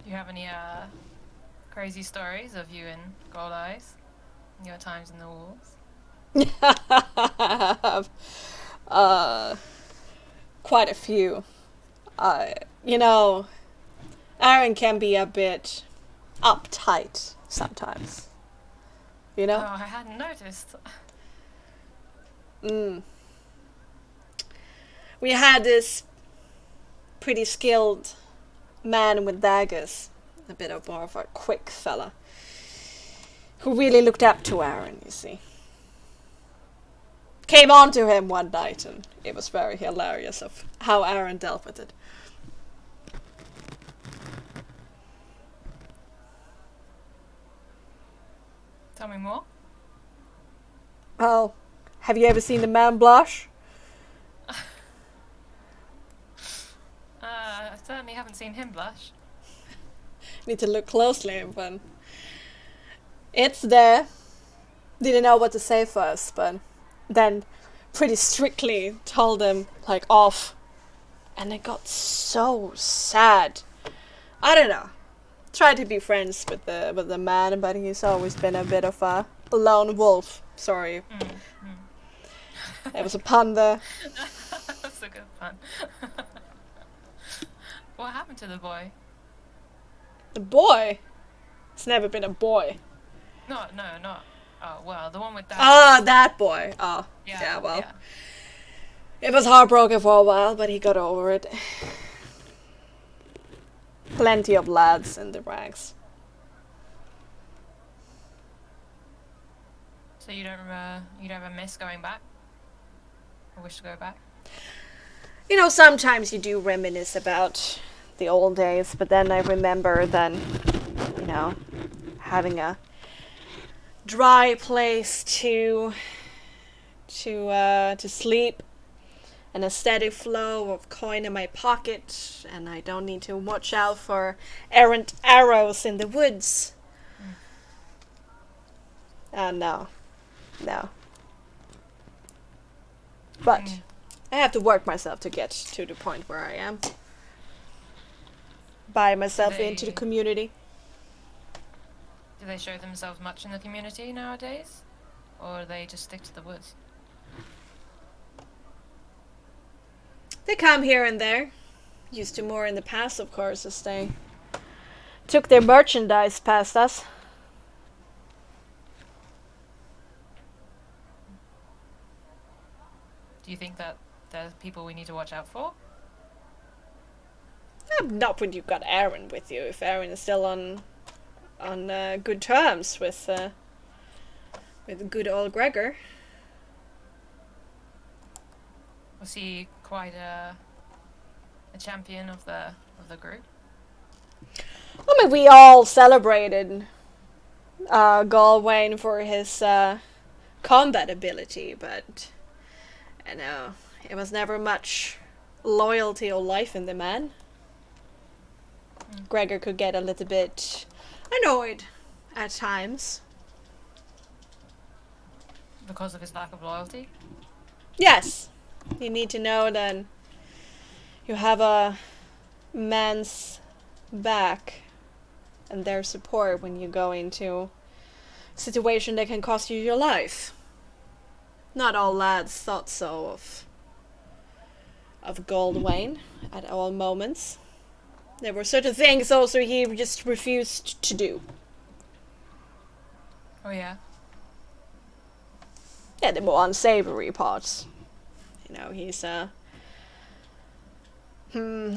Do you have any crazy stories of you and Gold Eyes? Your times in the wolves? Quite a few. Aaron can be a bit uptight sometimes. Oh, I hadn't noticed. We had this pretty skilled man with daggers, a bit of more of a quick fella, who really looked up to Aaron, you see. Came on to him one night, and it was very hilarious of how Aaron dealt with it. Tell me more. Well, have you ever seen the man blush? I certainly haven't seen him blush. Need to look closely, but it's there. Didn't know what to say first, but then pretty strictly told him, like, off. And it got so sad. I don't know. Tried to be friends with the man, but he's always been a bit of a lone wolf. Sorry. There was a pun there. That's a good pun. What happened to the boy? The boy? It's never been a boy. No, not. Oh, well, the one with that. Ah, that boy. Oh, yeah, well. Yeah. It was heartbroken for a while, but he got over it. Plenty of lads in the ranks. So you don't ever miss going back? Or wish to go back? You know, sometimes you do reminisce about the old days, but then I remember then, you know, having a dry place to sleep, and a steady flow of coin in my pocket, and I don't need to watch out for errant arrows in the woods. No. But I have to work myself to get to the point where I am. Buy myself into the community. Do they show themselves much in the community nowadays? Or do they just stick to the woods? They come here and there. Used to more in the past, of course, as they took their merchandise past us. Do you think that there's people we need to watch out for? Not when you've got Aaron with you. If Aaron is still on good terms with good old Gregor. Was he quite a champion of the group? I mean, we all celebrated Galwain for his combat ability, but I know it was never much loyalty or life in the man. Gregor could get a little bit annoyed at times. Because of his lack of loyalty? Yes. You need to know that you have a man's back and their support when you go into a situation that can cost you your life. Not all lads thought so of Goldwain at all moments. There were certain things also he just refused to do. Oh yeah? Yeah, the more unsavory parts. You know,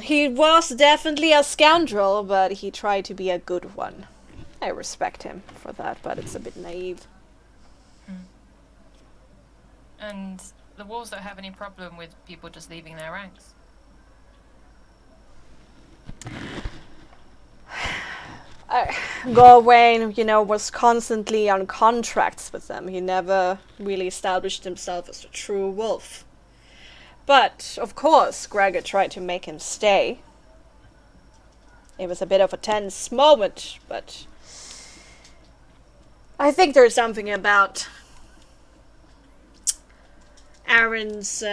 he was definitely a scoundrel, but he tried to be a good one. I respect him for that, but it's a bit naive. And the Wolves don't have any problem with people just leaving their ranks? Gawain, you know, was constantly on contracts with them. He never really established himself as a true wolf. But, of course, Gregor tried to make him stay. It was a bit of a tense moment, but I think there's something about Aaron's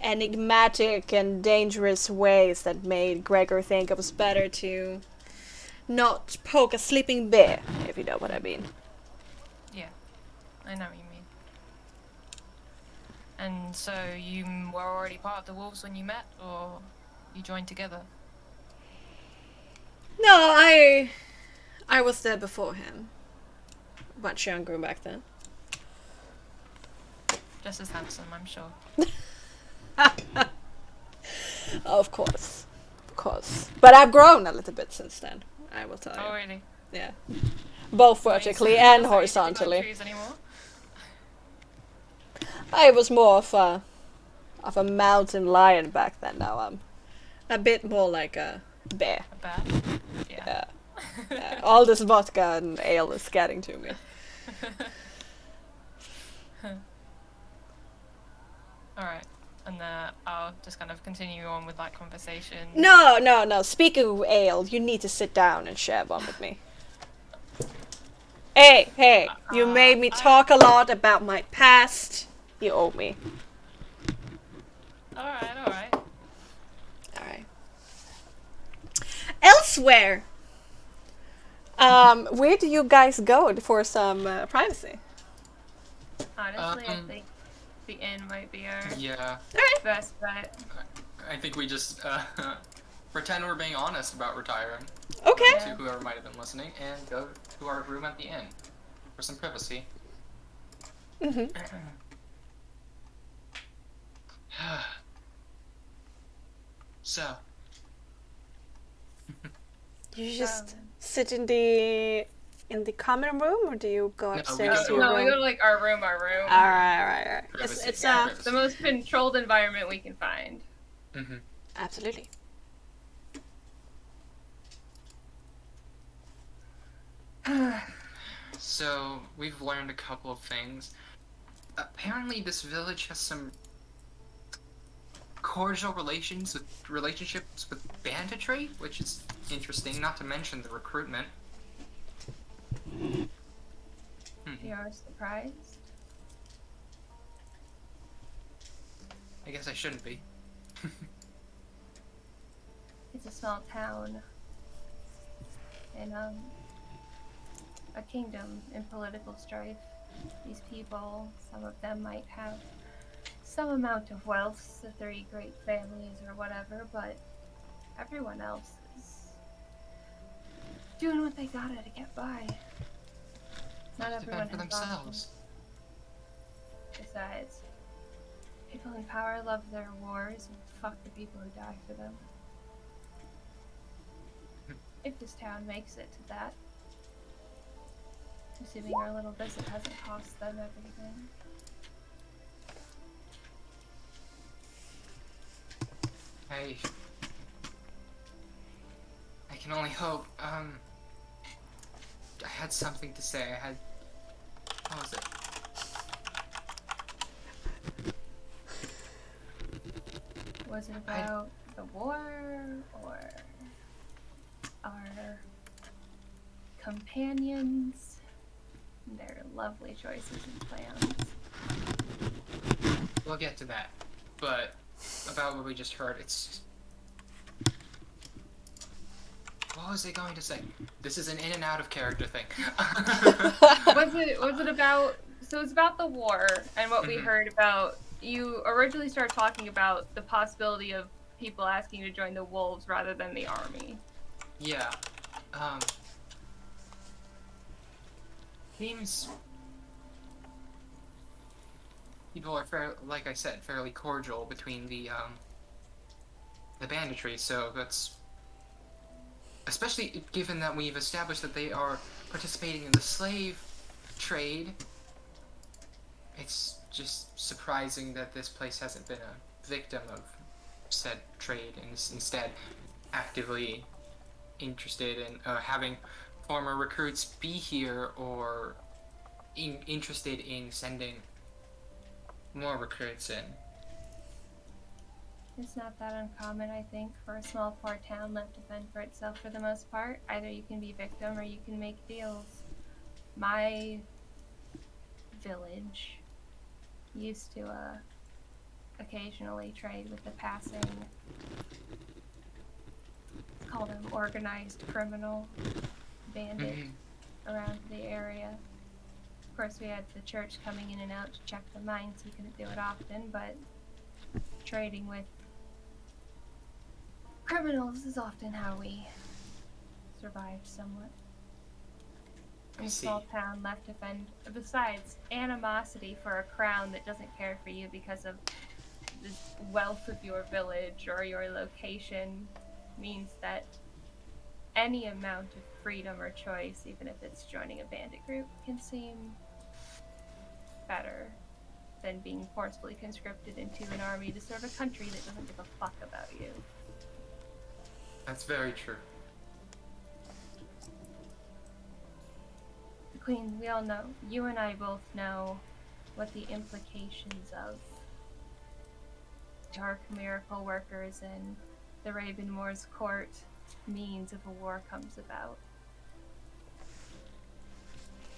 enigmatic and dangerous ways that made Gregor think it was better to not poke a sleeping bear, if you know what I mean. Yeah, I know what you mean. And so you were already part of the Wolves when you met, or you joined together? No, I was there before him. Much younger back then. Just as handsome, I'm sure. Of course. Of course. But I've grown a little bit since then, I will tell you. Oh, really? Yeah. Both Nice. vertically and Doesn't really climb horizontally. trees anymore. I was more of a mountain lion back then. Now I'm a bit more like a bear. A bear? Yeah. Yeah. All this vodka and ale is getting to me. Alright. And I'll just kind of continue on with that conversation. No. Speaking of ale, you need to sit down and share one with me. Hey, you made me talk a lot about my past. You owe me. Alright. Alright. Elsewhere! Where do you guys go for some privacy? Honestly, I think the inn might be our Yeah, best bet. I think we just pretend we're being honest about retiring Okay. to whoever might have been listening, and go to our room at the inn for some privacy. Mm-hmm. So, You just sit in the common room, or do you go No, upstairs to we your No, we room? go to like our room. Alright. Privacy, It's yeah. It's the most controlled environment we can find. absolutely. So we've learned a couple of things. Apparently, this village has some cordial relationships with banditry, which is interesting. Not to mention the recruitment. You're surprised? I guess I shouldn't be. It's a small town. In a kingdom in political strife. These people, some of them might have some amount of wealth, the three great families or whatever, but everyone else is doing what they gotta to get by. Not Too everyone bad for has themselves. options. Besides, people in power love their wars and fuck the people who die for them. If this town makes it to that, assuming our little visit hasn't cost them everything. I can only hope. I had something to say. What was it? Was it about the war or our companions? Their lovely choices and plans. We'll get to that. But about what we just heard, it's. What was I going to say? This is an in and out of character thing. Was it about? So it's about the war and what we heard about. You originally started talking about the possibility of people asking you to join the wolves rather than the army. Yeah. Seems people are like I said, fairly cordial between the banditry. So that's especially given that we've established that they are participating in the slave trade. It's just surprising that this place hasn't been a victim of said trade and is instead actively interested in having former recruits be here or interested in sending more recruits in. It's not that uncommon, I think, for a small poor town left to fend for itself for the most part. Either you can be victim or you can make deals. My village used to occasionally trade with the passing, let's call them organized criminal bandit around the area. Of course, we had the church coming in and out to check the mines. We couldn't do it often, but trading with criminals is often how we survived somewhat. in a see. small town left to fend. Besides, animosity for a crown that doesn't care for you because of the wealth of your village or your location means that any amount of freedom or choice, even if it's joining a bandit group, can seem better than being forcefully conscripted into an army to serve a country that doesn't give a fuck about you. That's very true. Queen, we all know, you and I both know what the implications of dark miracle workers and the Raven Moor's court means if a war comes about.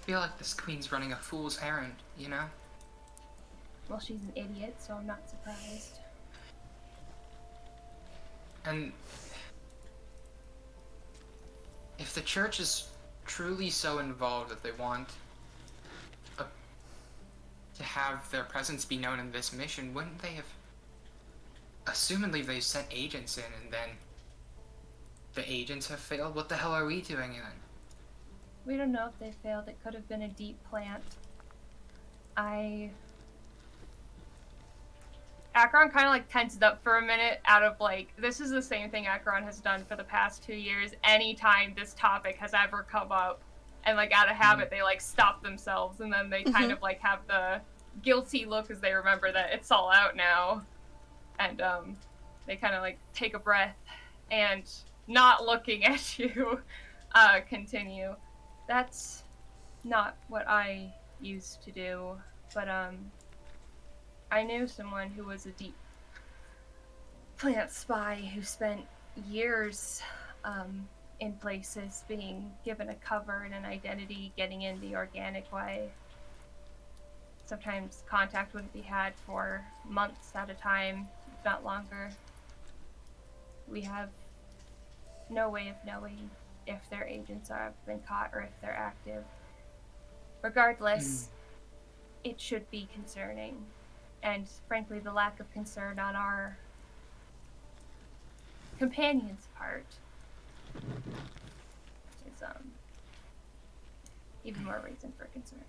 I feel like this queen's running a fool's errand, you know? Well, she's an idiot, so I'm not surprised. And if the church is truly so involved that they want to have their presence be known in this mission, wouldn't they have... Assumedly they sent agents in and then the agents have failed? What the hell are we doing then? We don't know if they failed. It could have been a deep plant. Akron kind of like tensed up for a minute out of like, this is the same thing Akron has done for the past 2 years. Anytime this topic has ever come up, and like out of habit, they like stop themselves and then they kind of like have the guilty look as they remember that it's all out now. And they kind of like take a breath and not looking at you, continue. That's not what I used to do, but I knew someone who was a deep plant spy who spent years in places being given a cover and an identity, getting in the organic way. Sometimes contact wouldn't be had for months at a time, if not longer. We have no way of knowing if their agents have been caught or if they're active. Regardless, it should be concerning. And frankly, the lack of concern on our companion's part is even more reason for concern.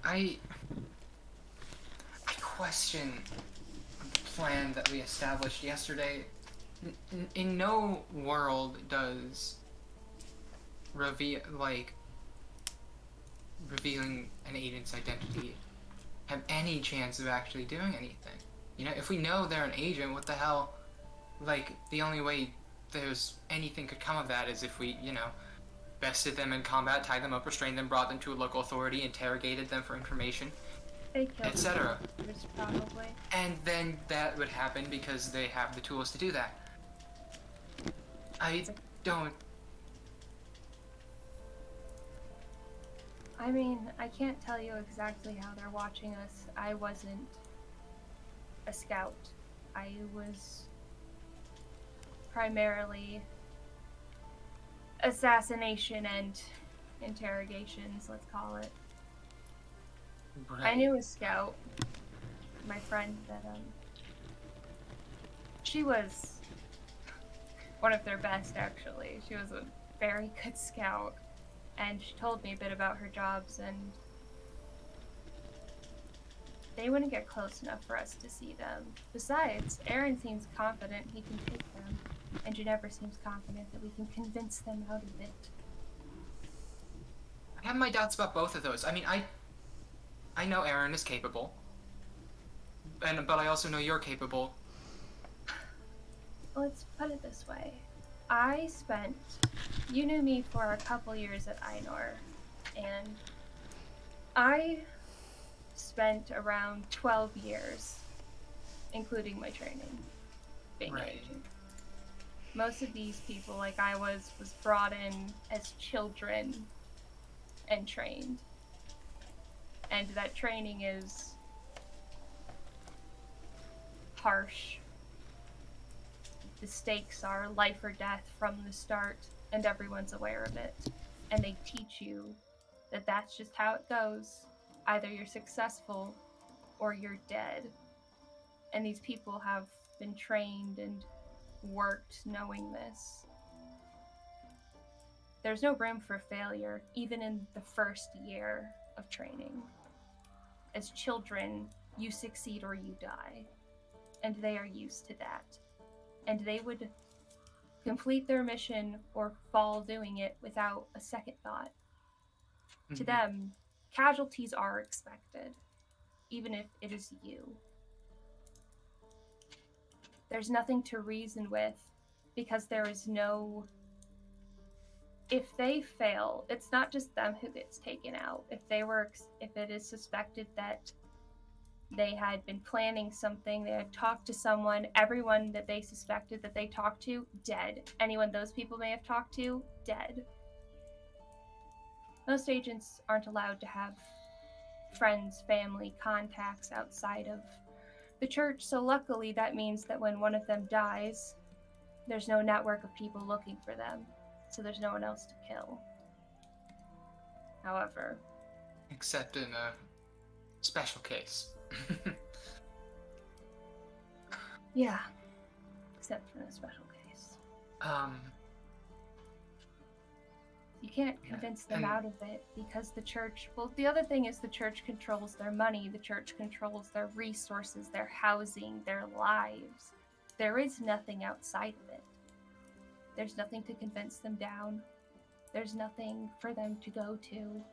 I question the plan that we established yesterday. In no world does revealing an agent's identity have any chance of actually doing anything. You know, if we know they're an agent, what the hell? Like, the only way there's anything could come of that is if we, you know, bested them in combat, tied them up, restrained them, brought them to a local authority, interrogated them for information, etc. Probably. And then that would happen because they have the tools to do that. I mean, I can't tell you exactly how they're watching us. I wasn't a scout. I was primarily assassination and interrogations, let's call it. Right. I knew a scout, my friend, that she was one of their best, actually. She was a very good scout, and she told me a bit about her jobs, and they wouldn't get close enough for us to see them. Besides, Aaron seems confident he can take them, and Ginevra seems confident that we can convince them out of it. I have my doubts about both of those. I mean, I know Aaron is capable, but I also know you're capable. Let's put it this way. You knew me for a couple years at Einor, and I spent around 12 years, including my training, being an agent. Most of these people, like I was brought in as children and trained. And that training is harsh. The stakes are life or death from the start, and everyone's aware of it. And they teach you that that's just how it goes. Either you're successful or you're dead. And these people have been trained and worked knowing this. there's no room for failure, even in the first year of training. As children, you succeed or you die, and they are used to that. And they would complete their mission or fall doing it without a second thought. To them, casualties are expected, even if it is you. There's nothing to reason with, because there is no... If they fail, it's not just them who gets taken out. If it is suspected that they had been planning something, they had talked to someone, everyone that they suspected that they talked to, dead. Anyone those people may have talked to, dead. Most agents aren't allowed to have friends, family, contacts outside of the church, so luckily that means that when one of them dies, there's no network of people looking for them, so there's no one else to kill. However... Except in a special case. Yeah. Except for in a special case. You can't convince them out of it, because the church... Well, the other thing is the church controls their money, the church controls their resources, their housing, their lives. There is nothing outside of it. There's nothing to convince them down. There's nothing for them to go to.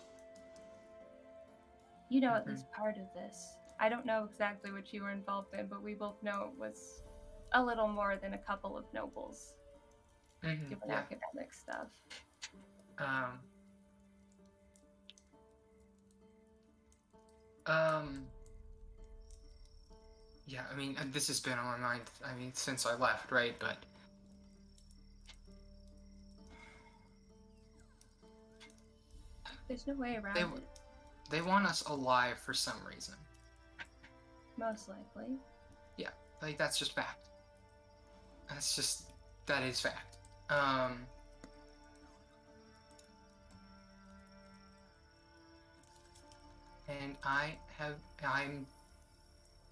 You know at least part of this. I don't know exactly what you were involved in, but we both know it was a little more than a couple of nobles doing academic stuff. Yeah, I mean, this has been on my mind, since I left, right? But there's no way around it. They want us alive for some reason. Most likely. Yeah, like, that's just fact. That is fact. And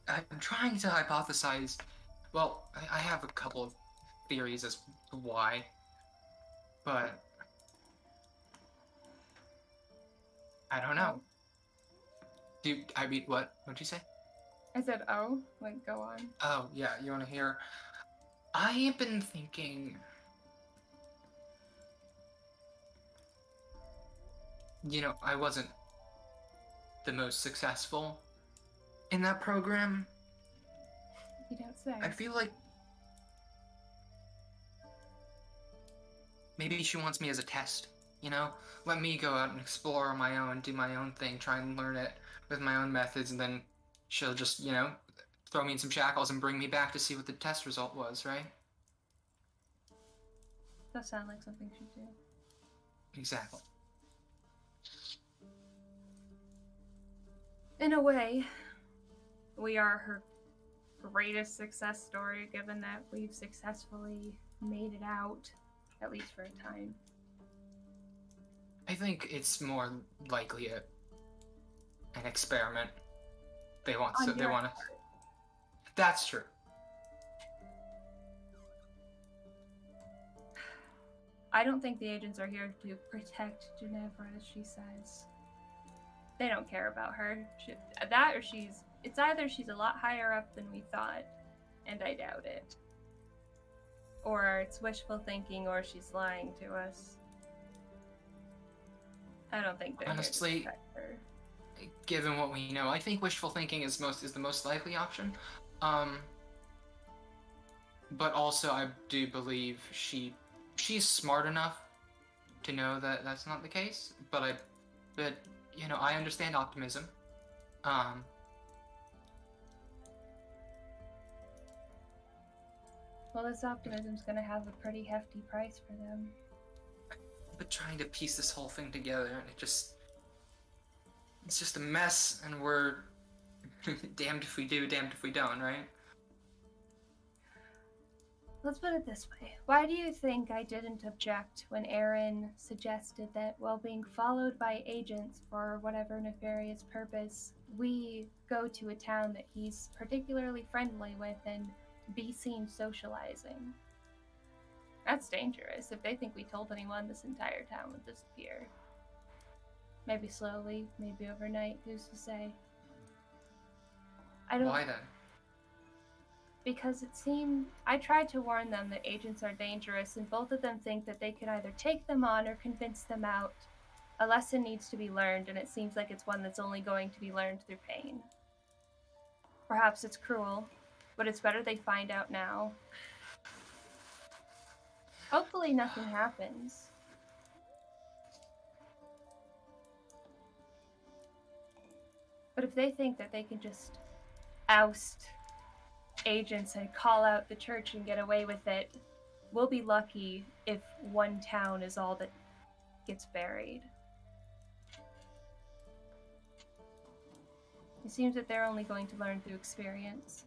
I'm trying to hypothesize, well, I have a couple of theories as to why, but I don't know. What'd you say? I said, go on. Oh, yeah, you want to hear? I have been thinking, I wasn't the most successful in that program. You don't say. I feel like maybe she wants me as a test, Let me go out and explore on my own, do my own thing, try and learn it with my own methods, and then she'll just, throw me in some shackles and bring me back to see what the test result was, right? That sounds like something she'd do. Exactly. In a way, we are her greatest success story, given that we've successfully made it out, at least for a time. I think it's more likely an experiment. They want to. That's true. I don't think the agents are here to protect Ginevra, as she says. They don't care about her. It's either she's a lot higher up than we thought, and I doubt it. Or it's wishful thinking, or she's lying to us. I don't think they're honestly here to protect her. Given what we know, I think wishful thinking is the most likely option. But also I do believe she's smart enough to know that that's not the case. But I understand optimism. Well, this optimism's gonna have a pretty hefty price for them. But trying to piece this whole thing together, and it's just a mess, and we're damned if we do, damned if we don't, right? Let's put it this way. Why do you think I didn't object when Aaron suggested that while being followed by agents for whatever nefarious purpose, we go to a town that he's particularly friendly with and be seen socializing? That's dangerous. If they think we told anyone, this entire town would disappear. Maybe slowly, maybe overnight, who's to say? I don't... Why then? Because it seemed... I tried to warn them that agents are dangerous, and both of them think that they could either take them on or convince them out. A lesson needs to be learned, and it seems like it's one that's only going to be learned through pain. Perhaps it's cruel, but it's better they find out now. Hopefully nothing happens. But if they think that they can just oust agents and call out the church and get away with it, we'll be lucky if one town is all that gets buried. It seems that they're only going to learn through experience.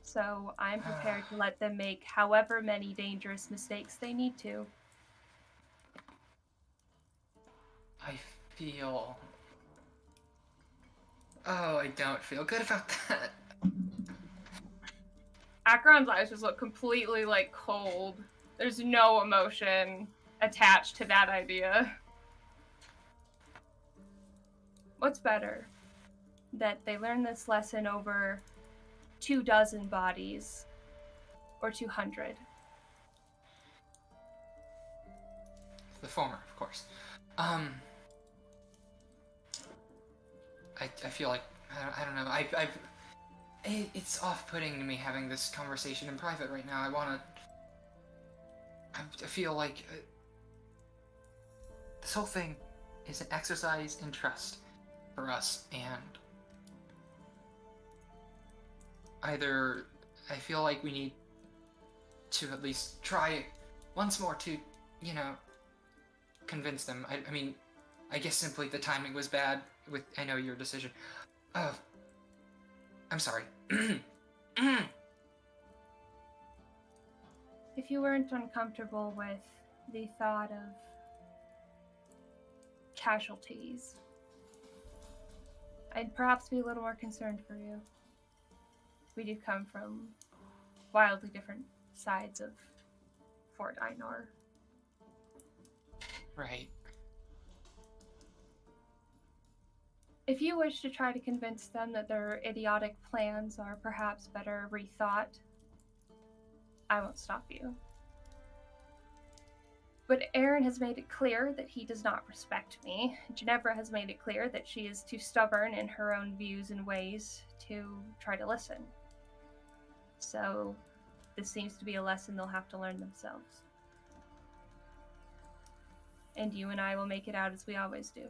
So I'm prepared to let them make however many dangerous mistakes they need to. I feel... Oh, I don't feel good about that. Acheron's eyes just look completely, like, cold. There's no emotion attached to that idea. What's better? That they learn this lesson over 24 bodies, or 200? The former, of course. I feel like I don't know. It's off-putting to me having this conversation in private right now. I feel like this whole thing is an exercise in trust for us, and either I feel like we need to at least try once more to, you know, convince them. I mean, I guess simply the timing was bad with, I know, your decision. I'm sorry. If you weren't uncomfortable with the thought of casualties, I'd perhaps be a little more concerned for you. We do come from wildly different sides of Fort Einor. Right. If you wish to try to convince them that their idiotic plans are perhaps better rethought, I won't stop you. But Aaron has made it clear that he does not respect me. Ginevra has made it clear that she is too stubborn in her own views and ways to try to listen. So this seems to be a lesson they'll have to learn themselves. And you and I will make it out as we always do.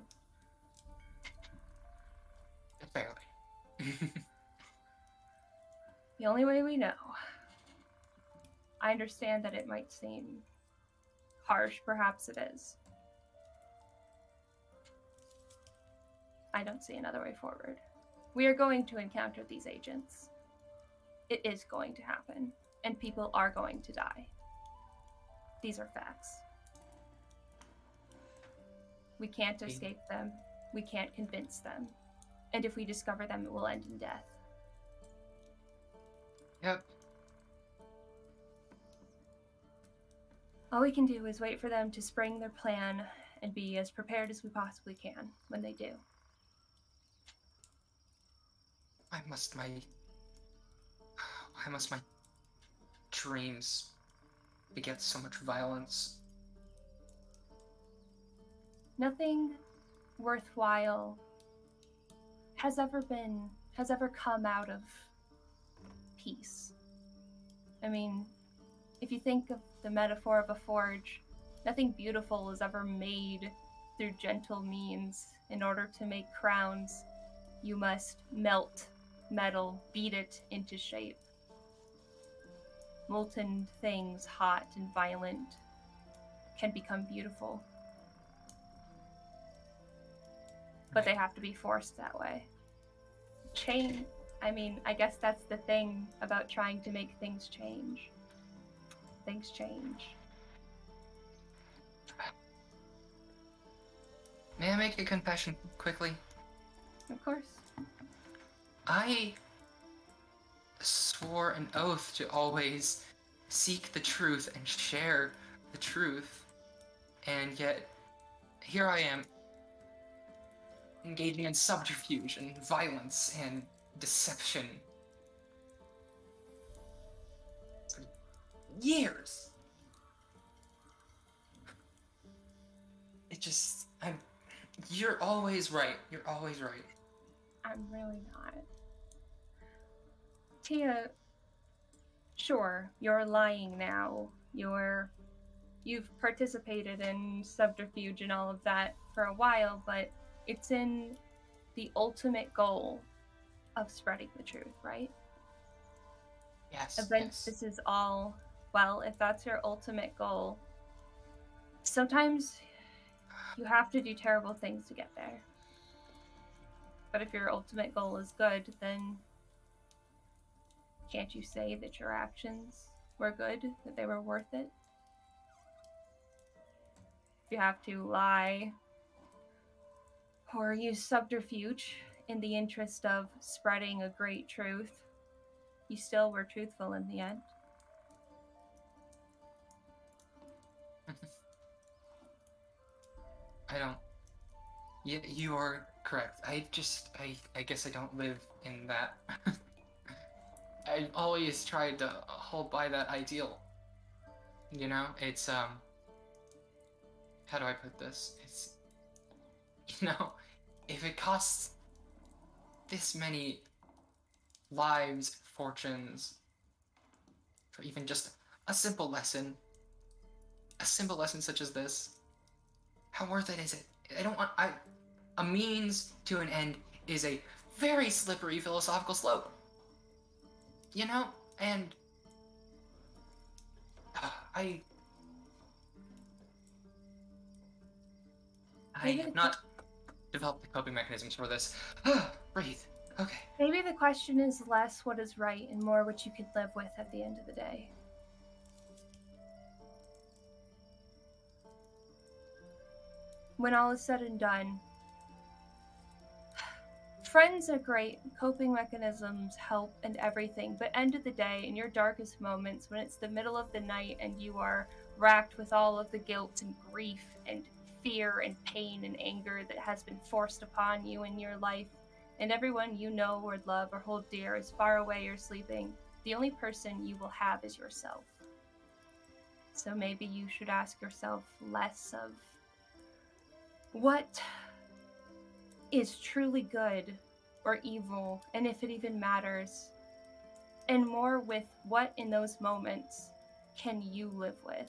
Barely. The only way we know. I understand that it might seem harsh, perhaps it is. I don't see another way forward. We are going to encounter these agents. It is going to happen, and people are going to die. These are facts. We can't escape them. We can't convince them. And if we discover them, it will end in death. Yep. All we can do is wait for them to spring their plan and be as prepared as we possibly can when they do. Why must my dreams beget so much violence? Nothing worthwhile has ever come out of peace. I mean, if you think of the metaphor of a forge, nothing beautiful is ever made through gentle means. In order to make crowns, you must melt metal, beat it into shape. Molten things, hot and violent, can become beautiful. But they have to be forced that way. I guess that's the thing about trying to make things change. Things change. May I make a confession quickly? Of course. I swore an oath to always seek the truth and share the truth, and yet here I am engaging in subterfuge and violence and deception for years. You're always right. You're always right. I'm really not. Tia, sure, you're lying now. You've participated in subterfuge and all of that for a while, but it's in the ultimate goal of spreading the truth, right? Yes. This is all, well, if that's your ultimate goal, sometimes you have to do terrible things to get there. But if your ultimate goal is good, then can't you say that your actions were good, that they were worth it? If you have to lie or use subterfuge in the interest of spreading a great truth, you still were truthful in the end. I don't. You are correct. I guess I don't live in that. I always tried to hold by that ideal. You know, it's how do I put this? It's, if it costs this many lives, fortunes, for even just a simple lesson such as this, how worth it is it? A means to an end is a very slippery philosophical slope. And I have not developed the coping mechanisms for this. Breathe. Okay. Maybe the question is less what is right and more what you could live with at the end of the day. When all is said and done, friends are great, coping mechanisms help and everything, but end of the day, in your darkest moments, when it's the middle of the night and you are racked with all of the guilt and grief and fear and pain and anger that has been forced upon you in your life, and everyone you know or love or hold dear is far away or sleeping, the only person you will have is yourself. So maybe you should ask yourself less of what is truly good or evil, and if it even matters, and more with what in those moments can you live with.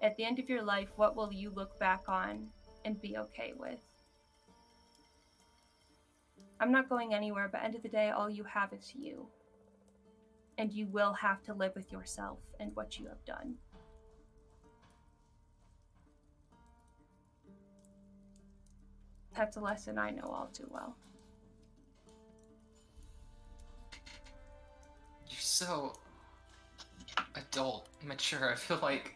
At the end of your life, what will you look back on and be okay with? I'm not going anywhere, but end of the day, all you have is you. And you will have to live with yourself and what you have done. That's a lesson I know all too well. You're so adult, mature. I feel like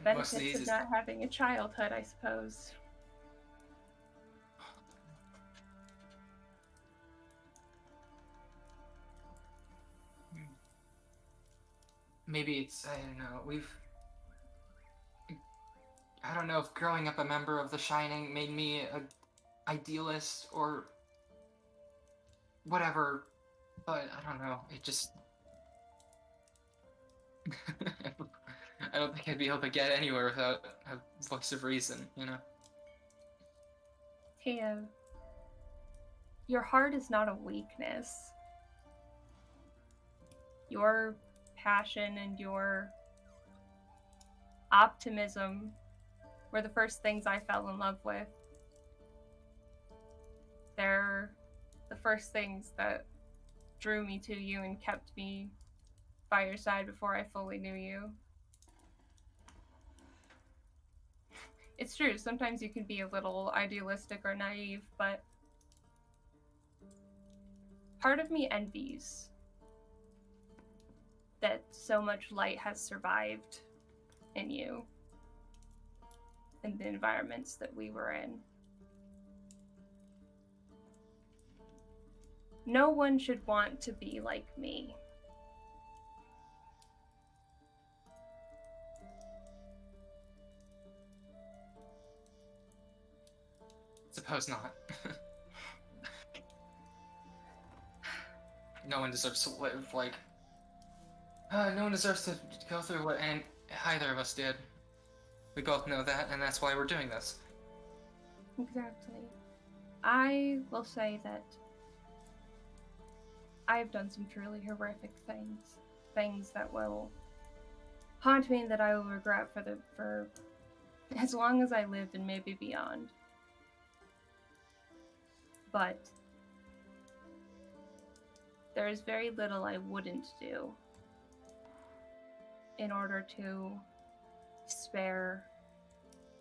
most of Benefits these of not having a childhood, I suppose. Maybe it's, I don't know if growing up a member of The Shining made me an idealist or whatever, but I don't know, it just... I don't think I'd be able to get anywhere without a voice of reason, Teo, your heart is not a weakness. Your passion and your optimism were the first things I fell in love with. They're the first things that drew me to you and kept me by your side before I fully knew you. It's true, sometimes you can be a little idealistic or naive, but part of me envies that so much light has survived in you in the environments that we were in. No one should want to be like me. suppose not. No one deserves to live like... no one deserves to go through what either of us did. We both know that, and that's why we're doing this. Exactly. I will say that I've done some truly horrific things. Things that will haunt me and that I will regret for as long as I live and maybe beyond. But there is very little I wouldn't do in order to spare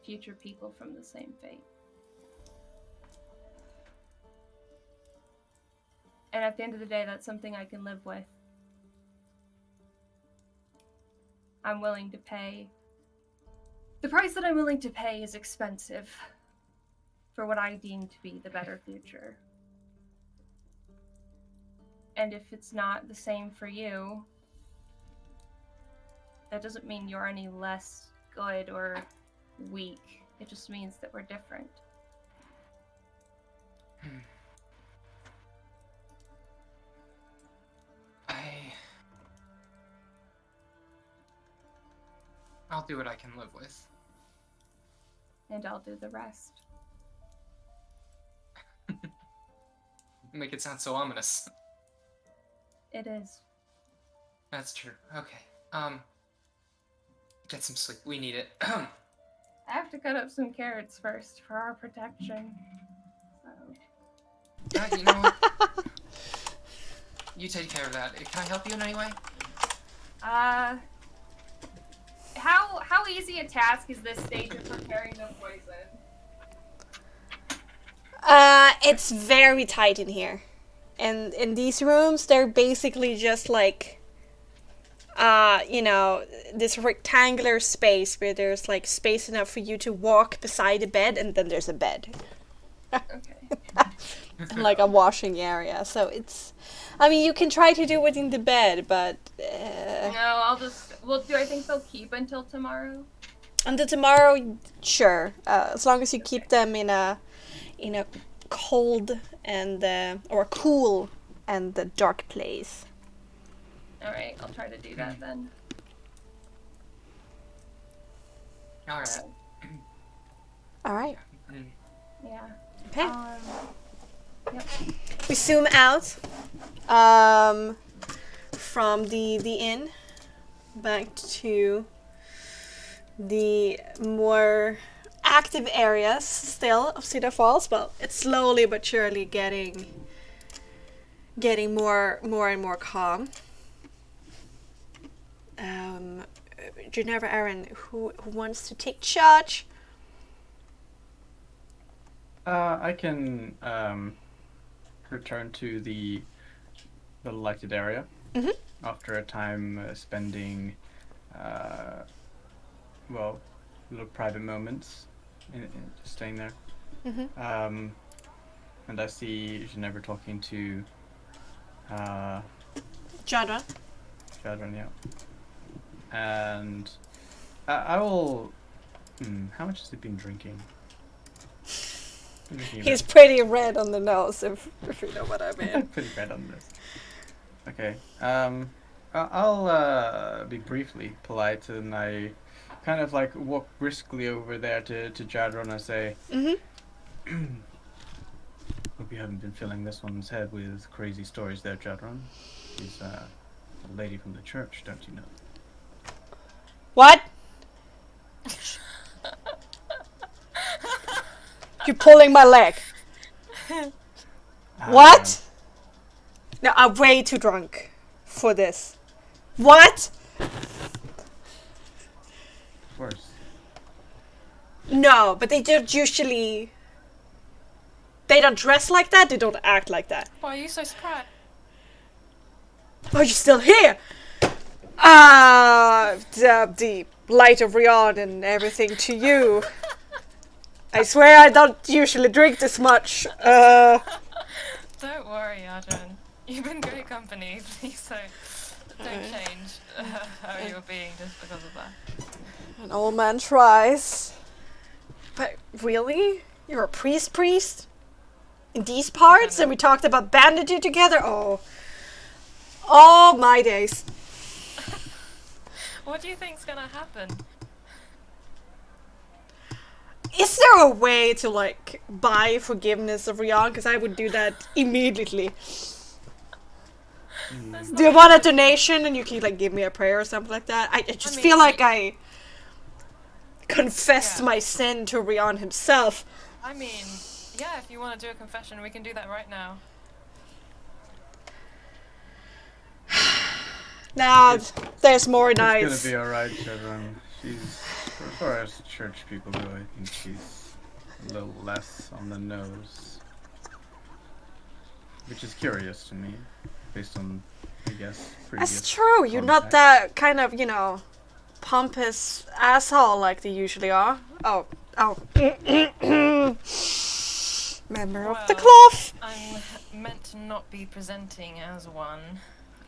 future people from the same fate. And at the end of the day, that's something I can live with. I'm willing to pay. The price that I'm willing to pay is expensive for what I deem to be the better future. And if it's not the same for you, that doesn't mean you're any less good or weak. It just means that we're different. I'll do what I can live with. And I'll do the rest. Make it sound so ominous. It is. That's true. Okay. Get some sleep. We need it. I have to cut up some carrots first for our protection. So. You know what? You take care of that. Can I help you in any way? How easy a task is this stage of preparing the poison? It's very tight in here. And in these rooms, they're basically just like, this rectangular space where there's like space enough for you to walk beside a bed, and then there's a bed. Okay. And like a washing area. So it's, I mean, you can try to do it in the bed, but... No, well, do I think they'll keep until tomorrow? Until tomorrow, sure. As long as you keep them in a cold and, or cool and dark place. Alright, I'll try to do that then. Alright. Alright. Yeah. Okay. Yep. We zoom out from the inn back to the more active areas still of Cedar Falls. Well, it's slowly but surely getting more and more calm. Geneva, Aaron, who wants to take charge? I can return to the lighted area after a time spending, little private moments in just staying there. And I see Geneva talking to Jadran. Jadran, yeah. And I will. How much has he been drinking? He's pretty red on the nose, if you know what I mean. Pretty red on this. Okay. I'll be briefly polite, and I kind of like walk briskly over there to Jadron and say, hope you haven't been filling this one's head with crazy stories there, Jadron. She's a lady from the church, don't you know? What? You're pulling my leg. What? No, I'm way too drunk for this. What? Of course. No, but they don't usually... They don't dress like that, they don't act like that. Why are you so surprised? Are you still here? The light of Rion and everything to you. I swear I don't usually drink this much. Don't worry, Adrian. You've been great company. Please don't change how you're being just because of that. An old man tries. But really? You're a priest? In these parts? And we talked about bandaging together? Oh my days. What do you think's gonna happen? Is there a way to, like, buy forgiveness of Rian? Because I would do that immediately. Do you want a donation and you can, like, give me a prayer or something like that? I just feel like I confessed my sin to Rian himself. I mean, yeah, if you want to do a confession, we can do that right now. Nah, there's more nights. It's gonna be alright, Chevron. She's, as far as church people go, I think she's a little less on the nose. Which is curious to me, based on, I guess, previous That's true, you're not that kind of, you know, pompous asshole like they usually are. Oh. Member of the cloth! I'm meant to not be presenting as one,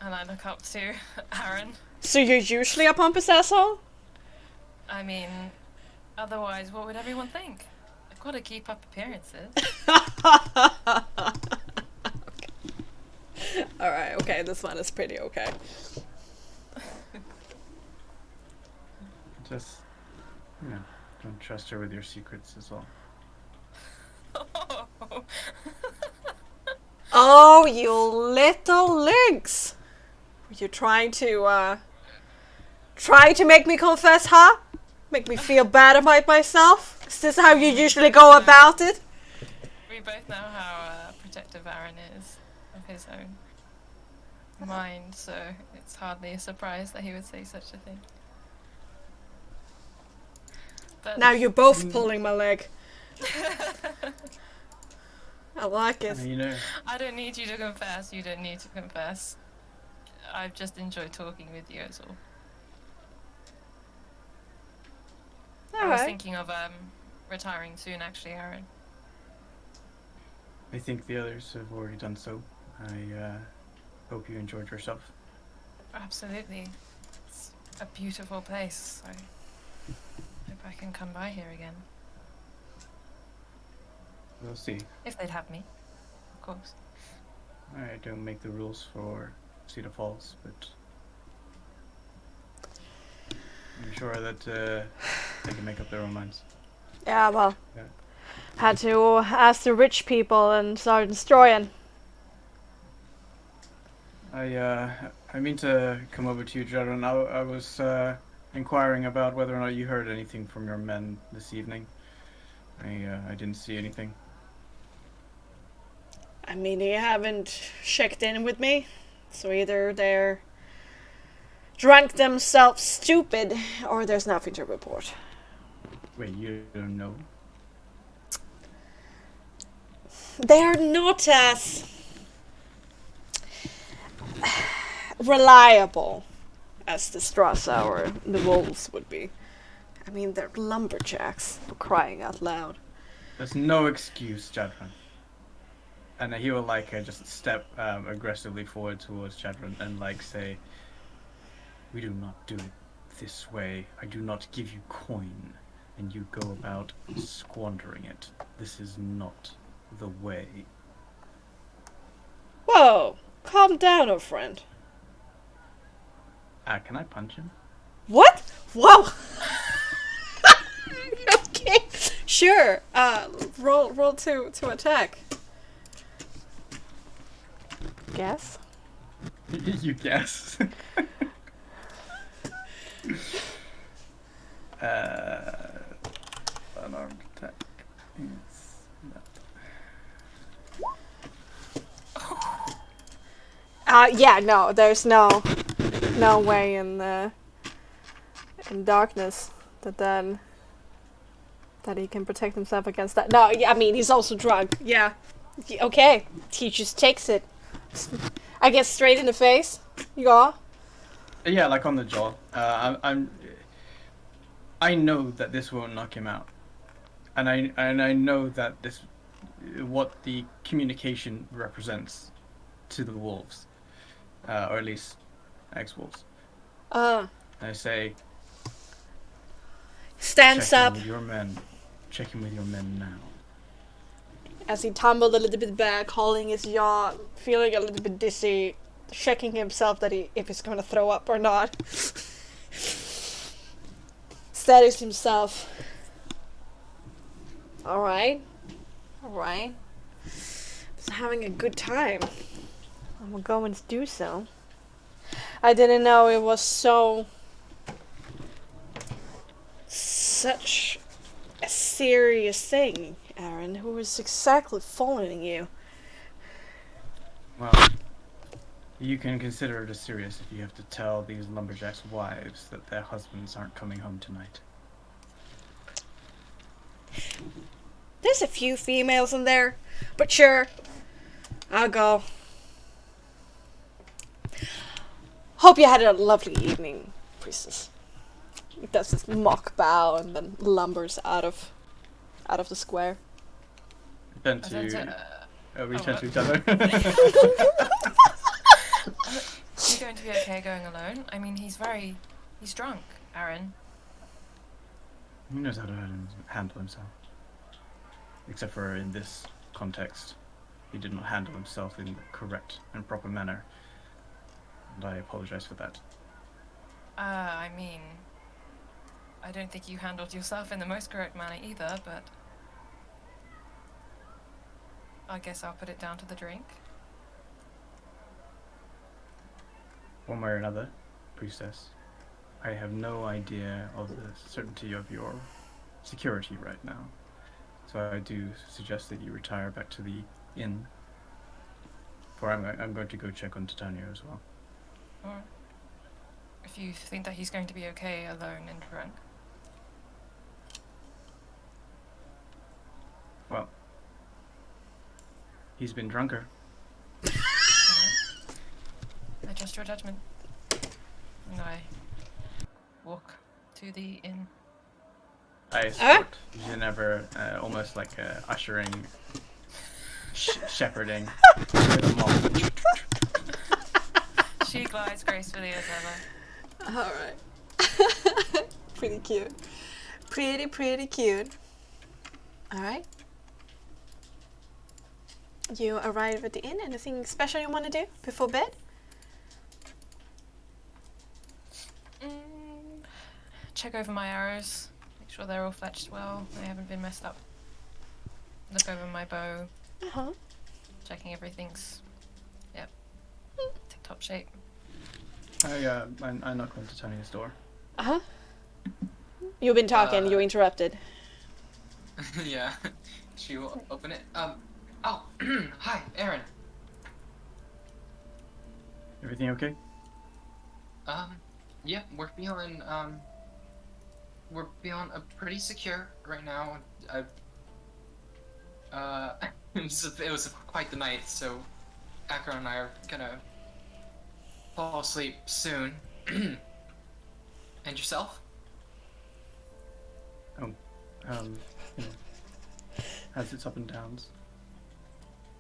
and I look up to Aaron. So you're usually a pompous asshole? I mean, otherwise, what would everyone think? I've got to keep up appearances. Alright, okay, this one is pretty okay. Just, you know, don't trust her with your secrets as well. Oh, you little lynx! You're trying to make me confess, huh? Make me feel bad about myself? Is this how you usually go about it? We both know how protective Aaron is of his own mind, so it's hardly a surprise that he would say such a thing. But Now you're both pulling my leg. I like it. You know, I don't need you to confess, you don't need to confess. I've just enjoyed talking with you, that's all. I was thinking of retiring soon, actually, Aaron. I think the others have already done so. I hope you enjoyed yourself. Absolutely. It's a beautiful place, so hope I can come by here again. We'll see. If they'd have me, of course. I don't make the rules for Cedar Falls, but I'm sure that they can make up their own minds. Yeah, well, Yeah. had to ask the rich people and start destroying. I mean to come over to you, Jaron. I was inquiring about whether or not you heard anything from your men this evening. I didn't see anything. I mean, they haven't checked in with me, so either they're drunk themselves stupid, or there's nothing to report. Wait, you don't know? They're not as reliable as the Strasser or the Wolves would be. I mean, they're lumberjacks, for crying out loud. There's no excuse, Jadran. And he will like just step aggressively forward towards Jadran and like say, "We do not do it this way. I do not give you coin, and you go about squandering it. This is not the way." Whoa! Calm down, old friend. Can I punch him? What? Whoa! Okay, sure. Roll to attack. Guess. You guess. Unarmed attack. Yeah, no, there's no way in darkness that he can protect himself against that. No, I mean, he's also drunk. Yeah. Okay. He just takes it. I guess straight in the face. Yeah. Yeah, like on the jaw. I know that this won't knock him out, and I know that this, what the communication represents to the wolves, or at least ex-wolves. I say, stands check in up. with your men. Check in with your men now. as he tumbled a little bit back, holding his yaw, feeling a little bit dizzy, checking himself that if he's going to throw up or not. Steadies himself. Alright. Just having a good time. I'm gonna go and do so. I didn't know it was such a serious thing, Aaron. Who was exactly following you? Well, you can consider it as serious if you have to tell these lumberjacks' wives that their husbands aren't coming home tonight. There's a few females in there, but sure, I'll go. Hope you had a lovely evening, priestess. He does this mock bow and then lumbers out of the square. We turn to each other. Is he going to be okay going alone? I mean, he's drunk, Aaron. He knows how to handle himself. Except for in this context, he did not handle himself in the correct and proper manner. And I apologize for that. I mean, I don't think you handled yourself in the most correct manner either, but I guess I'll put it down to the drink. One way or another, priestess, I have no idea of the certainty of your security right now. So I do suggest that you retire back to the inn. For I'm going to go check on Titania as well. Alright. If you think that he's going to be okay alone and drunk. Well, he's been drunker. Alright. I trust your judgment. And I walk to the inn. I escort Ginevra, almost like ushering, shepherding with a mop. She glides gracefully as ever. Alright. Pretty cute. Pretty cute. Alright. You arrive at the inn. Anything special you want to do before bed? Check over my arrows. Make sure they're all fletched well. They haven't been messed up. Look over my bow. Uh-huh. Checking everything's, tip-top shape. I knock on Titania's door. Uh-huh. You've been talking. You interrupted. Yeah. She will open it. Oh, hi, Aaron. Everything okay? Yeah, we're feeling pretty secure right now. It was quite the night, so Akron and I are gonna fall asleep soon. And yourself? You know, has its up and downs.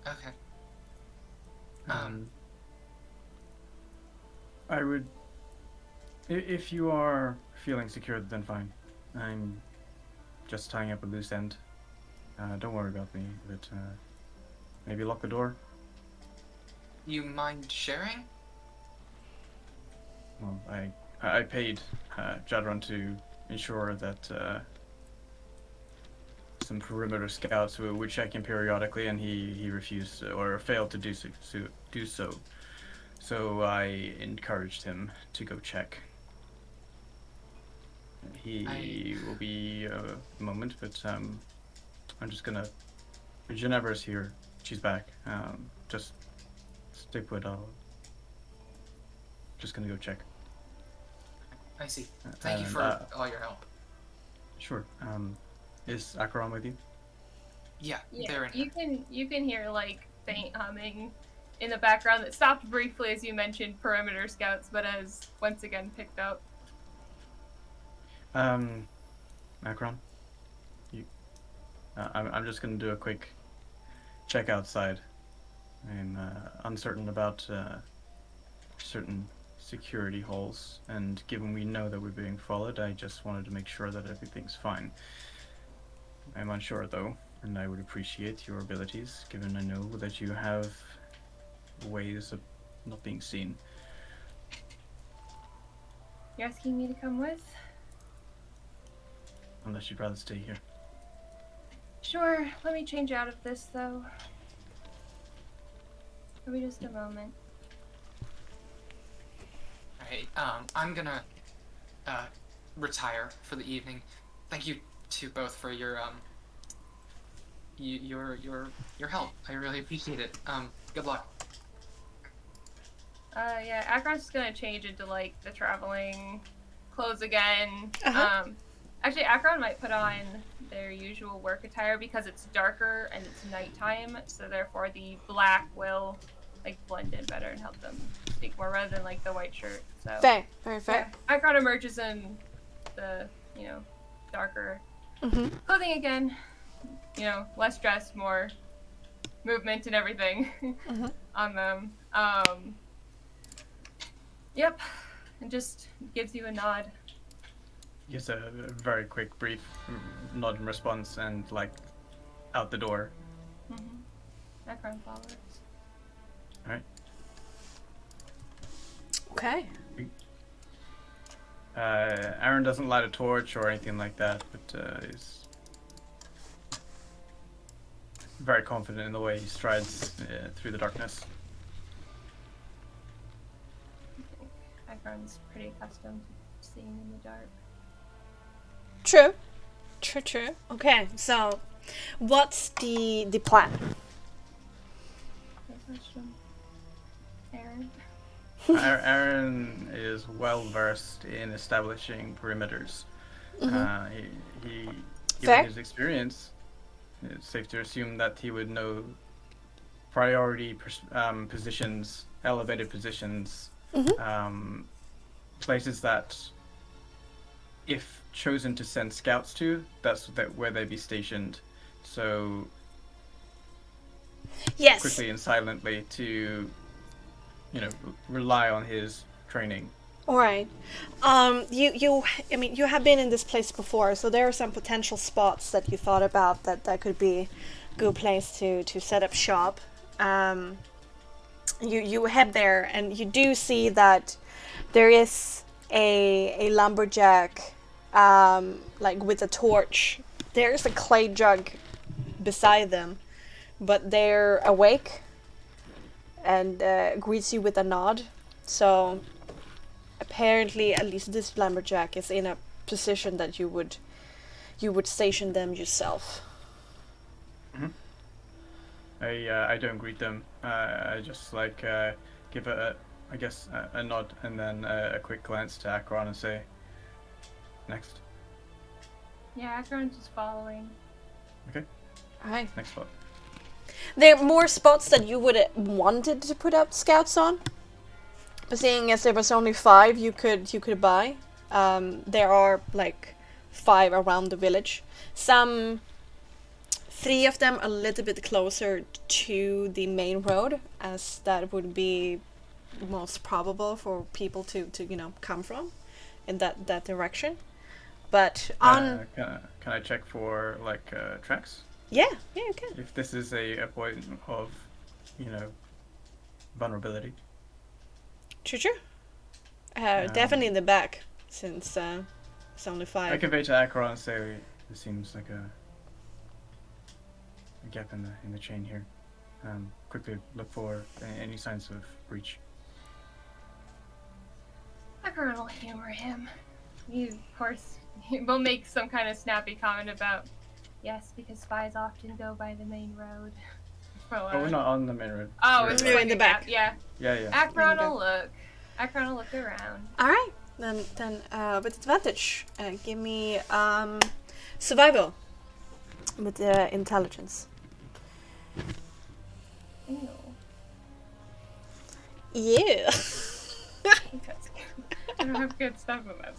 Okay. I would, if you are feeling secure, then fine. I'm just tying up a loose end. Don't worry about me, but maybe lock the door. You mind sharing? Well, I paid Jadron to ensure that some perimeter scouts would check in periodically, and he refused or failed to do so. So I encouraged him to go check. He will be a moment, but I'm just gonna. Ginevra's here. She's back. Just stay put. I'll just gonna go check. I see. Thank you for all your help. Sure. Is Akron with you? Yeah, Yeah, they're in here. you can hear like faint humming in the background that stopped briefly as you mentioned perimeter scouts, but has once again picked up. Akron, I'm just gonna do a quick check outside. I'm uncertain about certain security holes, and given we know that we're being followed, I just wanted to make sure that everything's fine. I'm unsure though. And I would appreciate your abilities, given I know that you have ways of not being seen. You're asking me to come with? Unless you'd rather stay here. Sure, let me change out of this though. Give me just a moment. Alright, I'm gonna retire for the evening. Thank you to both for your your help. I really appreciate it. Good luck. Yeah, Akron's just gonna change into like the traveling clothes again. Uh-huh. Actually, Akron might put on their usual work attire because it's darker and it's nighttime, so therefore the black will like blend in better and help them speak more rather than like the white shirt. So Fair, very fair. yeah, Akron emerges in the darker clothing again. Less dress, more movement and everything on them. Yep, and just gives you a nod. Just a very quick, brief nod in response, and like out the door. Akron follows. All right. Okay. Aaron doesn't light a torch or anything like that, but is very confident in the way he strides through the darkness. Akron's pretty accustomed to seeing in the dark. True. True. Okay, so what's the plan? Good question. Aaron? Aaron is well versed in establishing perimeters. He Fair. given his experience, it's safe to assume that he would know priority positions, elevated positions, places that, if chosen to send scouts to, that's where they'd be stationed. So Yes. quickly and silently to, rely on his training. All right. You have been in this place before, so there are some potential spots that you thought about that could be a good place to set up shop. You head there, and you do see that there is a lumberjack, like with a torch. There's a clay jug beside them, but they're awake and greets you with a nod. So apparently, at least this lumberjack is in a position that you would station them yourself. I don't greet them. I just give a nod and then a quick glance to Akron and say, next. Yeah, Akron's just following. Okay. All right. Next spot. There are more spots that you would have wanted to put out scouts on, but seeing as there was only 5 you could buy, there are like 5 around the village. 3 of them a little bit closer to the main road, as that would be most probable for people to come from in that direction. But on Can I check for tracks? yeah, you can. If this is a point of, vulnerability. True. Definitely in the back, since it's only 5. I convey to Akron and say, this seems like a gap in the chain here. Quickly look for any signs of breach. Akron will humor him. He, of course, will make some kind of snappy comment about, yes, because spies often go by the main road. Oh, we're not on the main road. Oh, We're it's We're like in the a back. gap, yeah. Yeah. Akron will look. Akron will look around. All right, then with advantage, give me survival with intelligence. Ew. Yeah. I don't have good stuff with that.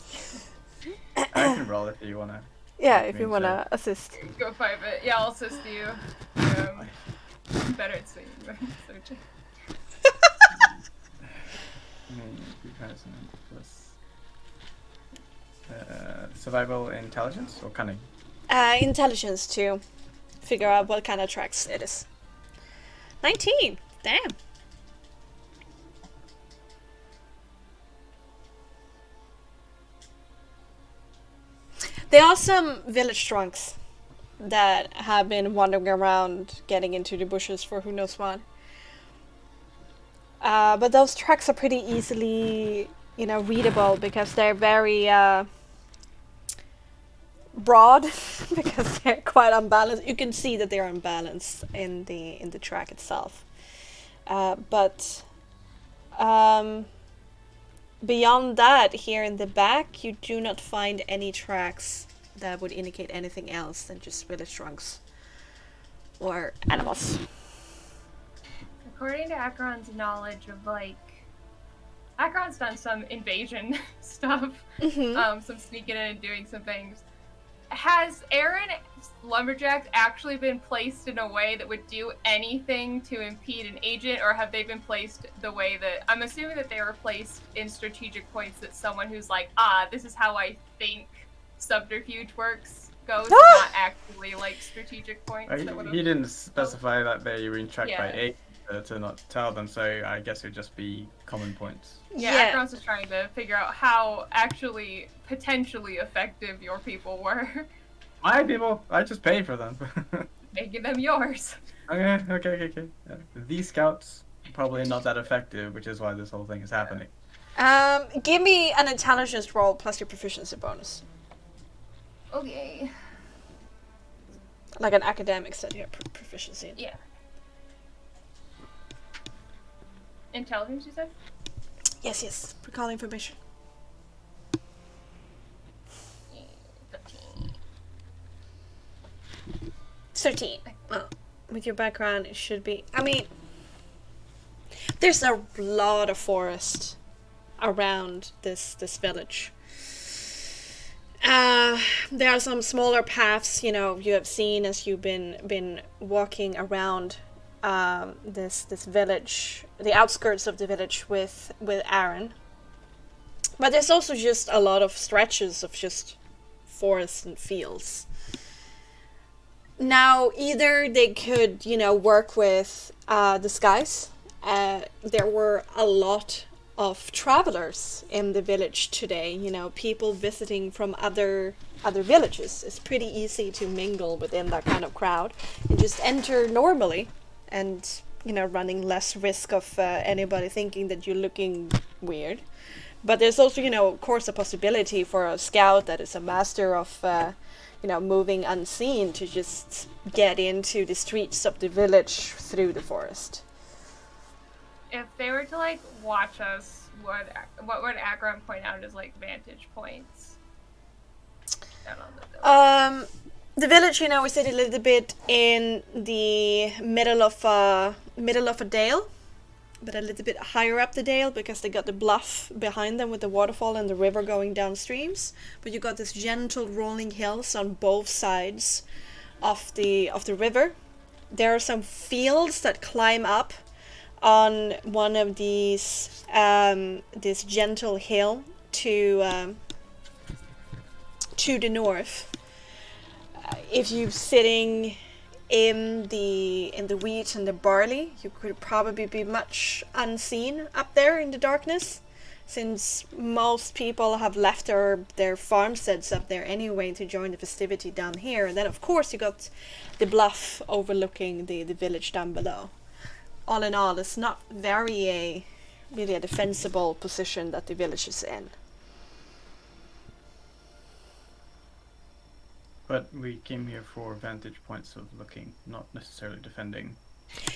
I can roll if you wanna. Yeah, if you Me wanna assist. Go 5 it. Yeah, I'll assist you. I'm better at singing than searching. Survival intelligence or cunning? Intelligence too. figure out what kind of tracks it is. 19! Damn! There are some village drunks that have been wandering around, getting into the bushes for who knows what. But those tracks are pretty easily, readable because they're very broad, because they're quite unbalanced. You can see that they're unbalanced in the track itself. But beyond that, here in the back, you do not find any tracks that would indicate anything else than just village trunks or animals. According to Akron's knowledge of Akron's done some invasion stuff, some sneaking in and doing some things. Has Aaron's lumberjacks actually been placed in a way that would do anything to impede an agent, or have they been placed the way that I'm assuming that they were placed in strategic points that someone who's like, this is how I think subterfuge works goes, not actually strategic points? He didn't specify that they were in track by 8 to not tell them, so I guess it would just be common points. Yeah, Akron's just trying to figure out how actually potentially effective your people were. My people, I just paid for them. Making them yours. Okay. Yeah. These scouts probably not that effective, which is why this whole thing is happening. Give me an intelligence roll plus your proficiency bonus. Okay. Like an academic said, you have proficiency. Yeah. Intelligence, you said? Yes. Recall information. 13. Well, with your background, it should be... there's a lot of forest around this village. There are some smaller paths, you have seen as you've been walking around this village, the outskirts of the village with Aaron. But there's also just a lot of stretches of just forests and fields. Now, either they could, work with disguise. There were a lot of travelers in the village today, people visiting from other villages. It's pretty easy to mingle within that kind of crowd and just enter normally and, running less risk of anybody thinking that you're looking weird. But there's also, of course, a possibility for a scout that is a master of, moving unseen to just get into the streets of the village through the forest. If they were to watch us, what would Akron point out as vantage points? The village, is sit a little bit in the middle of a dale, but a little bit higher up the dale because they got the bluff behind them with the waterfall and the river going down streams. But you got this gentle rolling hills on both sides of the river. There are some fields that climb up on one of these this gentle hill to the north. If you're sitting in the wheat and the barley, you could probably be much unseen up there in the darkness, since most people have left their farmsteads up there anyway to join the festivity down here. And then of course you got the bluff overlooking the village down below. All in all, it's not really a defensible position that the village is in. But we came here for vantage points of looking, not necessarily defending.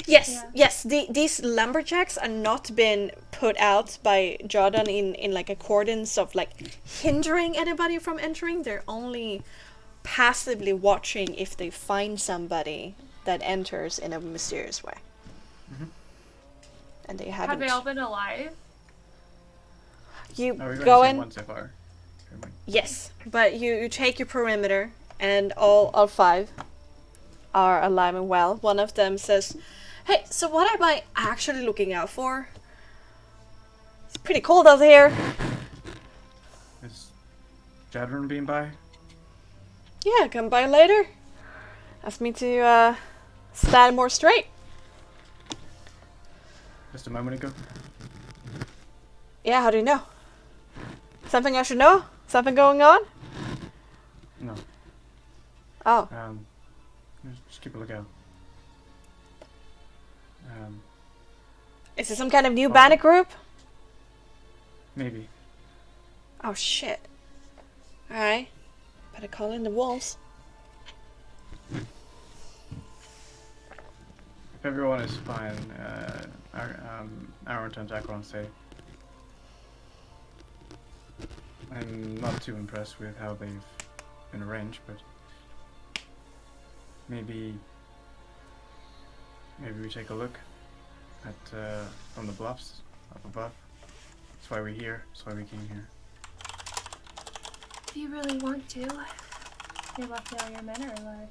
Yes. These lumberjacks are not been put out by Jordan in accordance of hindering anybody from entering. They're only passively watching if they find somebody that enters in a mysterious way. Mm-hmm. And they haven't. Have they all been alive? You We're go going in. one so far. Yes, but you take your perimeter, and all 5 are alive and well. One of them says, "Hey, so what am I actually looking out for? It's pretty cold out here." Is Jadron being by? Yeah, come by later. Asked me to stand more straight. Just a moment ago. Yeah, how do you know? Something I should know? Something going on? No. Oh. Just keep a lookout. Is it some kind of new bandit group? Maybe. Oh shit. Alright. Better call in the wolves. If everyone is fine, our return to Akron safe. I'm not too impressed with how they've been arranged, but maybe we take a look at from the bluffs up above. That's why we're here. That's why we came here. If you really want to, you're lucky all your men are alive.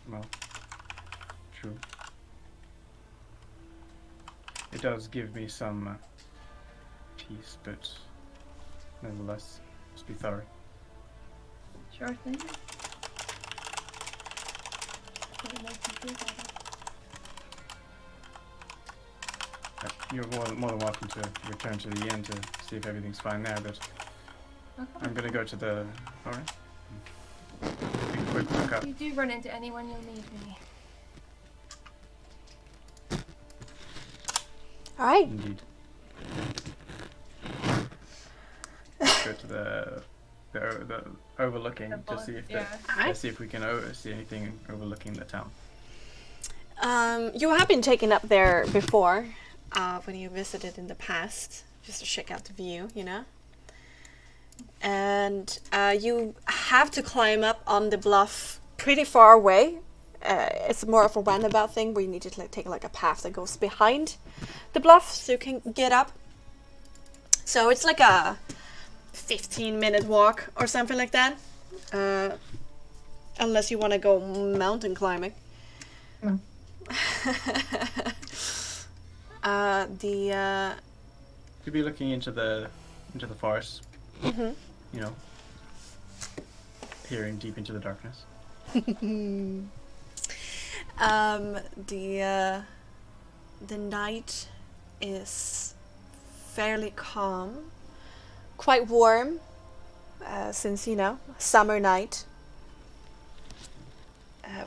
Well, true. It does give me some peace, but nevertheless, just be thorough. Sure thing. What makes you feel better? You're more than welcome to return to the inn to see if everything's fine there, but Okay. I'm gonna go to the... Alright. Quick look up. If you do run into anyone, you'll need me. Alright. Indeed. Go to the overlooking to see if see if we can see anything overlooking the town. You have been taken up there before, when you visited in the past, just to check out the view, you know. And you have to climb up on the bluff pretty far away. It's more of a roundabout thing where you need to take like a path that goes behind the bluff so you can get up. So it's like a 15-minute walk or something like that. Unless you want to go mountain climbing. No. You'll be looking into the forest. Mm-hmm. You know, peering deep into the darkness. The night is fairly calm, quite warm, since, you know, summer night,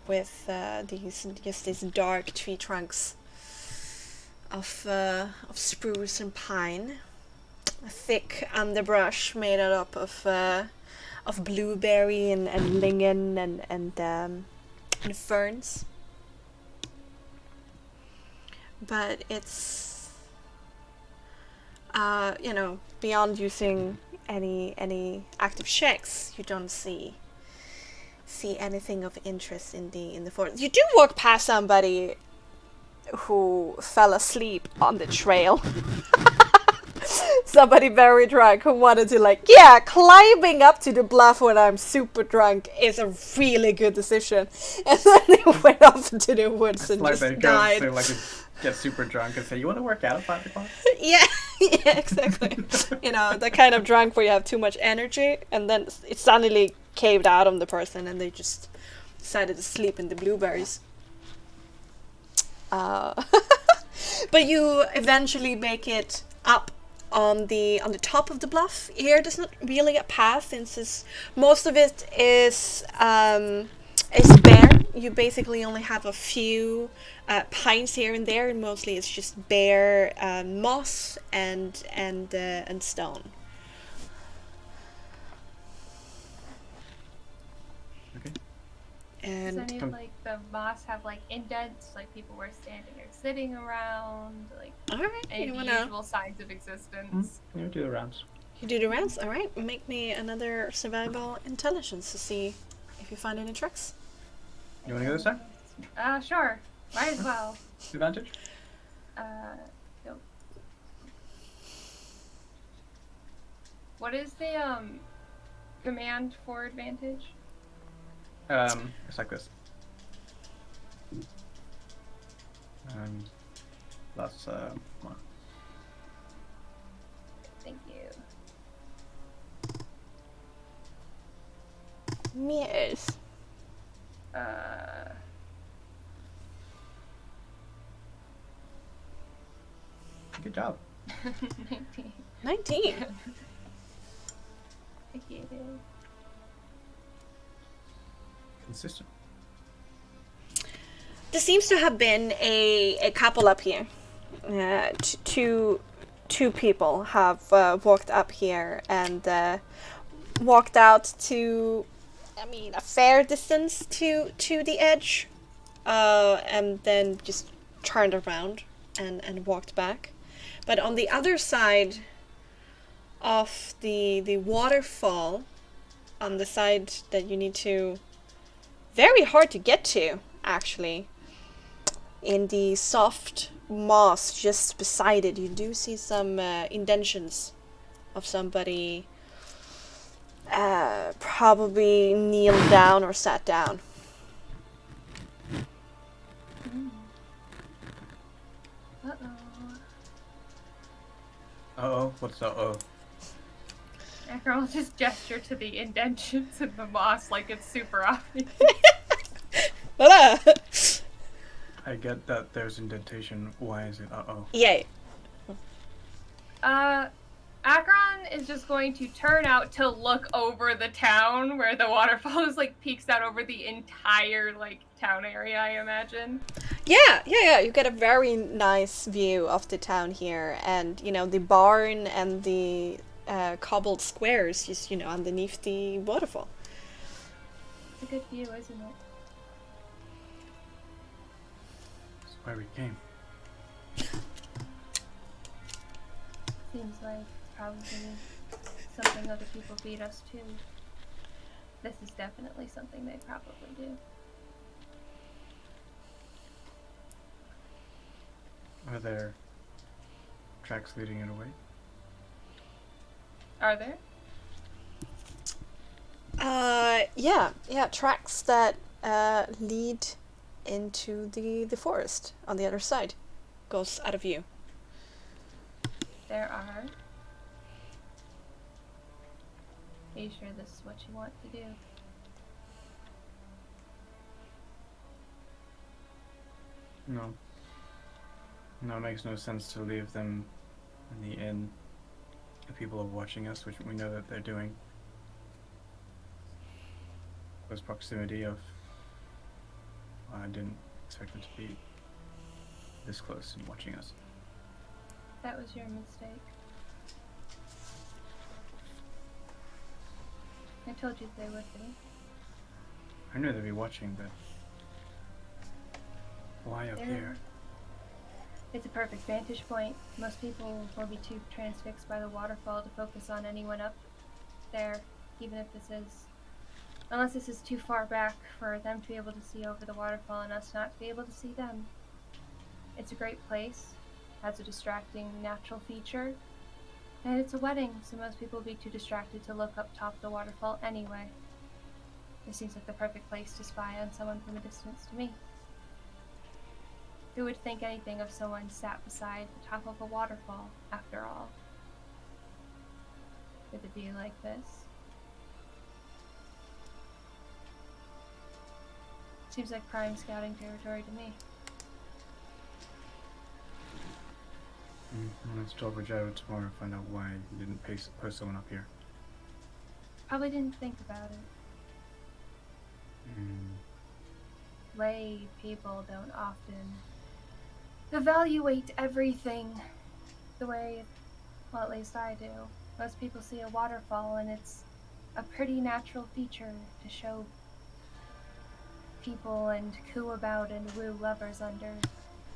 with these dark tree trunks of spruce and pine, a thick underbrush made up of blueberry and linden and ferns. But it's you know, beyond using any active checks, you don't see anything of interest in the forest. You do walk past somebody who fell asleep on the trail. Somebody very drunk who wanted to, like, yeah, climbing up to the bluff when I'm super drunk is a really good decision. And then they went off into the woods and like just died. Go, like, get super drunk and say, "You want to work out at 5 o'clock?" Yeah, yeah, exactly. You know, the kind of drunk where you have too much energy and then it suddenly caved out on the person and they just decided to sleep in the blueberries. But you eventually make it up on the top of the bluff. Here there's not really a path since most of it is bare. You basically only have a few pines here and there, and mostly it's just bare moss and stone. Okay. And does any of like the moss have like indents, like people were standing or sitting around, like alright, any you of the wanna usual signs of existence? You do the rounds. you do the rounds? Alright, make me another survival intelligence to see if you find any tricks. You want to go this time? Sure. Might as well. Advantage? Nope. What is the command for advantage? It's like this. That's one. Thank you. Yes. Good job. 19. 19. I get it. Consistent. There seems to have been a couple up here. Two people have walked up here and walked out to, I mean, a fair distance to the edge, and then just turned around and walked back. But on the other side of the waterfall, on the side that you need to, very hard to get to, actually, in the soft moss just beside it, you do see some indentions of somebody probably kneeled down or sat down. Uh-oh. Uh-oh, what's the uh-oh? Akron will just gesture to the indentions in the moss like it's super obvious. Voila! I get that there's indentation. Why is it uh-oh? Yay. Akron is just going to turn out to look over the town where the waterfall is, like, peeks out over the entire, like, town area, I imagine. Yeah. You get a very nice view of the town here, and, you know, the barn and the cobbled squares just, you know, underneath the waterfall. It's a good view, isn't it? That's why we came. Seems like probably something other people beat us to. This is definitely something they probably do. Are there tracks leading it away? Are there? Yeah, tracks that lead into the forest on the other side. Goes out of view. There are. Are you sure this is what you want to do? No. No, it makes no sense to leave them in the inn. If people are watching us, which we know that they're doing. Close proximity of... I didn't expect them to be this close and watching us. That was your mistake. I told you they would be. I knew they'd be watching, but... why up here? It's a perfect vantage point. Most people will be too transfixed by the waterfall to focus on anyone up there, even if this is... unless this is too far back for them to be able to see over the waterfall and us not to be able to see them. It's a great place, has a distracting natural feature, and it's a wedding, so most people will be too distracted to look up top of the waterfall anyway. This seems like the perfect place to spy on someone from a distance to me. Who would think anything of someone sat beside the top of a waterfall, after all? With a view like this. Seems like prime scouting territory to me. Let's talk with Jared tomorrow and find out why you didn't post someone up here. Probably didn't think about it. Lay people don't often evaluate everything the way, well, at least I do. Most people see a waterfall and it's a pretty natural feature to show people and coo about and woo lovers under.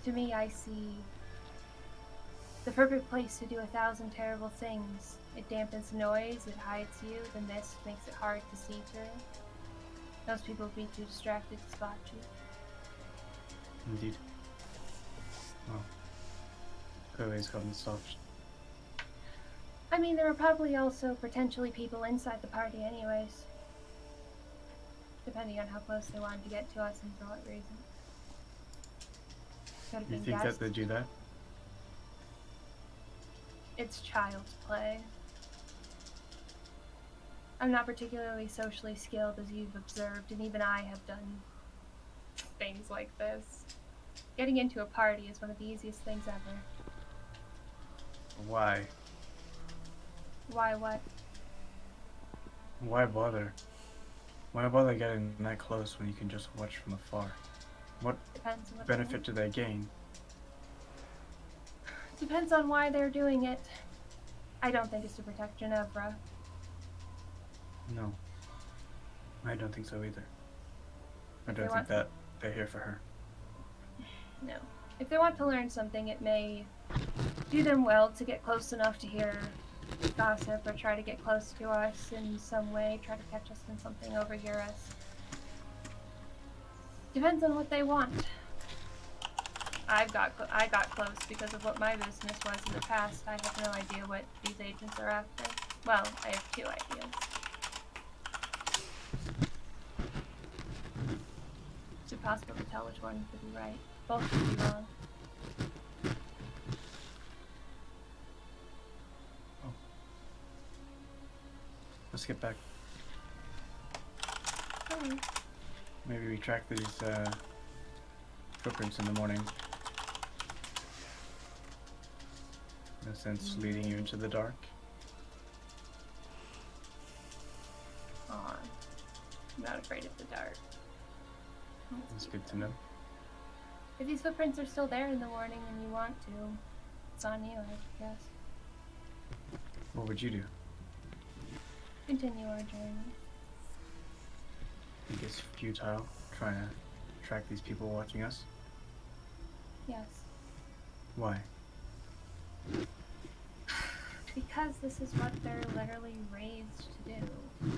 To me, I see the perfect place to do 1,000 terrible things. It dampens noise, it hides you, the mist makes it hard to see through. Most people would be too distracted to spot you. Indeed. Well, clearly it's gotten soft. I mean, there were probably also potentially people inside the party anyways. Depending on how close they wanted to get to us and for what reason. Could have You been think guests. that they do that? It's child's play. I'm not particularly socially skilled, as you've observed, and even I have done things like this. Getting into a party is one of the easiest things ever. Why? Why what? Why bother? Why bother getting that close when you can just watch from afar? What Depends on what they benefit want. do they gain? Depends on why they're doing it. I don't think it's to protect Ginevra. No. I don't think so either. I If they don't think want- that they're here for her. No. If they want to learn something, it may do them well to get close enough to hear gossip or try to get close to us in some way, try to catch us in something, overhear us. Depends on what they want. I got close because of what my business was in the past. I have no idea what these agents are after. Well, I have 2 ideas. It's impossible to tell which one could be right. Both could be wrong. Let's get back. Oh, Maybe we track these footprints in the morning. In a sense, leading you into the dark. aw. I'm not afraid of the dark. It's good to know. If these footprints are still there in the morning and you want to, it's on you, I guess. What would you do? Continue our journey. Think it's futile trying to track these people watching us? Yes. Why? Because this is what they're literally raised to do.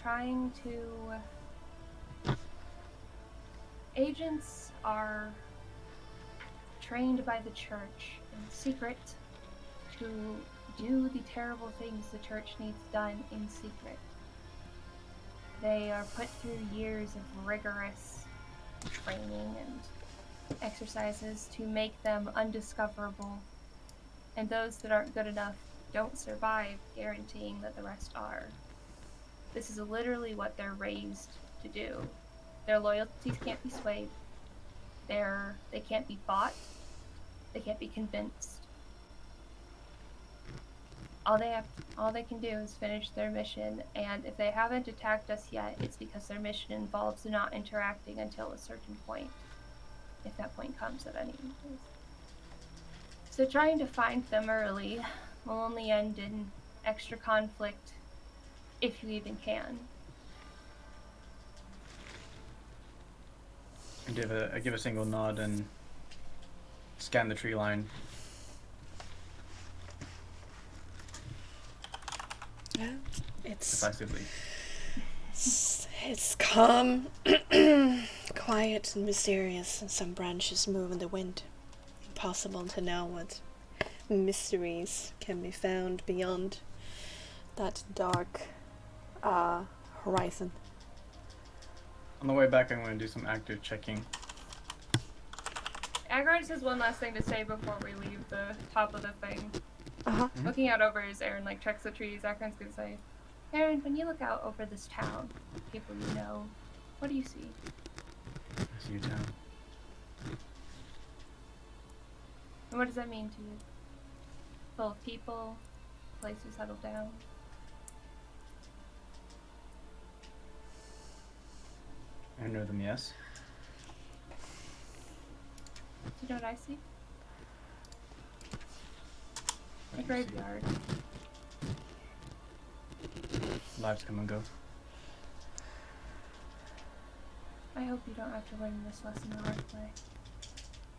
Trying to... Agents are trained by the church in secret to do the terrible things the church needs done in secret. They are put through years of rigorous training and exercises to make them undiscoverable, and those that aren't good enough don't survive, guaranteeing that the rest are. This is literally what they're raised to do. Their loyalties can't be swayed. They can't be bought. They can't be convinced. All they can do is finish their mission, and if they haven't attacked us yet, it's because their mission involves not interacting until a certain point, if that point comes at any point. So trying to find them early will only end in extra conflict, if you even can. I give a single nod and scan the tree line. Yeah, it's Decisively. it's calm, quiet and mysterious, and some branches move in the wind. Impossible to know what mysteries can be found beyond that dark horizon. On the way back, I'm going to do some active checking. Agron has one last thing to say before we leave the top of the thing. Uh-huh. Mhm. Looking out over as Aaron checks the trees, Agron's gonna say, Aaron, when you look out over this town, people you know, what do you see? I see your town. And what does that mean to you? Full of people, place who settled down. I know them, yes. Do you know what I see? A What do you see? graveyard. Lives come and go. I hope you don't have to learn this lesson the hard way.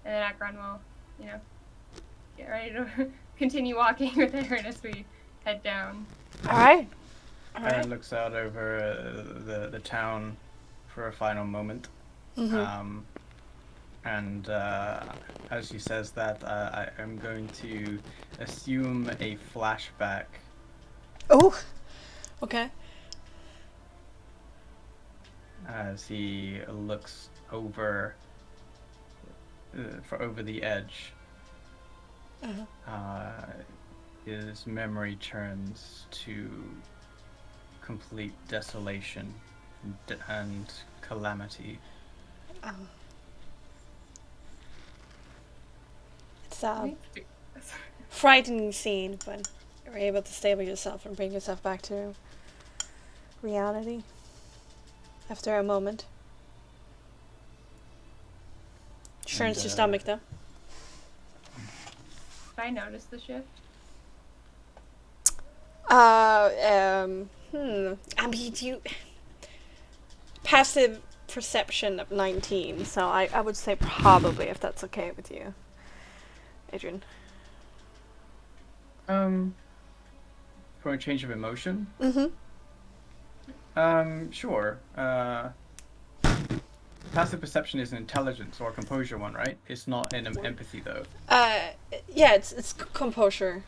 And then Akron will, get ready to continue walking with Aaron as we head down. Alright. Aaron looks out over the town for a final moment. Mm-hmm. And as he says that, I am going to assume a flashback. Oh, okay. As he looks over over the edge. Uh-huh. His memory turns to complete desolation and calamity. Oh. It's a frightening scene, but you're able to stable yourself and bring yourself back to reality after a moment. Churns your stomach though. Did I notice the shift? I mean, you passive perception of 19, so I would say probably, if that's okay with you, Adrian. For a change of emotion? Mm-hmm. Sure. Passive perception is an intelligence or composure one, right? It's not an empathy though. Yeah, it's composure.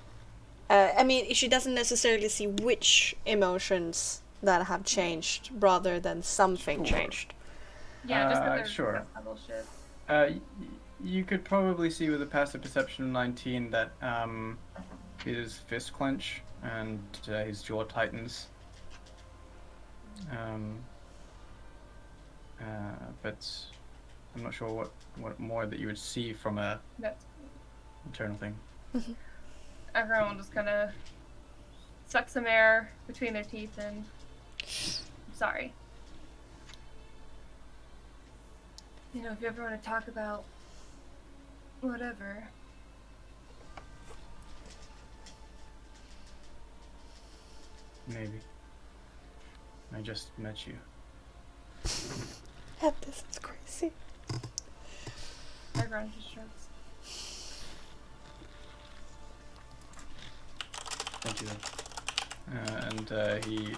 I mean, she doesn't necessarily see which emotions that have changed, rather than something changed. Yeah, just that there's sure. level shift. You could probably see with a passive perception of 19 that his fist clench and his jaw tightens. But I'm not sure what more that you would see from a internal thing. Everyone will just kind of suck some air between their teeth and... I'm sorry. You know, if you ever want to talk about whatever... Maybe. I just met you. This is crazy. Everyone just shrugs. Thank you. And he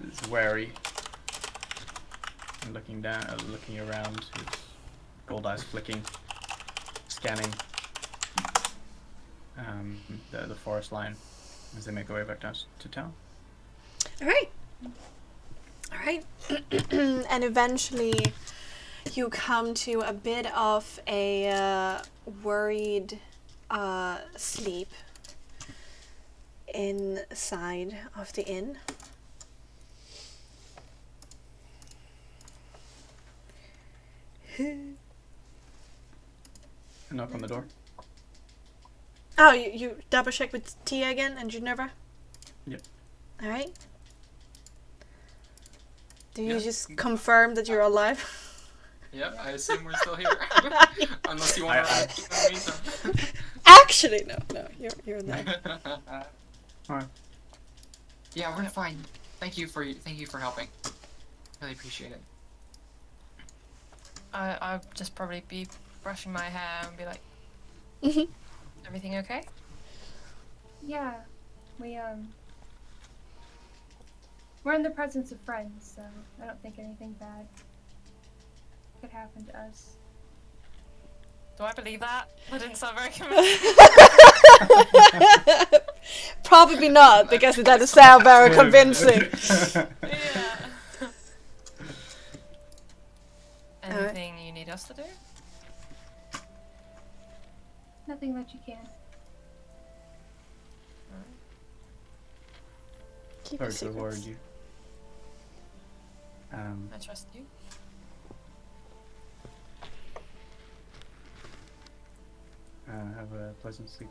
is wary and looking around, his gold eyes flicking, scanning the forest line as they make their way back down to town. All right. And eventually you come to a bit of a worried sleep inside of the inn. A knock on the door. Oh, you double check with Tia again and Geneva? Yep. All right. Do you just confirm that you're alive? Yep, I assume we're still here. Unless you want to keep on me. Actually, no, you're there. Alright. Yeah, we're fine. Thank you for helping. Really appreciate it. I'll just probably be brushing my hair and be like, everything okay? Yeah, we're in the presence of friends, so I don't think anything bad could happen to us. Do I believe that? That didn't sound very convincing. Probably not, because it doesn't sound very convincing. Yeah. Anything you need us to do? Nothing that you can. Keep Sorry your to have worried secrets. you. I trust you. Have a pleasant sleep.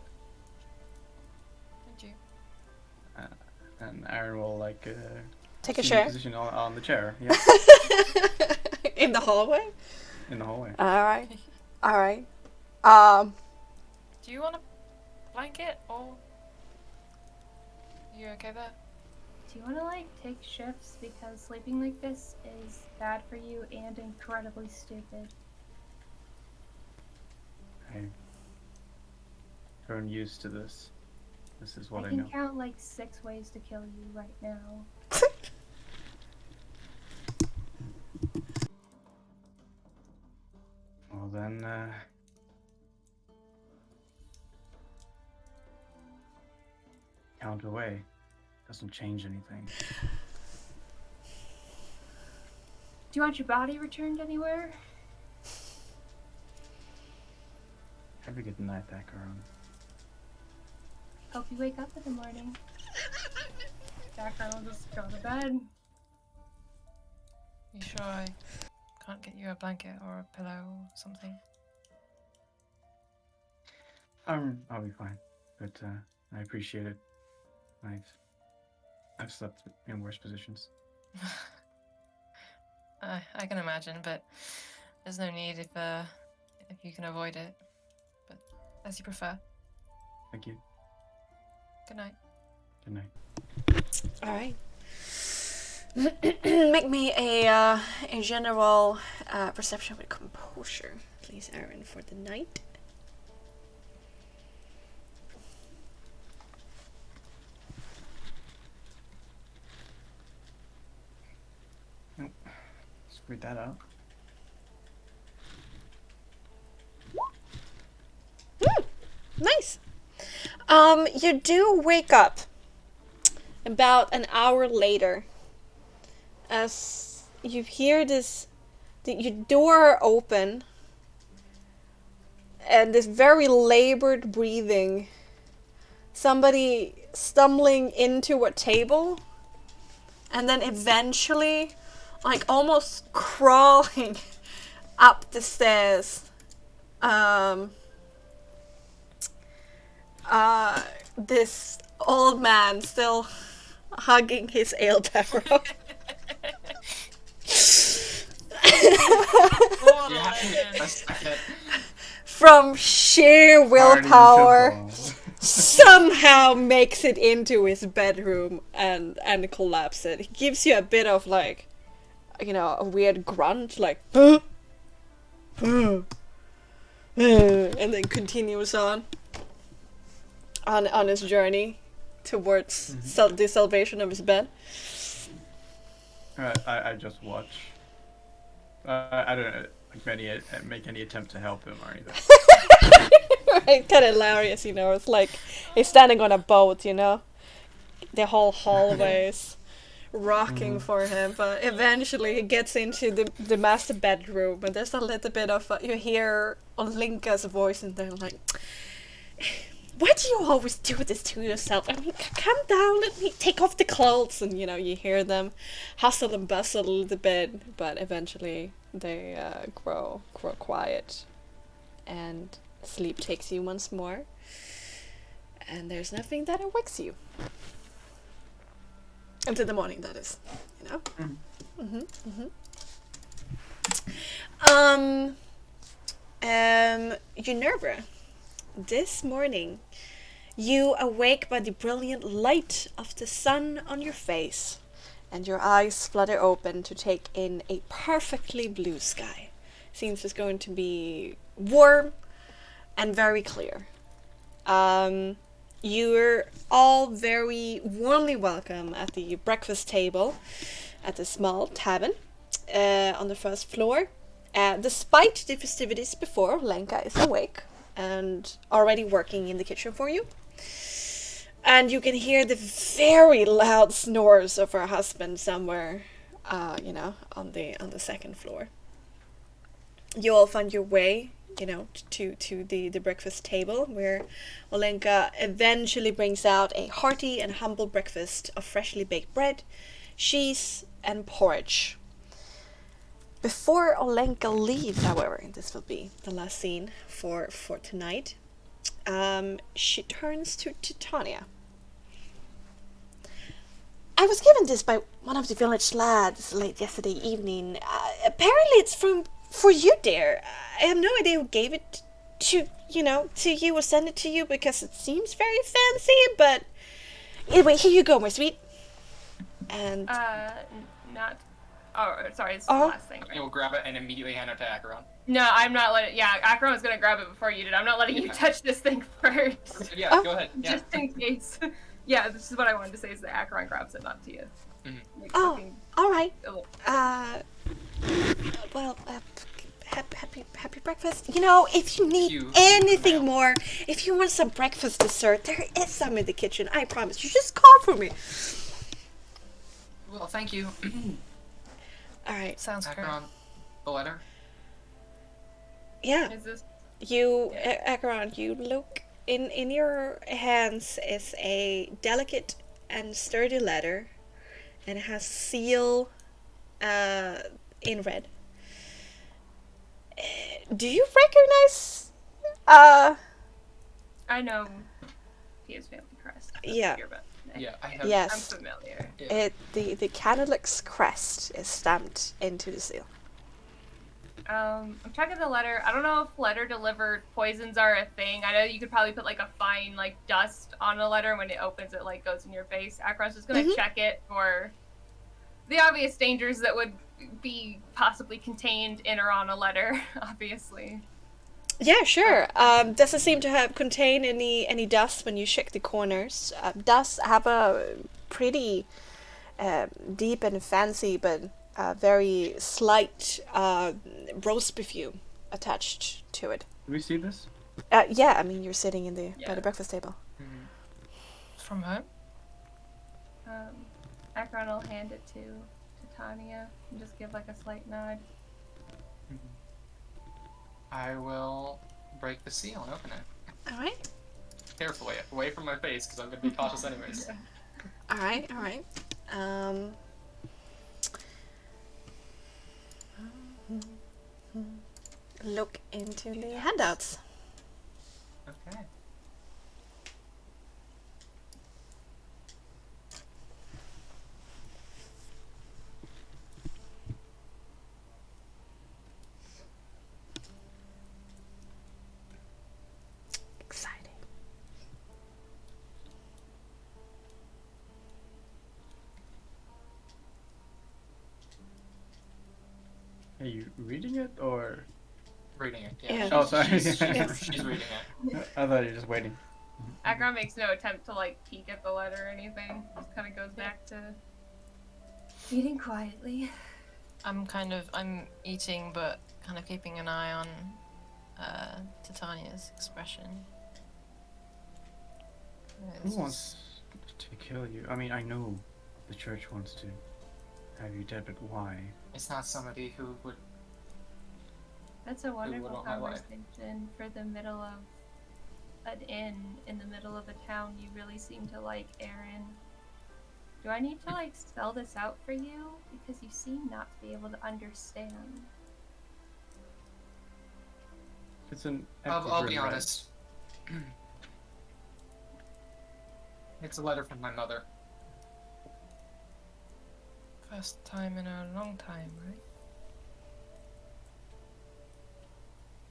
Thank you. And Aaron will Take a assume chair. position on the chair. Yeah. In the hallway? In the hallway. Alright. Do you want a blanket or you okay there? Do you want to take shifts, because sleeping like this is bad for you and incredibly stupid. I've grown used to this. This is what I can know. count 6 ways to kill you right now. Well then, count away. Doesn't change anything. Do you want your body returned anywhere? Have a good night, Acheron. Hope you wake up in the morning. Background will just go to bed. You sure I can't get you a blanket or a pillow or something? I'll be fine. But I appreciate it. I've slept in worse positions. I can imagine, but there's no need if you can avoid it. But as you prefer. Thank you. Good night. Good night. All right. Make me a general perception with composure, please, Aaron, for the night. Screwed that up. Nice. You do wake up about an hour later as you hear your door open and this very labored breathing. Somebody stumbling into a table and then eventually, like almost crawling up the stairs. This old man still hugging his ale barrel. You have to a second. From sheer willpower, somehow makes it into his bedroom and collapses. He gives you a bit of like, a weird grunt, like, and then continues on his journey towards the salvation of his bed. I just watch. I don't make any attempt to help him or anything. Right, kind of hilarious, it's like he's standing on a boat, the whole hallway is rocking for him, but eventually he gets into the master bedroom, and there's a little bit of, you hear Olenka's voice in there, like, why do you always do this to yourself? I mean, calm down, let me take off the clothes, and you hear them hustle and bustle a little bit, but eventually they grow quiet, and sleep takes you once more, and there's nothing that awakes you. Until the morning, that is, Unnerva, this morning, you awake by the brilliant light of the sun on your face, and your eyes flutter open to take in a perfectly blue sky. Seems it's going to be warm and very clear. You're all very warmly welcome at the breakfast table at the small tavern on the first floor. Despite the festivities before, Lenka is awake and already working in the kitchen for you. And you can hear the very loud snores of her husband somewhere, on the second floor. You all find your way, to the breakfast table, where Olenka eventually brings out a hearty and humble breakfast of freshly baked bread, cheese, and porridge. Before Olenka leaves, however, and this will be the last scene for tonight, she turns to Titania. I was given this by one of the village lads late yesterday evening. Apparently it's for you, dear. I have no idea who gave it to you or sent it to you, because it seems very fancy, but anyway, here you go, my sweet. And not. Oh, sorry, it's the last thing. I will grab it and immediately hand it to Acheron. No, I'm not letting. Yeah, Acheron was gonna grab it before you did. I'm not letting you touch this thing first. Yeah, go ahead. Yeah. Just in case. Yeah, this is what I wanted to say: is that Acheron grabs it, not to you. Mm-hmm. All right. Well, happy breakfast. If you need anything more, if you want some breakfast dessert, there is some in the kitchen. I promise. You just call for me. Well, thank you. All right. Sounds great. Acheron, the letter. Yeah. Is this? Acheron, you look in your hands is a delicate and sturdy letter, and it has seal in red. Do you recognize? I know Tia's family crest. Yeah. Yeah, I have. Yes. I'm familiar. Yeah. The Canalix crest is stamped into the seal. I'm checking the letter. I don't know if letter delivered poisons are a thing. I know you could probably put like a fine like dust on a letter when it opens. It like goes in your face. Akron's just gonna check it for the obvious dangers that would be possibly contained in or on a letter. Obviously. Yeah, sure. Doesn't seem to have contain any dust when you shake the corners. Dust have a pretty deep and fancy, but very slight rose perfume attached to it. Do we see this? Yeah, I mean you're sitting in by Yeah. the breakfast table. From home? Akron will hand it to Tanya and just give like a slight nod. I will break the seal and open it. All right. Carefully, away from my face, because I'm going to be cautious anyways. All right. All right. Look into the handouts. Okay. Exciting. Are you reading it or? Reading it, Yeah. yeah. Oh, sorry. She's reading it. I thought you were just waiting. Akron makes no attempt to like peek at the letter or anything. Just kind of goes back to eating quietly. I'm eating, but kind of keeping an eye on Titania's expression. Who wants to kill you? I mean, I know the church wants to have you dead, but why? It's not somebody who would. That's a wonderful want my life. conversation for the middle of an inn in the middle of a town you really seem to like, Aaron. Do I need to like spell this out for you? Because you seem not to be able to understand. It's an. I'll be honest. It's a letter from my mother. First time in a long time, right?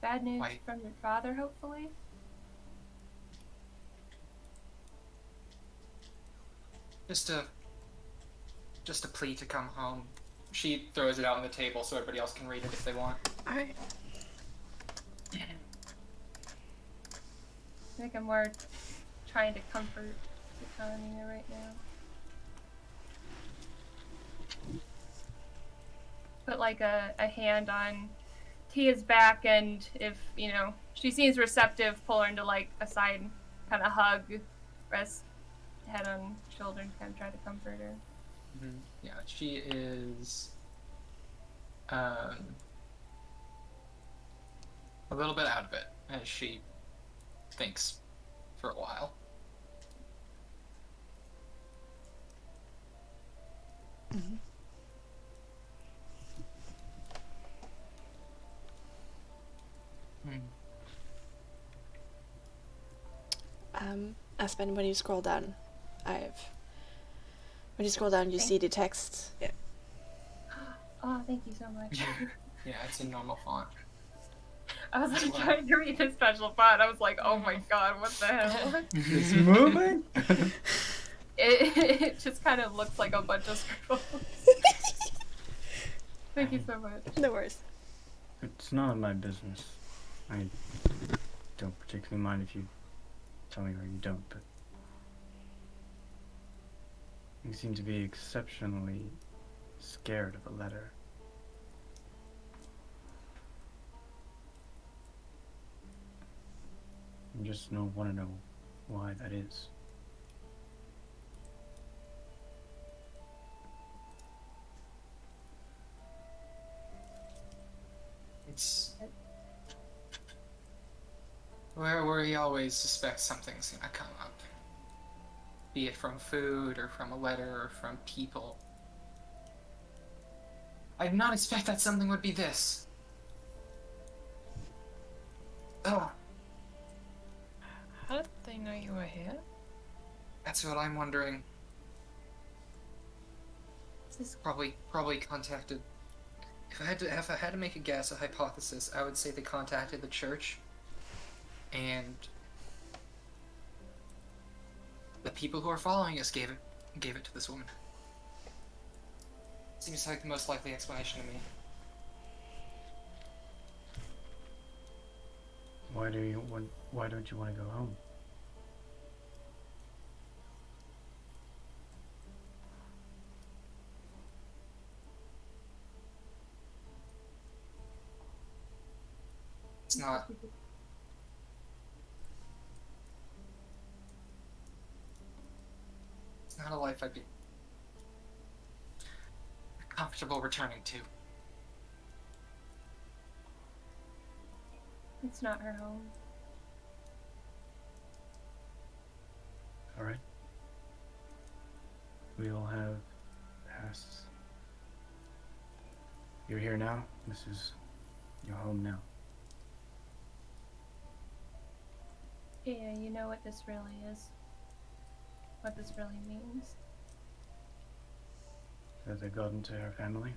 Bad news Why? from your father, hopefully? Just a plea to come home. She throws it out on the table so everybody else can read it if they want. All right. I think I'm more trying to comfort Titania right now. Put like a hand on Tia's back, and if, you know, she seems receptive, pull her into like a side kind of hug, rest head on shoulder, and kind of try to comfort her. Yeah, she is a little bit out of it as she thinks for a while. Aspen, when you scroll down, when you scroll down, you see the text. Yeah. Oh, thank you so much. Yeah, it's in normal font. I was like trying to read his special font. I was like, oh my god, what the hell? It's moving. It just kind of looks like a bunch of scribbles. Thank you so much. No worries. It's none of my business. I don't particularly mind if you tell me or you don't, but you seem to be exceptionally scared of a letter. I just want to know why that is. It's where he always suspects something's gonna come up. be it from food or from a letter or from people. I did not expect that something would be this. Oh, How did they know you were here? that's what I'm wondering. Probably contacted. If I had to make a guess, a hypothesis, I would say they contacted the church, and the people who are following us gave it to this woman. Seems like the most likely explanation to me. Why don't you want to go home? It's not. It's not a life I'd be comfortable returning to. It's not her home. All right. We all have pasts. You're here now. This is your home now. Yeah, you know what this really is. What this really means. That they got into her family.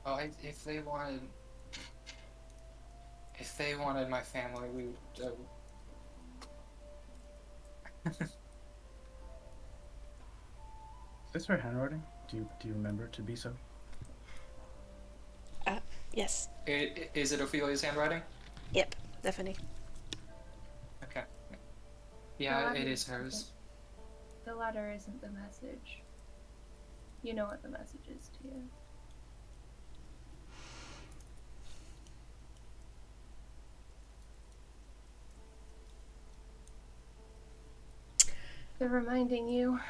Oh, if they wanted my family, we would. Is this her handwriting? Do you remember it to be so? Yes. Is it Ophelia's handwriting? Yep, definitely. Okay. Yeah, The it letter is hers. The letter isn't the message. You know what the message is to you. They're reminding you.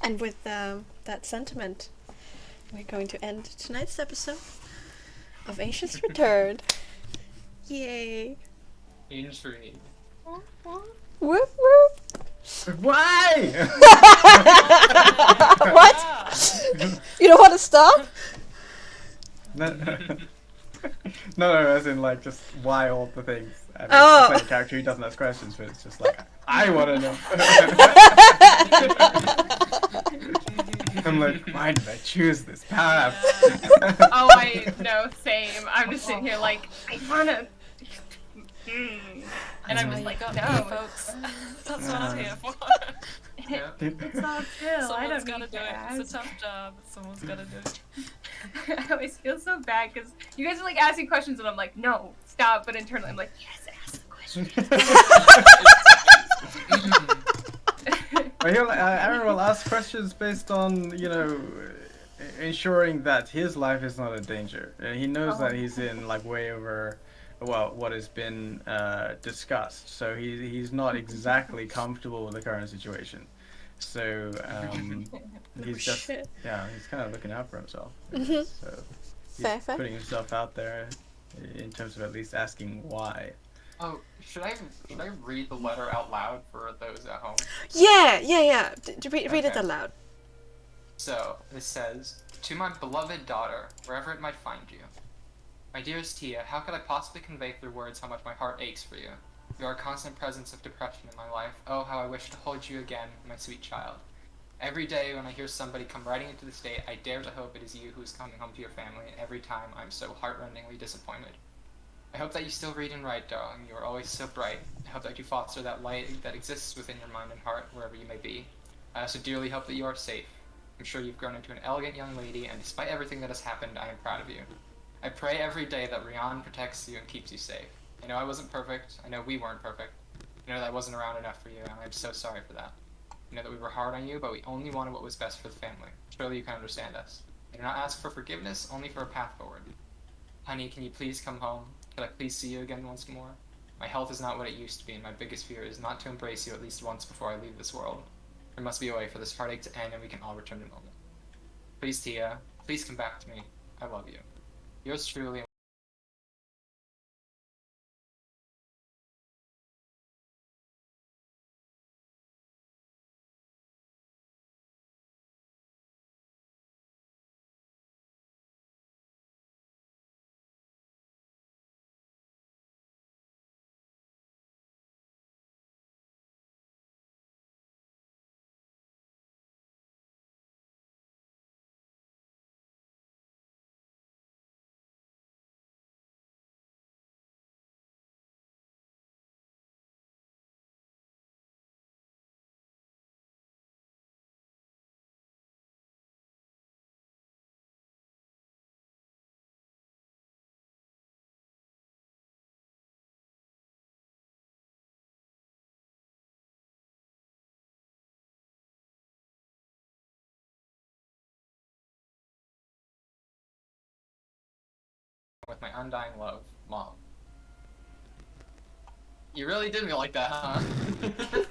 And with that sentiment, we're going to end tonight's episode of Ancients Returned. Yay! Intrigue. Whoop whoop! Why? What? You don't want to stop? No, as in like just why all the things. I mean, Oh. It's like a character who doesn't ask questions, but it's just like I want to know. I'm like, why did I choose this path? Oh, I know, same. I'm just sitting here like, I wanna. And I'm just like, got no, me, folks. That's what I'm here for. Yeah. it's all chill. I Someone's don't gotta need do to it. ask. It's a tough job. Someone's gotta do it. I always feel so bad because you guys are like asking questions and I'm like, no, stop. But internally, I'm like, yes, ask the question. Aaron will ask questions based on, ensuring that his life is not a danger. And he knows that he's in like way over, well, what has been discussed. So he's not exactly comfortable with the current situation. So he's just shit. he's kind of looking out for himself. Mhm. So he's Fair. putting himself out there in terms of at least asking why. Oh, should I read the letter out loud for those at home? Yeah. Read it Okay. aloud. So, this says, "To my beloved daughter, wherever it might find you. My dearest Tia, how could I possibly convey through words how much my heart aches for you? You are a constant presence of depression in my life. Oh, how I wish to hold you again, my sweet child. Every day when I hear somebody come riding into the state, I dare to hope it is you who is coming home to your family, and every time I'm so heartrendingly disappointed. I hope that you still read and write, darling. You are always so bright. I hope that you foster that light that exists within your mind and heart, wherever you may be. I also dearly hope that you are safe. I'm sure you've grown into an elegant young lady, and despite everything that has happened, I am proud of you. I pray every day that Rian protects you and keeps you safe. I know I wasn't perfect. I know we weren't perfect. I know that I wasn't around enough for you, and I'm so sorry for that. I know that we were hard on you, but we only wanted what was best for the family. Surely you can understand us. I do not ask for forgiveness, only for a path forward. Honey, can you please come home? Could I please see you again once more? My health is not what it used to be, and my biggest fear is not to embrace you at least once before I leave this world. There must be a way for this heartache to end, and we can all return to normal. Please, Tia, please come back to me. I love you. Yours truly, with my undying love, Mom. You really did me like that, huh?